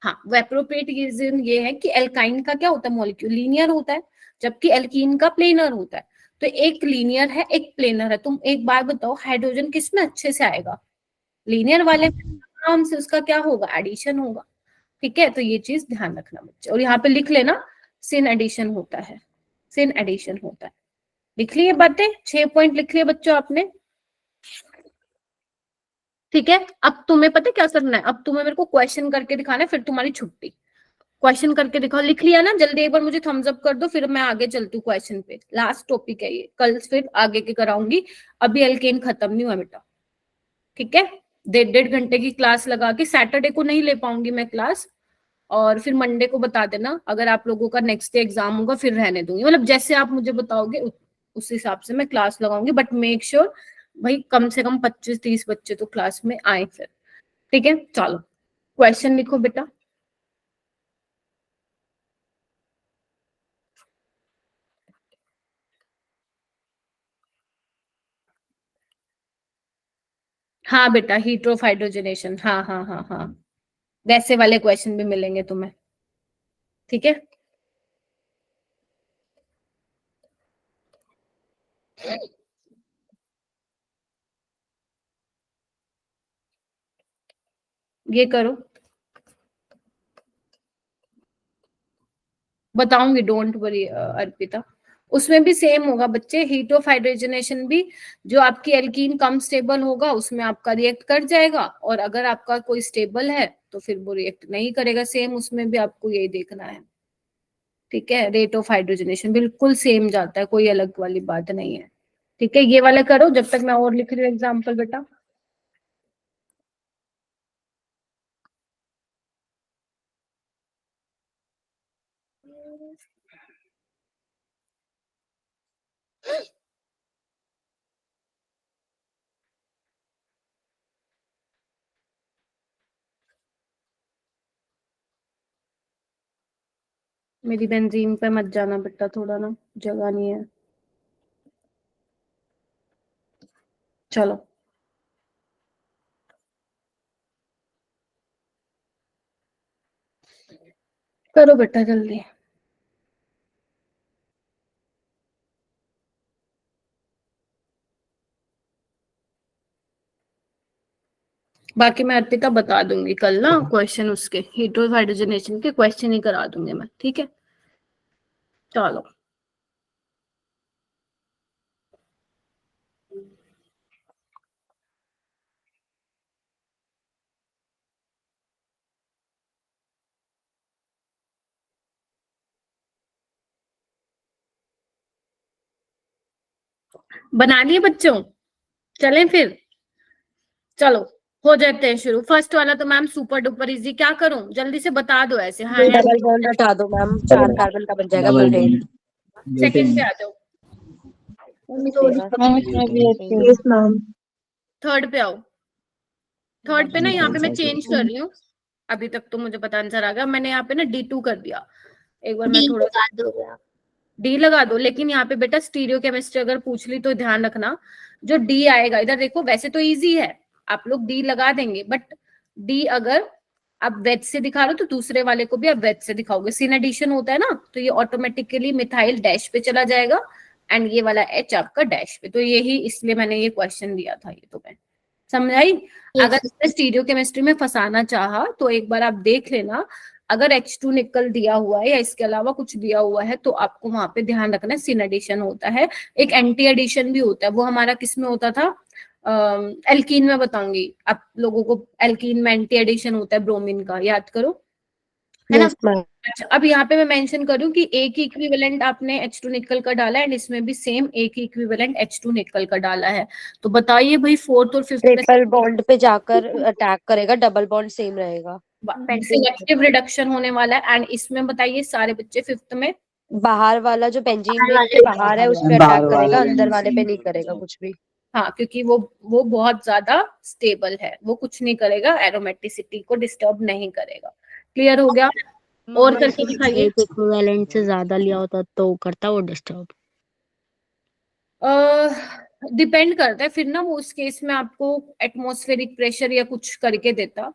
हाँ, वो अप्रोप्रिएट रीजन ये है कि एल्काइन का क्या होता है, मॉलिक्यूल लीनियर होता है, जबकि एल्कीन का प्लेनर होता है। तो एक लीनियर है, एक प्लेनर है। तुम एक बार बताओ, हाइड्रोजन किस में अच्छे से आएगा? लीनियर वाले में आराम से उसका क्या होगा, एडिशन होगा। ठीक है, तो ये चीज ध्यान रखना बच्चे। और यहाँ पे लिख लेना, सिन एडिशन होता है, सिन एडिशन होता है। लिख लिए बातें, 6 पॉइंट लिख लिए बच्चों आपने। ठीक है, अब तुम्हें पता है क्या करना है? अब तुम्हें मेरे को क्वेश्चन करके दिखाना है, फिर तुम्हारी छुट्टी। क्वेश्चन करके दिखाओ। लिख लिया ना? जल्दी एक बार मुझे थम्स अप कर दो, फिर मैं आगे चलती हूँ क्वेश्चन पे। लास्ट टॉपिक है ये, कल फिर आगे के कराऊंगी। अभी एल्केन खत्म नहीं हुआ बेटा। ठीक है, 1.5 घंटे की क्लास लगा के, सैटरडे को नहीं ले पाऊंगी मैं क्लास, और फिर मंडे को बता देना। अगर आप लोगों का नेक्स्ट डे एग्जाम होगा फिर रहने दूंगी, मतलब जैसे आप मुझे बताओगे उस हिसाब से मैं क्लास लगाऊंगी। बट मेक श्योर भाई कम से कम 25-30 बच्चे तो क्लास में आए फिर। ठीक है, चलो क्वेश्चन लिखो बेटा। हाँ बेटा, हीट ऑफ हाइड्रोजनेशन, हाँ हाँ हाँ हाँ, वैसे वाले क्वेश्चन भी मिलेंगे तुम्हें। ठीक है, ये करो, बताऊंगी, डोंट वरी अर्पिता। उसमें भी सेम होगा बच्चे, हीट ऑफ हाइड्रोजनेशन भी। जो आपकी एल्कीन कम स्टेबल होगा उसमें आपका रिएक्ट कर जाएगा, और अगर आपका कोई स्टेबल है तो फिर वो रिएक्ट नहीं करेगा। सेम उसमें भी आपको यही देखना है। ठीक है, रेट ऑफ हाइड्रोजनेशन बिल्कुल सेम जाता है, कोई अलग वाली बात नहीं है। ठीक है, ये वाला करो जब तक मैं और लिख रही हूँ एग्जाम्पल बेटा। मेरी बेंजीन पे मत जाना बेटा, थोड़ा ना जगह नहीं है। चलो करो बेटा जल्दी। बाकी मैं अर्पिता बता दूंगी कल ना क्वेश्चन, उसके हीट ऑफ हाइड्रोजनेशन के क्वेश्चन ही करा दूंगी मैं। ठीक है, चलो बना लिए बच्चों? चलें फिर, चलो हो जाते हैं शुरू। फर्स्ट वाला तो मैम सुपर डुपर इजी, क्या करूं जल्दी से बता दो ऐसे। हाँ, डबल बॉन्ड हटा दो मैम, 4 कार्बन का बन जाएगा ब्यूटेन। सेकंड पे आ जाओ, थर्ड पे आओ। थर्ड पे ना यहाँ पे मैं चेंज कर रही हूँ, अभी तक तो मुझे पता आंसर आ गया, मैंने यहाँ पे ना D2 कर दिया। एक बार मैं थोड़ा डी लगा दो, लेकिन यहाँ पे बेटा स्टीरियो केमिस्ट्री अगर पूछ ली तो ध्यान रखना, जो डी आएगा इधर देखो, वैसे तो इजी है, आप लोग डी लगा देंगे, बट डी अगर आप वेज से दिखा रहे हो तो दूसरे वाले को भी आप वेज से दिखाओगे। सिन एडिशन होता है ना, तो ये ऑटोमेटिकली मिथाइल डैश पे चला जाएगा, एंड ये वाला एच आपका डैश पे। तो यही इसलिए मैंने ये क्वेश्चन दिया था, ये तो मैं समझाई। अगर स्टीरियो केमिस्ट्री में फंसाना चाहा तो एक बार आप देख लेना, अगर H2 निकल दिया हुआ है या इसके अलावा कुछ दिया हुआ है तो आपको वहां पे ध्यान रखना है सिन एडिशन होता है। एक एंटी एडिशन भी होता है, वो हमारा किस में होता था, एल्कीन में बताऊंगी आप लोगों को। एल्कीन में एंटी एडिशन होता है ब्रोमीन का, याद करो, है ना? अच्छा, अब यहाँ पे मैं मेंशन करूँ कि एक ही इक्विवेलेंट आपने H2 निकल का डाला है, एंड इसमें भी सेम एक ही इक्विवेलेंट H2 निकल का डाला है। तो बताइए भाई फोर्थ और फिफ्थ में ट्रिपल बॉन्ड पे जाकर अटैक करेगा, डबल बॉन्ड सेम रहेगा। सिलेक्टिव रिडक्शन होने वाला है। एंड इसमें बताइए सारे बच्चे फिफ्थ में, बाहर वाला जो बेंजीन रिंग के बाहर है उस पे अटैक करेगा, अंदर वाले पे नहीं करेगा कुछ भी। हाँ, क्योंकि वो बहुत ज्यादा स्टेबल है, वो कुछ नहीं करेगा, एरोमेटिसिटी को डिस्टर्ब नहीं करेगा। क्लियर हो गया? और अगर करके किसी दिखाइए। एक इक्विवेलेंट से ज्यादा लिया होता तो करता वो डिस्टर्ब। डिपेंड करता है फिर ना, वो उस केस में आपको एटमॉस्फेरिक प्रेशर या कुछ करके देता,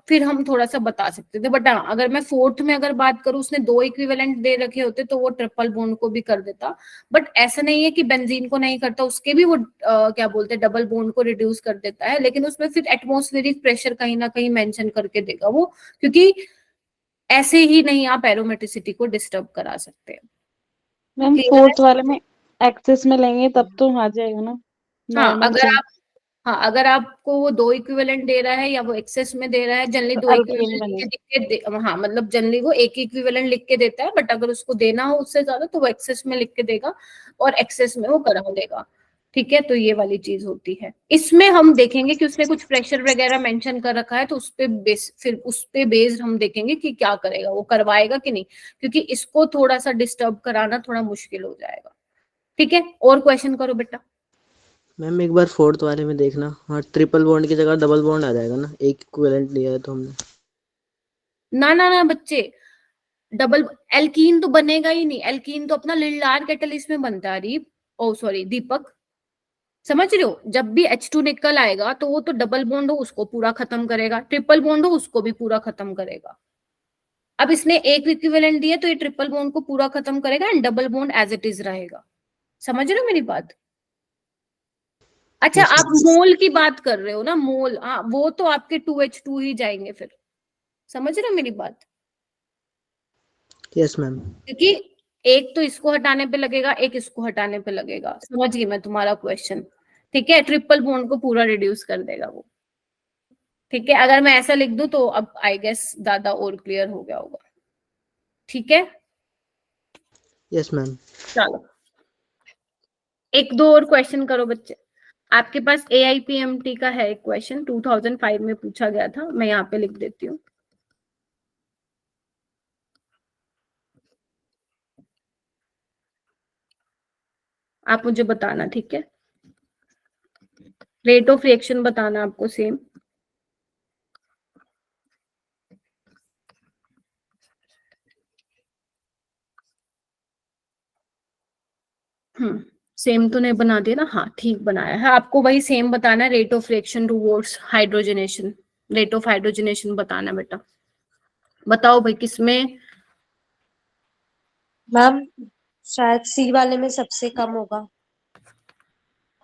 फिर हम थोड़ा सा बता सकते थे। बट हाँ, अगर मैं फोर्थ में अगर बात करूँ, उसने 2 इक्विवेलेंट दे रखे होते तो वो ट्रिपल बॉन्ड को भी कर देता। बट ऐसा नहीं है कि बेंजीन को नहीं करता, उसके भी वो क्या बोलते हैं, डबल बॉन्ड को रिड्यूस कर देता है, लेकिन उसमें फिर एटमॉस्फेरिक प्रेशर कहीं ना कहीं मेंशन करके देगा वो, क्योंकि ऐसे ही नहीं आप एरोमेटिसिटी को डिस्टर्ब करा सकते। मैम क्लियर है? फोर्थ वाले में एक्सेस में लेंगे तब तो आ जाएगा ना हाँ, नॉर्मल अगर से। आप, हाँ, अगर आपको वो 2 इक्विवेलेंट दे रहा है या वो एक्सेस में दे रहा है, जनरली 2 अल्कीन इक्विवेलेंट बनेगा। हाँ, मतलब जनरली वो एक इक्विवेलेंट लिख के देता है, बट अगर उसको देना हो उससे ज्यादा तो वो एक्सेस में लिख के देगा और एक्सेस में वो करा देगा। ठीक है, तो ये वाली चीज होती है। इसमें हम देखेंगे कि उसने कुछ प्रेशर वगैरह मेंशन कर रखा है, तो उस पे बेस, फिर उस पे बेस्ड हम देखेंगे कि क्या करेगा, वो करवाएगा कि नहीं, क्योंकि इसको थोड़ा सा डिस्टर्ब कराना थोड़ा मुश्किल हो जाएगा। ठीक है, और क्वेश्चन करो बेटा। मैम एक बार फोर्थ वाले में देखना, हाँ ट्रिपल बॉन्ड की जगह डबल बॉन्ड आ जाएगा ना, एक इक्विवेलेंट लिया है तो हमने। ना ना ना बच्चे, डबल एल्कीन तो बनेगा ही नहीं, एल्कीन तो अपना लिल्लार कैटलिस्ट में बनता है। रीप, ओ सॉरी दीपक, समझ रहे हो? जब भी H2 निकल आएगा तो वो तो डबल बॉन्ड हो उसको पूरा खत्म करेगा, ट्रिपल बॉन्ड हो उसको भी पूरा खत्म करेगा। अब इसने एक इक्विवेलेंट दिया तो ये ट्रिपल बॉन्ड को पूरा खत्म करेगा and double bond as it is रहेगा। समझ रहे हो मेरी बात? अच्छा, यस आप मोल की बात कर रहे हो ना, मोल, हाँ, वो तो आपके 2H2 ही जाएंगे फिर। समझ रहे हो मेरी बात? Yes ma'am. क्योंकि एक तो इसको हटाने पे लगेगा, एक इसको हटाने पे लगेगा। समझ गई मैं तुम्हारा क्वेश्चन। ठीक है, ट्रिपल बॉन्ड को पूरा रिड्यूस कर देगा वो। ठीक है, अगर मैं ऐसा लिख दूं तो अब आई गेस ज्यादा और क्लियर हो गया होगा। ठीक है, यस मैम। चलो एक दो और क्वेश्चन करो बच्चे। आपके पास AIPMT का है एक क्वेश्चन, 2005 में पूछा गया था, मैं यहाँ पे लिख देती हूँ। आप मुझे बताना, ठीक है? रेट ऑफ रिएक्शन बताना आपको सेम। सेम तो नहीं बना दिया ना? हाँ ठीक बनाया है। आपको वही सेम बताना है, rate of reaction towards hydrogenation, rate of hydrogenation बताना बेटा। बताओ भाई किसमें? मैम शायद सी वाले में सबसे कम होगा,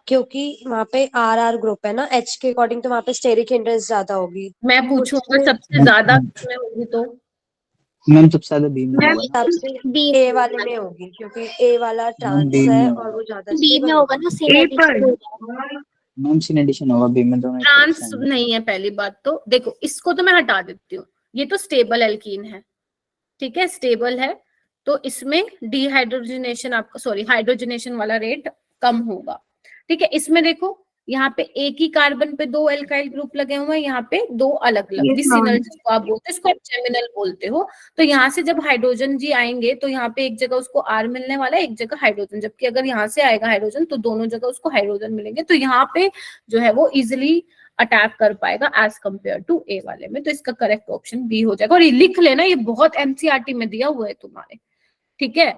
क्योंकि वहां पे RR ग्रुप है ना H के अकॉर्डिंग, तो वहां पे स्टेरिक हिंड्रेंस ज्यादा होगी। मैं पूछूंगा सबसे ज्यादा किसमें होगी तो? मैम सबसे ज्यादा बी में मैम होगा। सबसे बी A वाले में होगी, क्योंकि A वाला ट्रांस बी है में और वो ज्यादा बी में स्टेबल होगा ना, सिनेटिक मैम सिन एडिशन होगा बी में, दोनों ट्रांस नहीं है पहली बात तो। देखो इसको तो मैं हटा देती हूँ, ये तो स्टेबल एल्कीन है। ठीक है, स्टेबल है, तो इसमें डिहाइड्रोजनेशन आपका, सॉरी हाइड्रोजनेशन वाला रेट कम होगा। ठीक है, इसमें देखो यहाँ पे एक ही कार्बन पे 2 एल्काइल ग्रुप लगे हुए हैं, यहाँ पे 2 अलग अलग, विसिनल जिसको आप बोलते हो, इसको आप जेमिनल बोलते हो। तो यहाँ से जब हाइड्रोजन जी आएंगे तो यहाँ पे एक जगह उसको R मिलने वाला है, एक जगह हाइड्रोजन, जबकि अगर यहाँ से आएगा हाइड्रोजन तो दोनों जगह उसको हाइड्रोजन मिलेंगे, तो यहाँ पे जो है वो इजिली अटैक कर पाएगा एज कंपेयर टू ए वाले में। तो इसका करेक्ट ऑप्शन बी हो जाएगा। और ये लिख लेना, ये बहुत एनसीईआरटी में दिया हुआ है तुम्हारे। ठीक है,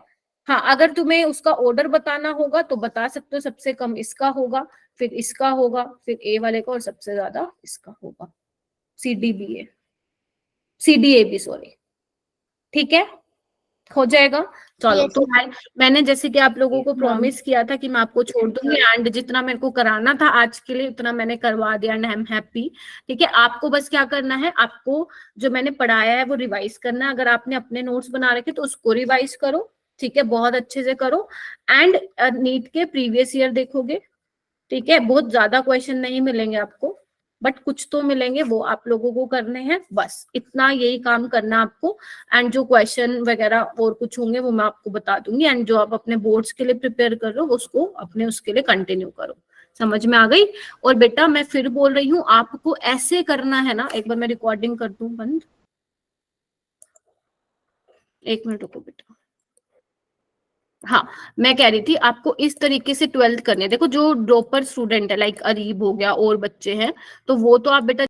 हाँ, अगर तुम्हें उसका ऑर्डर बताना होगा तो बता सकते हो, सबसे कम इसका होगा, फिर इसका होगा, फिर ए वाले का, और सबसे ज्यादा इसका होगा। CDBA, CDAB sorry. ठीक है, हो जाएगा। चलो, तो मैंने जैसे कि आप लोगों को प्रॉमिस किया था कि मैं आपको छोड़ दूंगी, एंड जितना मेरे को कराना था आज के लिए उतना मैंने करवा दिया, एंड आई एम हैप्पी। ठीक है, आपको बस क्या करना है, आपको जो मैंने पढ़ाया है वो रिवाइज करना है। अगर आपने अपने नोट्स बना रखे तो उसको रिवाइज करो। ठीक है, बहुत अच्छे से करो, एंड नीट के प्रीवियस ईयर देखोगे। ठीक है, बहुत ज्यादा क्वेश्चन नहीं मिलेंगे आपको, बट कुछ तो मिलेंगे, वो आप लोगों को करने हैं। बस इतना, यही काम करना आपको। एंड जो क्वेश्चन वगैरह और कुछ होंगे वो मैं आपको बता दूंगी, एंड जो आप अपने बोर्ड्स के लिए प्रिपेयर कर रहे हो उसको अपने उसके लिए कंटिन्यू करो। समझ में आ गई? और बेटा मैं फिर बोल रही हूँ, आपको ऐसे करना है ना, एक बार मैं रिकॉर्डिंग कर दूं बंद, 1 मिनट रुको बेटा। हाँ, मैं कह रही थी आपको इस तरीके से 12th करनी है। देखो जो ड्रॉपर स्टूडेंट है लाइक अरीब हो गया और बच्चे हैं, तो वो तो आप बेटा